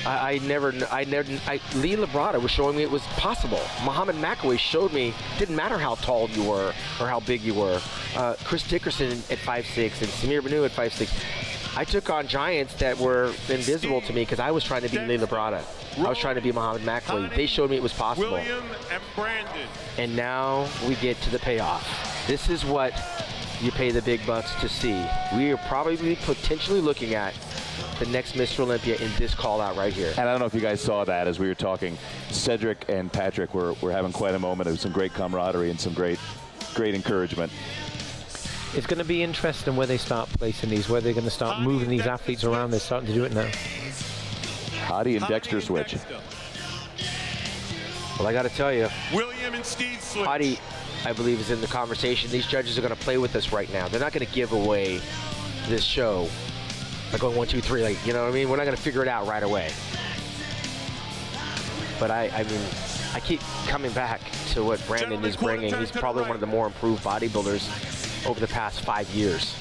Lee Labrada was showing me it was possible. Muhammad Makaway showed me it didn't matter how tall you were or how big you were. Chris Dickerson at 5'6" and Samir Banu at 5'6". I took on giants that were invisible to me because I was trying to be Lee Labrada. I was trying to be Muhammad Makaway. They showed me it was possible. William and Brandon. And now we get to the payoff. This is what you pay the big bucks to see. We are probably potentially looking at the next Mr. Olympia in this call out right here. And I don't know if you guys saw that as we were talking. Cedric and Patrick were having quite a moment. It was some great camaraderie and some great encouragement. It's going to be interesting where they start placing these, where they're going to start moving these athletes around. They're starting to do it now. Hottie and Dexter switch. Well, I got to tell you, William and Steve switch. Hottie I believe, is in the conversation. These judges are going to play with us right now. They're not going to give away this show by going 1, 2, 3. Like, you know what I mean? We're not going to figure it out right away. But I mean, I keep coming back to what Brandon is bringing. He's probably one of the more improved bodybuilders over the past 5 years.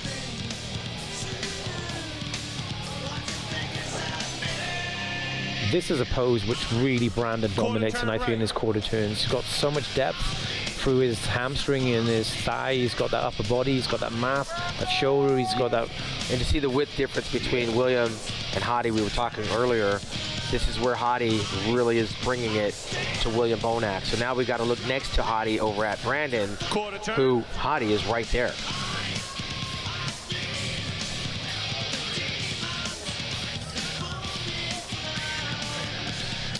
This is a pose which really Brandon dominates tonight in his quarter turns. He's got so much depth through his hamstring and his thigh. He's got that upper body, he's got that mass, that shoulder, he's got that. And to see the width difference between William and Hadi, we were talking earlier, this is where Hadi really is bringing it to William Bonac. So now we've got to look next to Hadi over at Brandon, who Hadi is right there.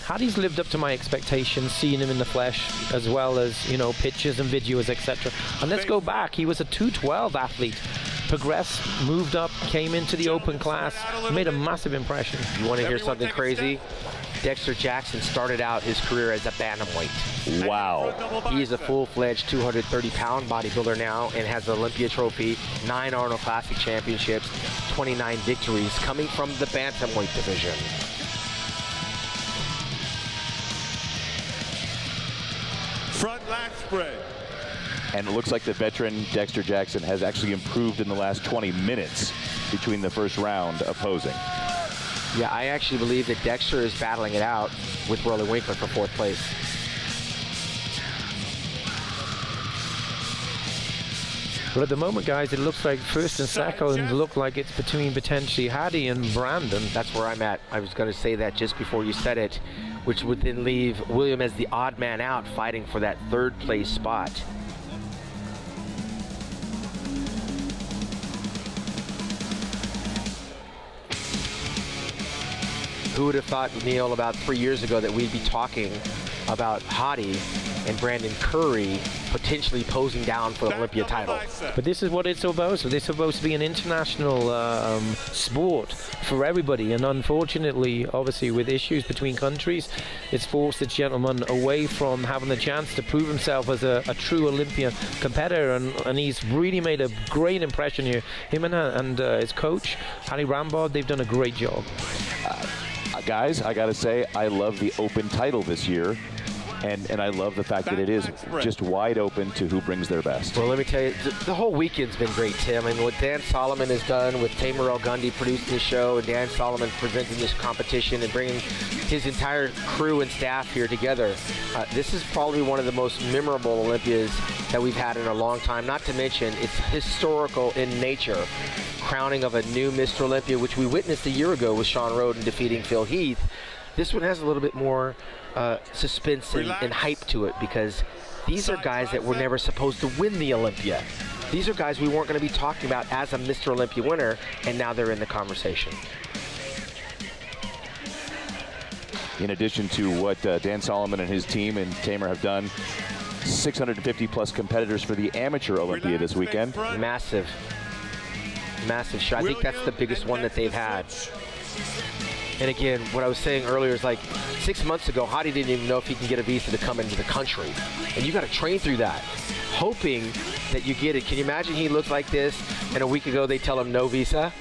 Hadi's lived up to my expectations, seeing him in the flesh, as well as, you know, pictures and videos, etc. And let's go back. He was a 212 athlete. Progressed, moved up, came into the open class, made a massive impression. You want to hear something crazy? Dexter Jackson started out his career as a bantamweight. Wow. He's a full-fledged 230-pound bodybuilder now and has an Olympia trophy, 9 Arnold Classic championships, 29 victories coming from the bantamweight division. Front lat spread. And it looks like the veteran Dexter Jackson has actually improved in the last 20 minutes between the first round opposing. Yeah, I actually believe that Dexter is battling it out with Rolly Winkler for 4th place. But at the moment, guys, it looks like first and second look like it's between potentially Hadi and Brandon. That's where I'm at. I was going to say that just before you said it, which would then leave William as the odd man out fighting for that 3rd place spot. Who would have thought, Neil, about 3 years ago that we'd be talking about Hadi and Brandon Curry potentially posing down for the Olympia title? But this is what it's about. So this is supposed to be an international sport for everybody. And unfortunately, obviously, with issues between countries, it's forced the gentleman away from having the chance to prove himself as a true Olympian competitor. And he's really made a great impression here. Him and his coach, Harry Rambod, they've done a great job. Guys, I gotta say, I love the open title this year, and I love the fact that it is just wide open to who brings their best. Well, let me tell you, the whole weekend's been great, Tim. I mean, what Dan Solomon has done with Tamer El-Gundy producing this show, and Dan Solomon presenting this competition and bringing his entire crew and staff here together. This is probably one of the most memorable Olympias that we've had in a long time, not to mention it's historical in nature. Crowning of a new Mr. Olympia, which we witnessed a year ago with Sean Roden defeating Phil Heath. This one has a little bit more suspense and hype to it, because these are guys that were never supposed to win the Olympia. These are guys we weren't going to be talking about as a Mr. Olympia winner, and now they're in the conversation. In addition to what Dan Solomon and his team and Tamer have done, 650 plus competitors for the amateur Olympia this weekend. Massive shot. I think that's the biggest one that they've had. And again, what I was saying earlier is, like, 6 months ago, Hadi didn't even know if he can get a visa to come into the country. And you got to train through that, hoping that you get it. Can you imagine he looked like this, and a week ago they tell him no visa?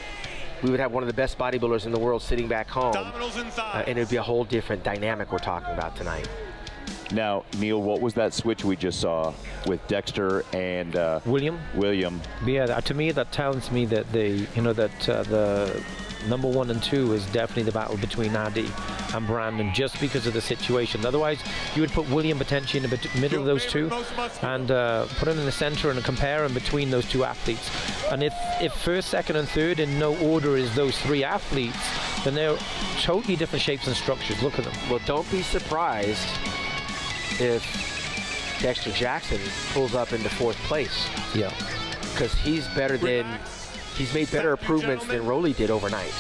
We would have one of the best bodybuilders in the world sitting back home. And it would be a whole different dynamic we're talking about tonight. Now, Neil, what was that switch we just saw with Dexter and William? Yeah, to me that tells me that the number 1 and 2 is definitely the battle between Hadi and Brandon, just because of the situation. Otherwise, you would put William potentially in the middle of those two and put him in the center and compare him between those two athletes. And if first, second, and third in no order is those 3 athletes, then they're totally different shapes and structures. Look at them. Well, don't be surprised if Dexter Jackson pulls up into 4th place. Yeah. Because he's made better improvements than Rolly did overnight.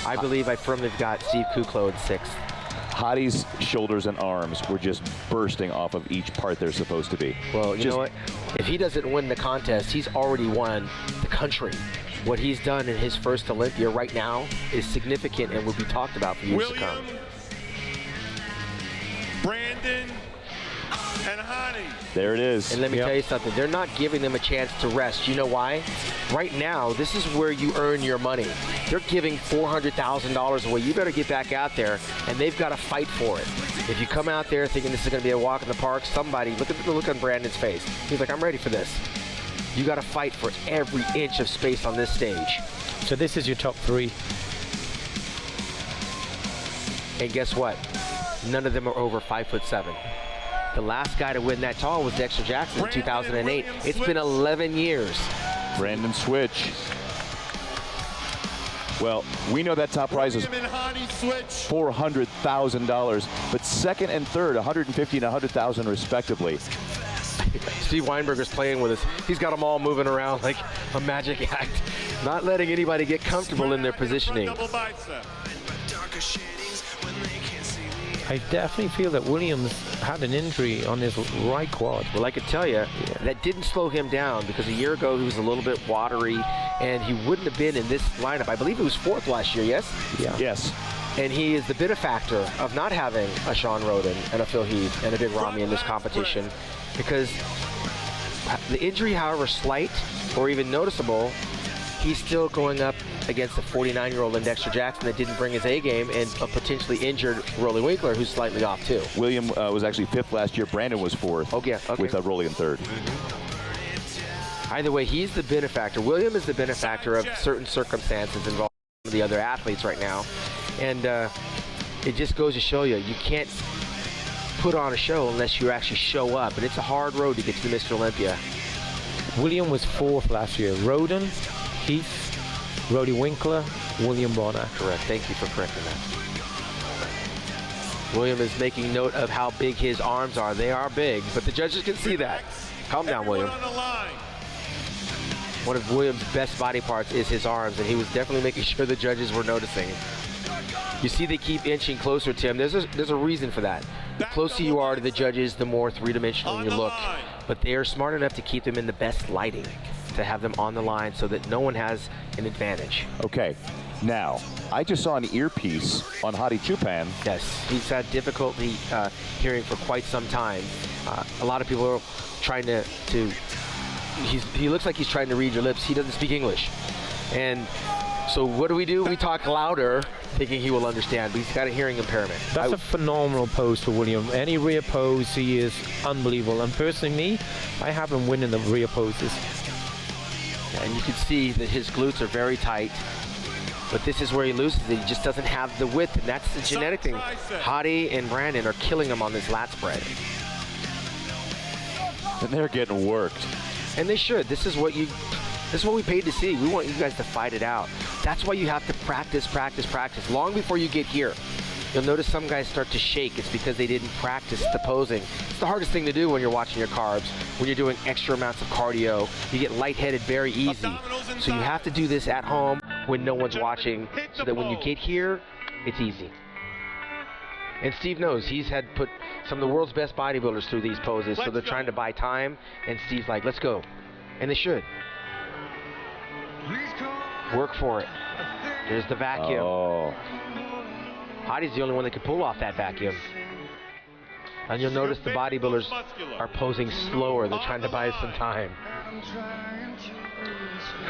I believe I firmly got Steve Kuklo in 6th. Hadi's shoulders and arms were just bursting off of each part they're supposed to be. Well, you know what? If he doesn't win the contest, he's already won the country. What he's done in his first Olympia right now is significant and will be talked about for years to come. Brandon and Hani. There it is. And let me tell you something, they're not giving them a chance to rest. You know why? Right now, this is where you earn your money. They're giving $400,000 away. You better get back out there, and they've got to fight for it. If you come out there thinking this is going to be a walk in the park, somebody, look at the look on Brandon's face. He's like, I'm ready for this. You got to fight for every inch of space on this stage. So this is your top 3. And guess what? None of them are over 5'7". The last guy to win that tall was Dexter Jackson in 2008. It's been 11 years. Brandon Switch. Well, we know that top prize is $400,000, but second and third, $150,000 and $100,000 respectively. Steve Weinberger's playing with us. He's got them all moving around like a magic act, not letting anybody get comfortable in their positioning. I definitely feel that Williams had an injury on his right quad. Well, I could tell you, that didn't slow him down because a year ago he was a little bit watery and he wouldn't have been in this lineup. I believe he was 4th last year, yes? Yeah. Yes. And he is the benefactor of not having a Sean Roden and a Phil Heath and a Big Ramy in this competition, because the injury, however slight or even noticeable, he's still going up against a 49-year-old Dexter Jackson that didn't bring his A game and a potentially injured Rolly Winkler, who's slightly off too. William was actually 5th last year. Brandon was 4th. Okay. With Rolly in 3rd. Either way, he's the benefactor. William is the benefactor of certain circumstances involving the other athletes right now. And it just goes to show you, you can't put on a show unless you actually show up. And it's a hard road to get to the Mr. Olympia. William was 4th last year. Roden, Heath, Rolly Winkler, William Bonner. Correct. Thank you for correcting that. William is making note of how big his arms are. They are big, but the judges can see that. Calm down, William. One of William's best body parts is his arms, and he was definitely making sure the judges were noticing. You see they keep inching closer to him. There's a reason for that. The closer you are to the judges, the more three-dimensional you look. But they are smart enough to keep them in the best lighting, to have them on the line so that no one has an advantage. Okay, now, I just saw an earpiece on Hadi Chupan. Yes, he's had difficulty hearing for quite some time. A lot of people are trying to he looks like he's trying to read your lips. He doesn't speak English. And so what do? We talk louder, thinking he will understand, but he's got a hearing impairment. That's a phenomenal pose for William. Any rear pose, he is unbelievable. And personally, me, I have him winning the rear poses. And you can see that his glutes are very tight. But this is where he loses it. He just doesn't have the width, and that's the genetic thing. Hadi and Brandon are killing him on this lat spread. And they're getting worked. And they should. This is what we paid to see. We want you guys to fight it out. That's why you have to practice, practice, practice. Long before you get here, you'll notice some guys start to shake. It's because they didn't practice the posing. It's the hardest thing to do when you're watching your carbs, when you're doing extra amounts of cardio. You get lightheaded very easy. So you have to do this at home when no one's watching, so that when you get here, it's easy. And Steve knows he's had put some of the world's best bodybuilders through these poses, so they're trying to buy time, and Steve's like, let's go. And they should. Work for it. There's the vacuum. Oh. Hadi's the only one that can pull off that vacuum. And you'll notice the bodybuilders are posing slower. They're trying to buy some time.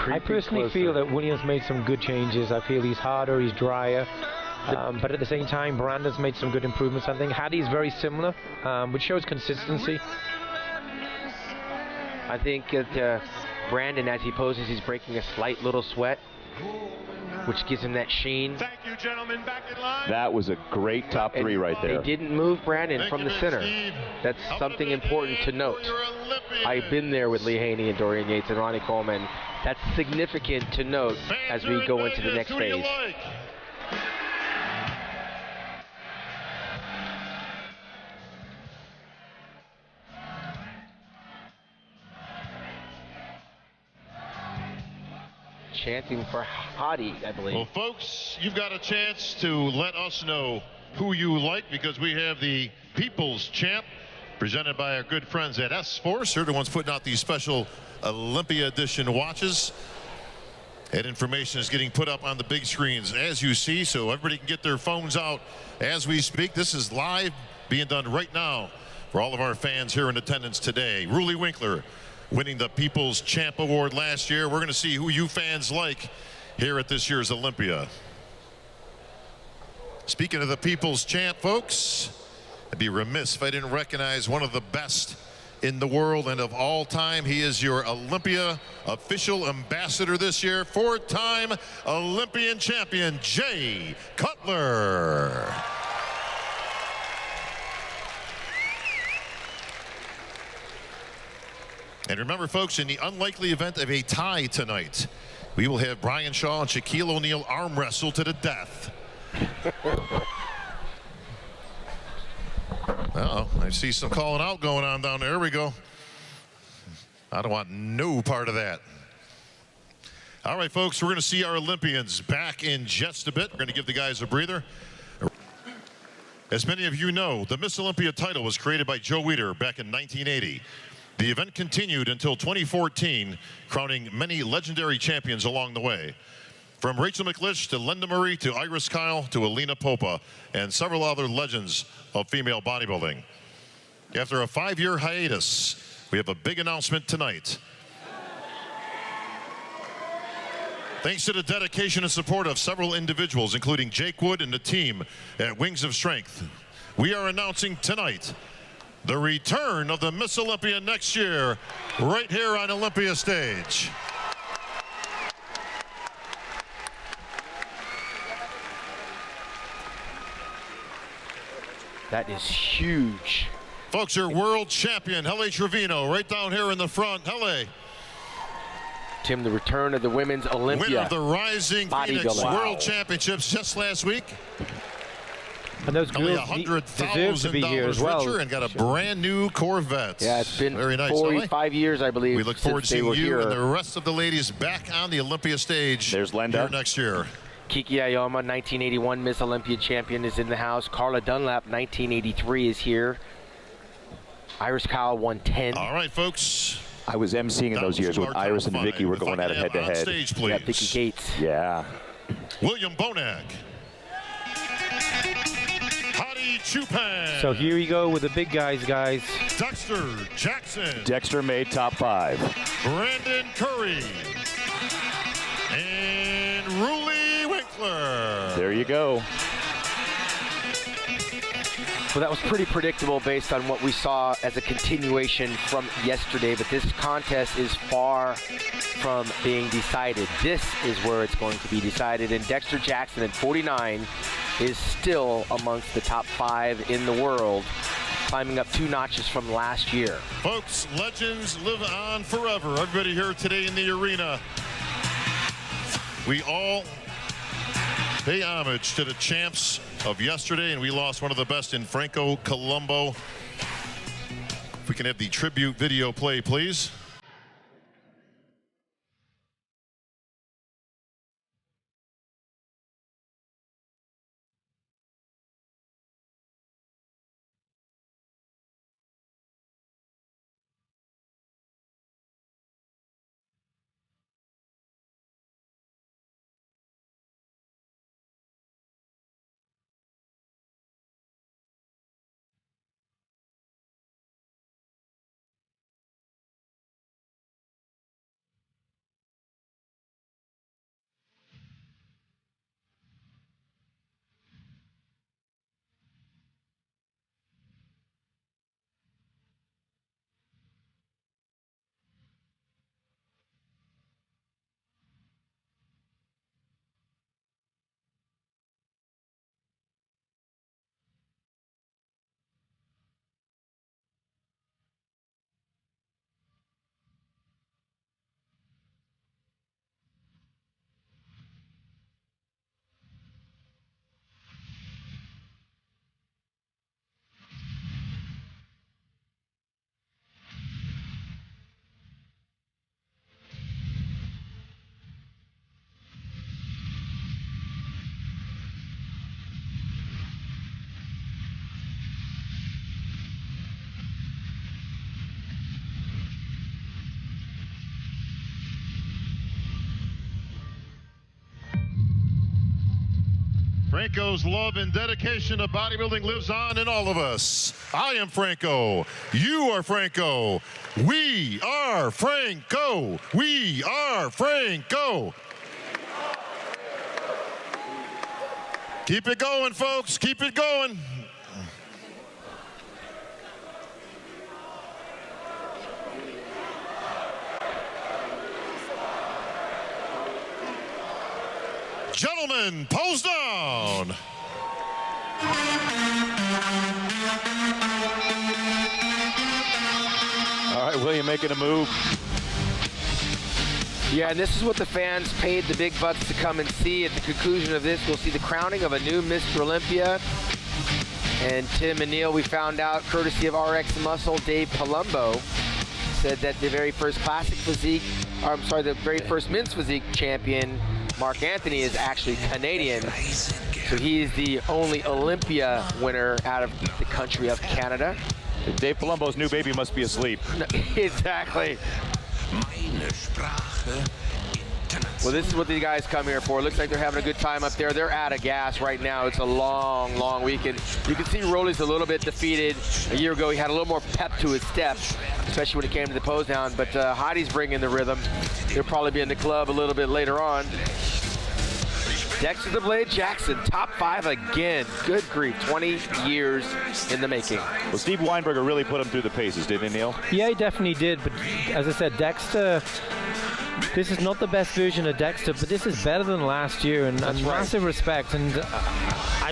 I personally feel that Williams made some good changes. I feel he's harder, he's drier. But at the same time, Brandon's made some good improvements. I think Hadi's very similar, which shows consistency. I think that Brandon, as he poses, he's breaking a slight little sweat, which gives him that sheen. Thank you, gentlemen. Back in line. That was a great top three right there. They didn't move Brandon from the center. That's something important to note. I've been there with Lee Haney and Dorian Yates and Ronnie Coleman. That's significant to note as we go into the next phase. Chanting for Hadi, I believe. Well, folks, you've got a chance to let us know who you like, because we have the People's Champ presented by our good friends at S-Force. They're the ones putting out these special Olympia edition watches. That information is getting put up on the big screens as you see, so everybody can get their phones out as we speak. This is live, being done right now For all of our fans here in attendance today, Rulie Winkler winning the People's Champ Award last year. We're going to see who you fans like here at this year's Olympia. Speaking of the People's Champ, folks, I'd be remiss if I didn't recognize one of the best in the world and of all time. He is your Olympia official ambassador this year, four-time Olympian champion, Jay Cutler. And remember, folks, in the unlikely event of a tie tonight, we will have Brian Shaw and Shaquille O'Neal arm wrestle to the death. Uh-oh, I see some calling out going on down there. Here we go. I don't want no part of that. All right, folks, we're going to see our Olympians back in just a bit. We're going to give the guys a breather. As many of you know, the Miss Olympia title was created by Joe Weider back in 1980. The event continued until 2014, crowning many legendary champions along the way. From Rachel McLish to Linda Murray to Iris Kyle to Alina Popa and several other legends of female bodybuilding. After a 5-year hiatus, we have a big announcement tonight. Thanks to the dedication and support of several individuals, including Jake Wood and the team at Wings of Strength, we are announcing tonight the return of the Miss Olympia next year, right here on Olympia stage. That is huge. Folks, your world champion, Hele Trevino, right down here in the front. Hele. Tim, the return of the women's Olympia. Winner of the Rising Phoenix Wow. World Championships just last week. And those Only girls deserve to be here as $100,000 well. richer and got a brand new Corvette. Yeah, it's been very nice. 45 years, I believe. We look forward to since they seeing were you here. and the rest of the ladies back on the Olympia stage. There's Linda. Here next year. Kiki Ayoma, 1981 Miss Olympia champion, is in the house. Carla Dunlap, 1983, is here. Iris Kyle, 110. All right, folks. I was emceeing in those years when Iris and Vicky were going at it head to head. Stage, please. Yeah, Vicky Gates. Yeah. William Bonac. Hadi Chupan. So here you go with the big guys, guys. Dexter Jackson. Dexter made top 5. Brandon Curry. And Rulie Winkler. There you go. Well, that was pretty predictable based on what we saw as a continuation from yesterday, but this contest is far from being decided. This is where it's going to be decided, and Dexter Jackson at 49 is still amongst the top 5 in the world, climbing up 2 notches from last year. Folks, legends live on forever. Everybody here today in the arena, we all pay homage to the champs of yesterday, and we lost one of the best in Franco Colombo. If we can have the tribute video play, please. Franco's love and dedication to bodybuilding lives on in all of us. I am Franco. You are Franco. We are Franco. We are Franco. Keep it going, folks. Keep it going. Gentlemen, pose down. All right, William making a move. Yeah, and this is what the fans paid the big bucks to come and see. At the conclusion of this, we'll see the crowning of a new Mr. Olympia. And Tim and Neil, we found out, courtesy of RX Muscle, Dave Palumbo, said that the very first classic physique, or I'm sorry, the very first men's physique champion, Mark Anthony, is actually Canadian. So he is the only Olympia winner out of the country of Canada. Dave Palumbo's new baby must be asleep. Exactly. Well, this is what these guys come here for. It looks like they're having a good time up there. They're out of gas right now. It's a long, long weekend. You can see Rolly's a little bit defeated. A year ago, he had a little more pep to his step, especially when it came to the pose down. But Hottie's bringing the rhythm. He'll probably be in the club a little bit later on. Dexter the Blade Jackson, top 5 again. Good grief, 20 years in the making. Well, Steve Weinberger really put him through the paces, didn't he, Neil? Yeah, he definitely did. But as I said, Dexter, this is not the best version of Dexter, but this is better than last year, and massive respect. And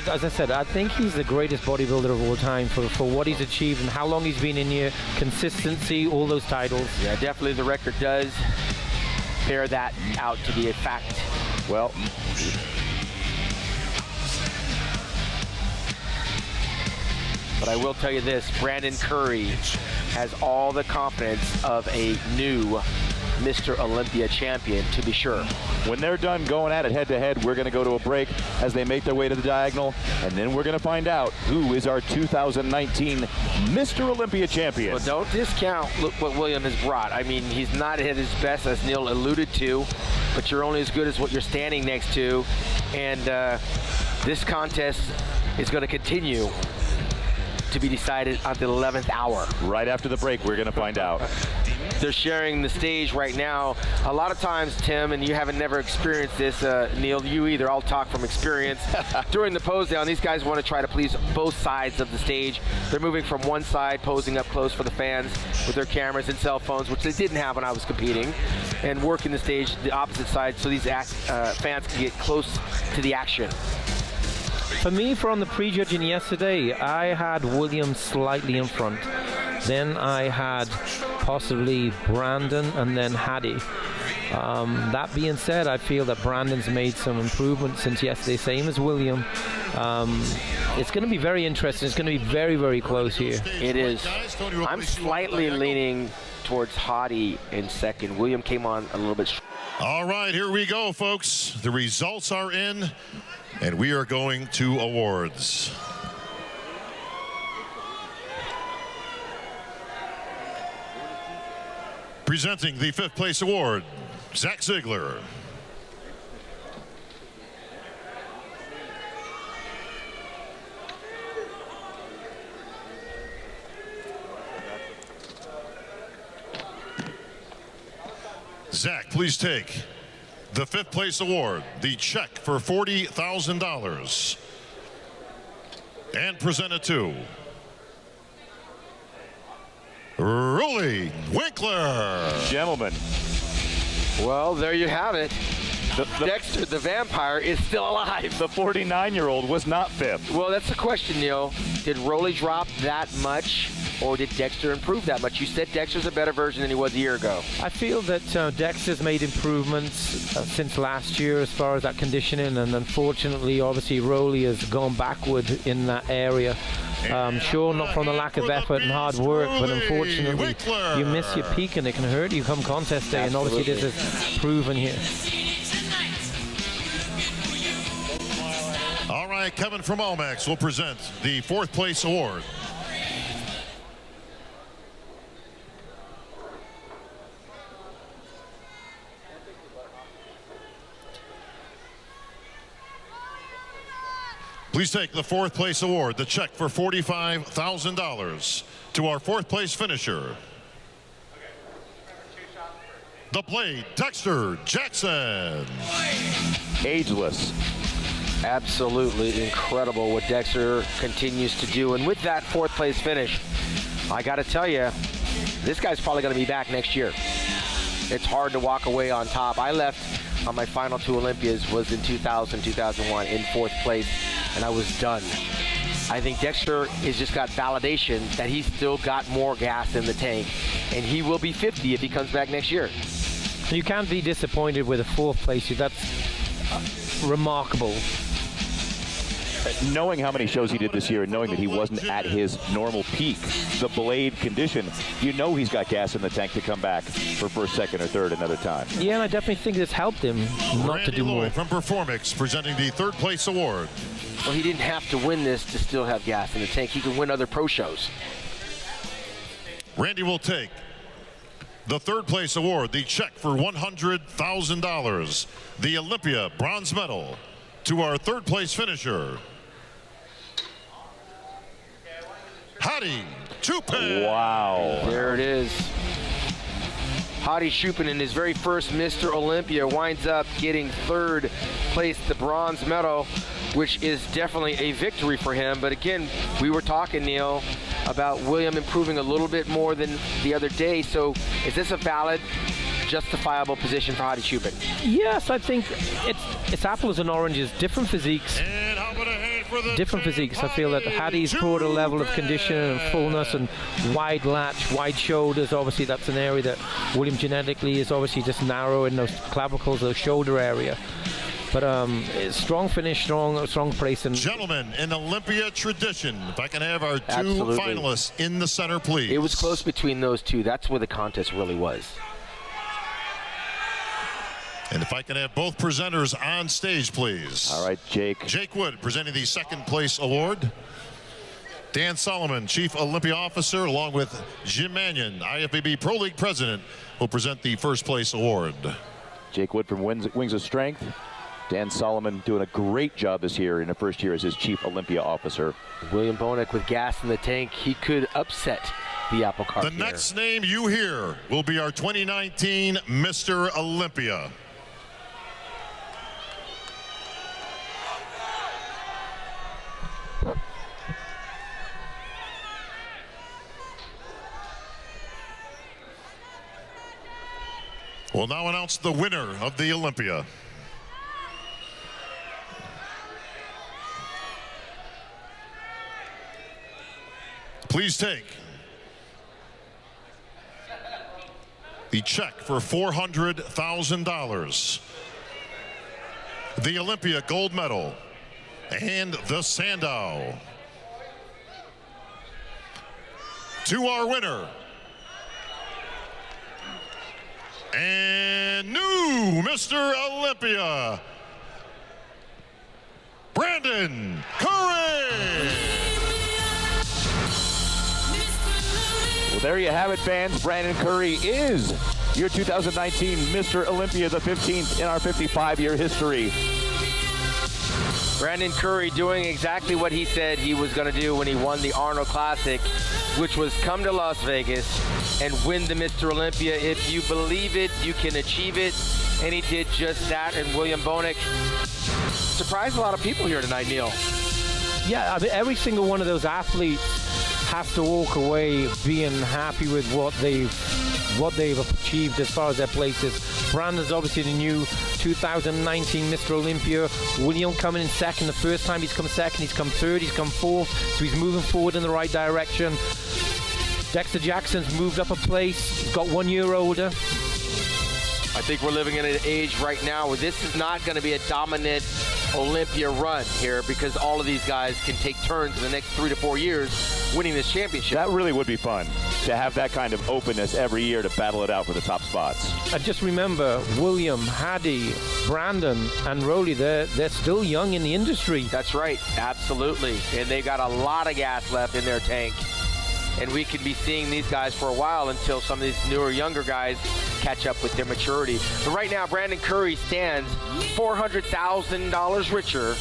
as I said, I think he's the greatest bodybuilder of all time for what he's achieved and how long he's been in here, consistency, all those titles. Yeah, definitely the record does bear that out to be a fact. Well, but I will tell you this, Brandon Curry has all the confidence of a new Mr. Olympia champion, to be sure. when they're done going at it head-to-head, we're going to go to a break as they make their way to the diagonal, and then we're going to find out who is our 2019 Mr. Olympia champion. Well, don't discount what William has brought. I mean, he's not at his best, as Neil alluded to, but you're only as good as what you're standing next to, and this contest is going to continue to be decided at the 11th hour. Right after the break, we're going to find out. They're sharing the stage right now. A lot of times, Tim, and you haven't never experienced this, Neil, you either, I'll talk from experience. During the pose down, these guys want to try to please both sides of the stage. They're moving from one side, posing up close for the fans with their cameras and cell phones, which they didn't have when I was competing, and working the stage the opposite side so these fans can get close to the action. For me, from the pre-judging yesterday, I had William slightly in front. Then I had possibly Brandon and then Hattie. That being said, I feel that Brandon's made some improvements since yesterday, same as William. It's going to be very interesting. It's going to be very, very close here. It is. I'm slightly leaning towards Hattie in second. William came on a little bit. All right, here we go, folks. The results are in, and we are going to awards. Presenting the 5th place award, Zach Ziegler. Zach, please take the 5th place award, the check for $40,000, and present it to Rolly Winkler. Gentlemen. Well, there you have it. Dexter, the vampire, is still alive. The 49-year-old was not 5th. Well, that's the question, Neil. Did Rolly drop that much, or did Dexter improve that much? You said Dexter's a better version than he was a year ago. I feel that Dexter's made improvements since last year as far as that conditioning, and unfortunately, obviously, Rolly has gone backward in that area. Sure, not from the lack of effort and hard work, but unfortunately, you miss your peak and it can hurt you come contest day, and obviously this is proven here. All right, Kevin from Almax will present the 4th place award. Please take the 4th place award, the check for $45,000 to our 4th place finisher, the Blade, Dexter Jackson. Ageless. Absolutely incredible what Dexter continues to do. And with that 4th place finish, I got to tell you, this guy's probably going to be back next year. It's hard to walk away on top. I left on my final 2 Olympias was in 2000, 2001 in 4th place, and I was done. I think Dexter has just got validation that he's still got more gas in the tank, and he will be 50 if he comes back next year. You can't be disappointed with a 4th place. That's remarkable. Knowing how many shows he did this year and knowing that he wasn't at his normal peak, the Blade condition, you know he's got gas in the tank to come back for 1st, 2nd, or 3rd another time. Yeah, and I definitely think this helped him not to do more. Lloyd from Performix presenting the 3rd place award. Well, he didn't have to win this to still have gas in the tank. He can win other pro shows. Randy will take the 3rd place award, the check for $100,000, the Olympia bronze medal, to our 3rd place finisher, Hadi Chupin. Wow. There it is. Hadi Chupin in his very first Mr. Olympia winds up getting 3rd place, the bronze medal, which is definitely a victory for him. But again, we were talking, Neil, about William improving a little bit more than the other day. So is this a valid, justifiable position for Hadi Chupin? Yes, I think it's apples and oranges, different physiques. Different physiques. I feel that Hadi's brought a level of condition and fullness and wide latch, wide shoulders. Obviously, that's an area that William genetically is obviously just narrow in those clavicles, those shoulder area. But strong finish, strong place. And gentlemen, in Olympia tradition, if I can have our 2 Absolutely. finalists in the center, please. It was close between those 2. That's where the contest really was. And if I can have both presenters on stage, please. All right, Jake. Jake Wood presenting the 2nd place award. Dan Solomon, Chief Olympia Officer, along with Jim Mannion, IFBB Pro League President, will present the 1st place award. Jake Wood from Wings of Strength. Dan Solomon doing a great job this year in the 1st year as his Chief Olympia Officer. William Bonek with gas in the tank. He could upset the apple cart The here. next name you hear will be our 2019 Mr. Olympia. We'll now announce the winner of the Olympia. Please take the check for $400,000, the Olympia gold medal, and the Sandow to our winner and new Mr. Olympia, Brandon Curry. Well, there you have it, fans. Brandon Curry is your 2019 Mr. Olympia, the 15th in our 55-year history. Brandon Curry doing exactly what he said he was going to do when he won the Arnold Classic, which was come to Las Vegas and win the Mr. Olympia. If you believe it, you can achieve it. And he did just that. And William Bonek surprised a lot of people here tonight, Neil. yeah, I mean, every single one of those athletes has to walk away being happy with what they've achieved as far as their places. Brandon's obviously the new 2019 Mr. Olympia. William coming in second. The first time he's come second, he's come third, he's come fourth, so he's moving forward in the right direction. Dexter Jackson's moved up a place. He's got 1 year older. I think we're living in an age right now where this is not going to be a dominant Olympia run here, because all of these guys can take turns in the next 3 to 4 years winning this championship. That really would be fun, to have that kind of openness every year to battle it out for the top spots. And just remember, William, Hadi, Brandon, and Rowley, they're still young in the industry. That's right, absolutely. And they got a lot of gas left in their tank. And we could be seeing these guys for a while until some of these newer, younger guys catch up with their maturity. But right now, Brandon Curry stands $400,000 richer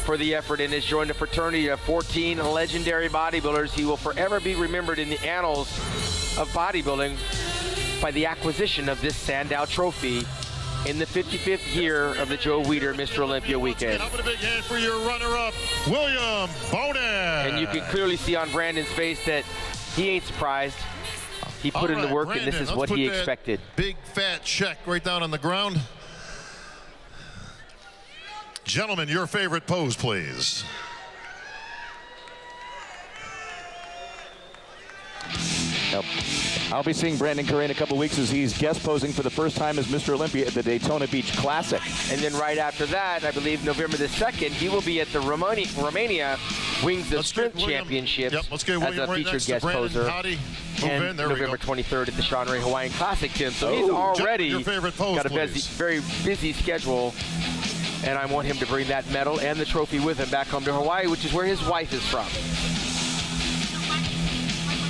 for the effort and has joined a fraternity of 14 legendary bodybuilders. He will forever be remembered in the annals of bodybuilding by the acquisition of this Sandow Trophy in the 55th year of the Joe Weider Mr. Olympia weekend. How about a big hand for your runner-up, William Bonin? And you can clearly see on Brandon's face that he ain't surprised. He put in the work, Brandon, and this is what he expected. Big fat check right down on the ground. Gentlemen, your favorite pose, please. Yep. I'll be seeing Brandon Curry in a couple weeks as he's guest posing for the first time as Mr. Olympia at the Daytona Beach Classic. And then right after that, I believe November the 2nd, he will be at the Romania Wings of Strength Championships let's get as William a right featured next to guest Brandon. poser. Howdy. And There we November go. 23rd at the Sean Ray Hawaiian Classic, Tim. So he's already your favorite pose, got a please. very busy schedule. And I want him to bring that medal and the trophy with him back home to Hawaii, which is where his wife is from.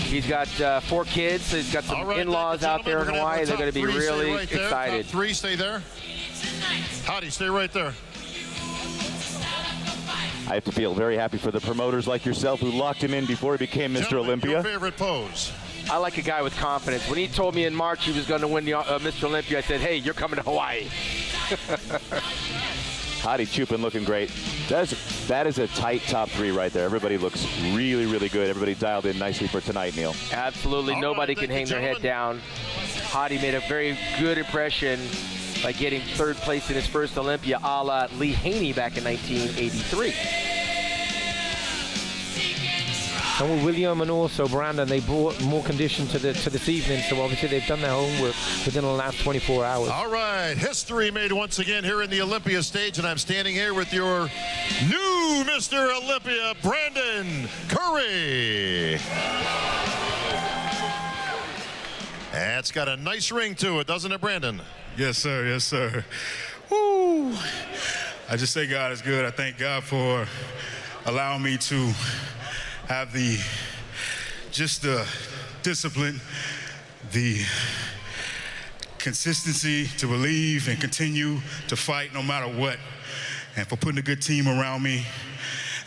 He's got 4 kids, so he's got some in-laws out there in Hawaii. They're going to be really excited. Top 3, stay there. Howdy, stay right there. I have to feel very happy for the promoters like yourself who locked him in before he became Mr. Gentlemen, Olympia. your favorite pose? I like a guy with confidence. When he told me in March he was going to win the Mr. Olympia, I said, hey, you're coming to Hawaii. Hadi Chupin looking great. That is a tight top 3 right there. Everybody looks really, really good. Everybody dialed in nicely for tonight, Neil. Absolutely. Nobody can hang their head down. Hadi made a very good impression by getting 3rd place in his first Olympia, a la Lee Haney back in 1983. And with William and also Brandon, they brought more condition to this evening, so obviously they've done their homework within the last 24 hours. All right, history made once again here in the Olympia stage, and I'm standing here with your new Mr. Olympia, Brandon Curry. That's got a nice ring to it, doesn't it, Brandon? Yes, sir. Yes, sir. Woo! I just say God is good. I thank God for allowing me to have the discipline, the consistency to believe and continue to fight no matter what, and for putting a good team around me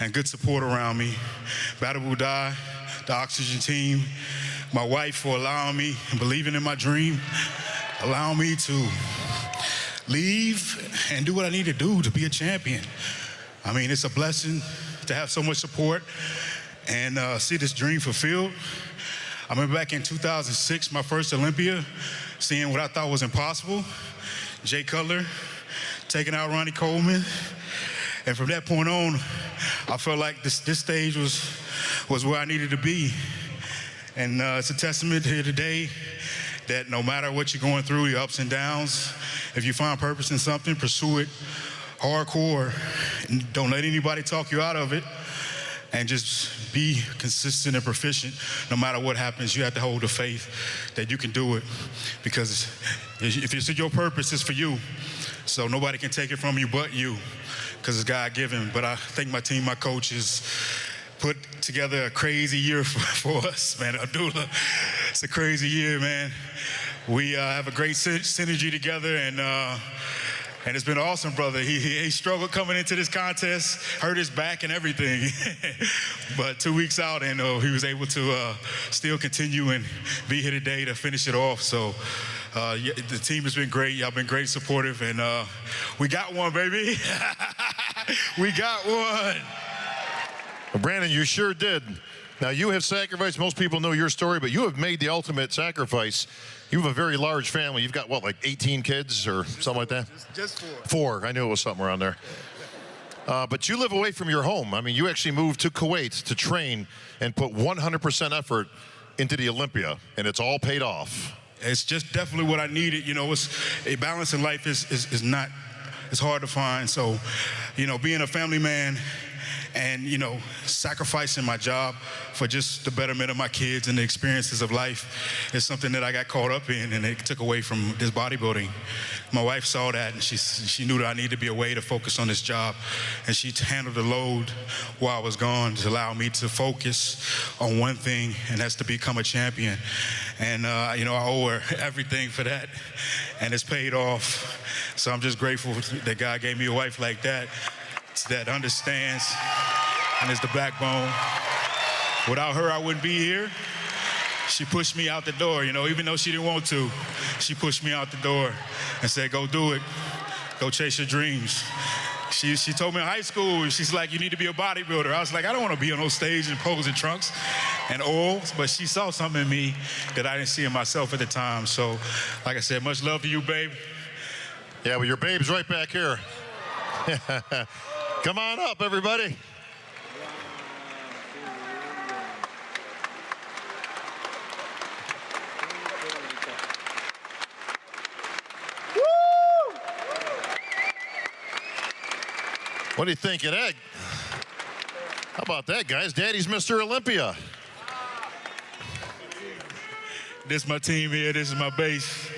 and good support around me. Battle Will Die, the Oxygen team, my wife for allowing me and believing in my dream, allowing me to leave and do what I need to do to be a champion. I mean, it's a blessing to have so much support and see this dream fulfilled. I remember back in 2006, my first Olympia, seeing what I thought was impossible. Jay Cutler taking out Ronnie Coleman. And from that point on, I felt like this stage was where I needed to be. And it's a testament here today that no matter what you're going through, your ups and downs, if you find purpose in something, pursue it hardcore. And don't let anybody talk you out of it. And just be consistent and proficient. No matter what happens, you have to hold the faith that you can do it. Because if it's your purpose, it's for you. So nobody can take it from you but you, because it's God-given. But I thank my team, my coaches, put together a crazy year for us, man. Abdullah, it's a crazy year, man. We have a great synergy together, and it's been awesome, brother. He struggled coming into this contest, hurt his back and everything. But 2 weeks out, and he was able to still continue and be here today to finish it off. So the team has been great. Y'all been great, supportive, and we got one, baby. We got one. Well, Brandon, you sure did. Now, you have sacrificed. Most people know your story, but you have made the ultimate sacrifice. You have a very large family. You've got, what, like 18 kids or something like that? Just 4. 4. I knew it was something around there. But you live away from your home. I mean, you actually moved to Kuwait to train and put 100% effort into the Olympia, and it's all paid off. It's just definitely what I needed. You know, it's a balance in life is not, it's hard to find. So, you know, being a family man and, you know, sacrificing my job for just the betterment of my kids and the experiences of life is something that I got caught up in, and it took away from this bodybuilding. My wife saw that, and she knew that I needed to be away to focus on this job, and she handled the load while I was gone to allow me to focus on one thing, and that's to become a champion. And, you know, I owe her everything for that, and it's paid off. So I'm just grateful that God gave me a wife like that that understands and is the backbone. Without her, I wouldn't be here. She pushed me out the door, you know, even though she didn't want to. She pushed me out the door and said, go do it. Go chase your dreams. She told me in high school, she's like, you need to be a bodybuilder. I was like, I don't want to be on those stage and pose in trunks and oils, but she saw something in me that I didn't see in myself at the time. So, like I said, much love to you, babe. Yeah, well, your babe's right back here. Come on up, everybody. What do you think of that? How about that, guys? Daddy's Mr. Olympia. This is my team here. This is my base.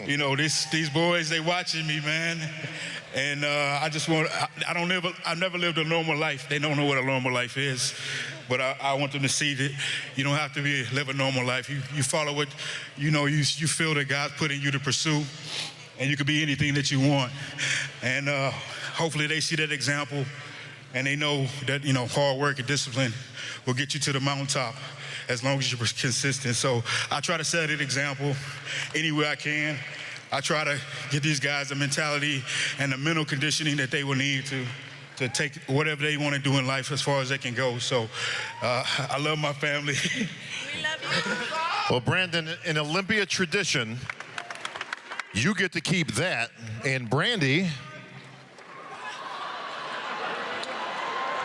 You know, these boys, they watching me, man. And I've never lived a normal life. They don't know what a normal life is. But I want them to see that you don't have to live a normal life. You follow what, you know, you feel that God's putting you to pursue. And you can be anything that you want. And hopefully they see that example and they know that, you know, hard work and discipline will get you to the mountaintop as long as you're consistent. So I try to set an example anywhere I can. I try to get these guys the mentality and the mental conditioning that they will need to take whatever they want to do in life as far as they can go. So I love my family. We love you. Well, Brandon, in Olympia tradition, you get to keep that. And Brandy,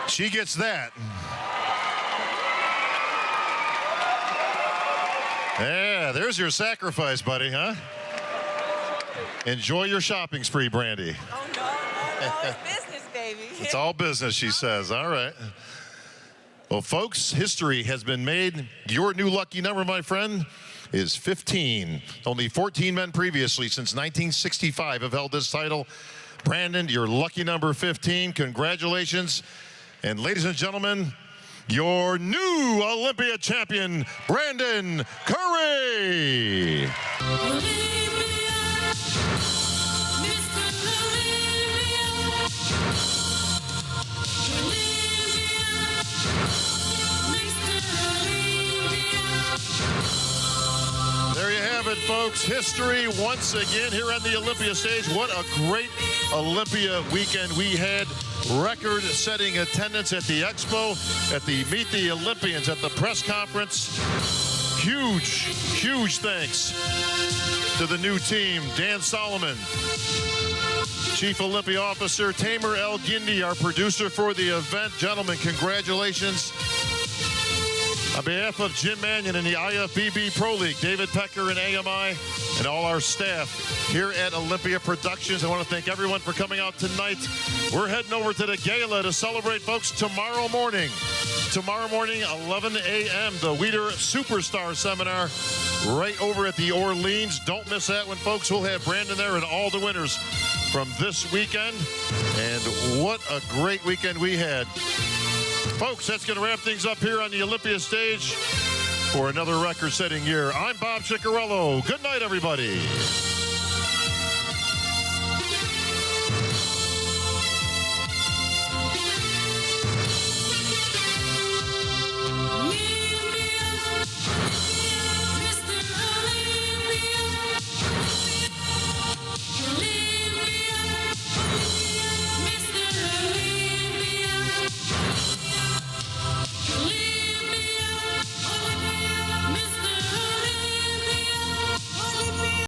she gets that. Yeah, there's your sacrifice, buddy, huh? Enjoy your shopping spree, Brandy. Oh, no, it's business, baby. It's all business, she says. All right. Well, folks, history has been made. Your new lucky number, my friend, is 15. Only 14 men previously since 1965 have held this title. Brandon, your lucky number 15. Congratulations. And ladies and gentlemen, your new Olympia champion, Brandon Curry. There you have it, folks. History once again here on the Olympia stage. What a great Olympia weekend we had. Record-setting attendance at the Expo, at the Meet the Olympians, at the press conference. Huge thanks to the new team. Dan Solomon, Chief Olympia Officer, Tamer El-Gindi, our producer for the event. Gentlemen, congratulations. On behalf of Jim Mannion and the IFBB Pro League, David Pecker and AMI, and all our staff here at Olympia Productions, I want to thank everyone for coming out tonight. We're heading over to the gala to celebrate, folks, tomorrow morning. Tomorrow morning, 11 a.m., the Weider Superstar Seminar right over at the Orleans. Don't miss that one, folks. We'll have Brandon there and all the winners from this weekend. And what a great weekend we had. Folks, that's going to wrap things up here on the Olympia stage for another record-setting year. I'm Bob Ciccarello. Good night, everybody.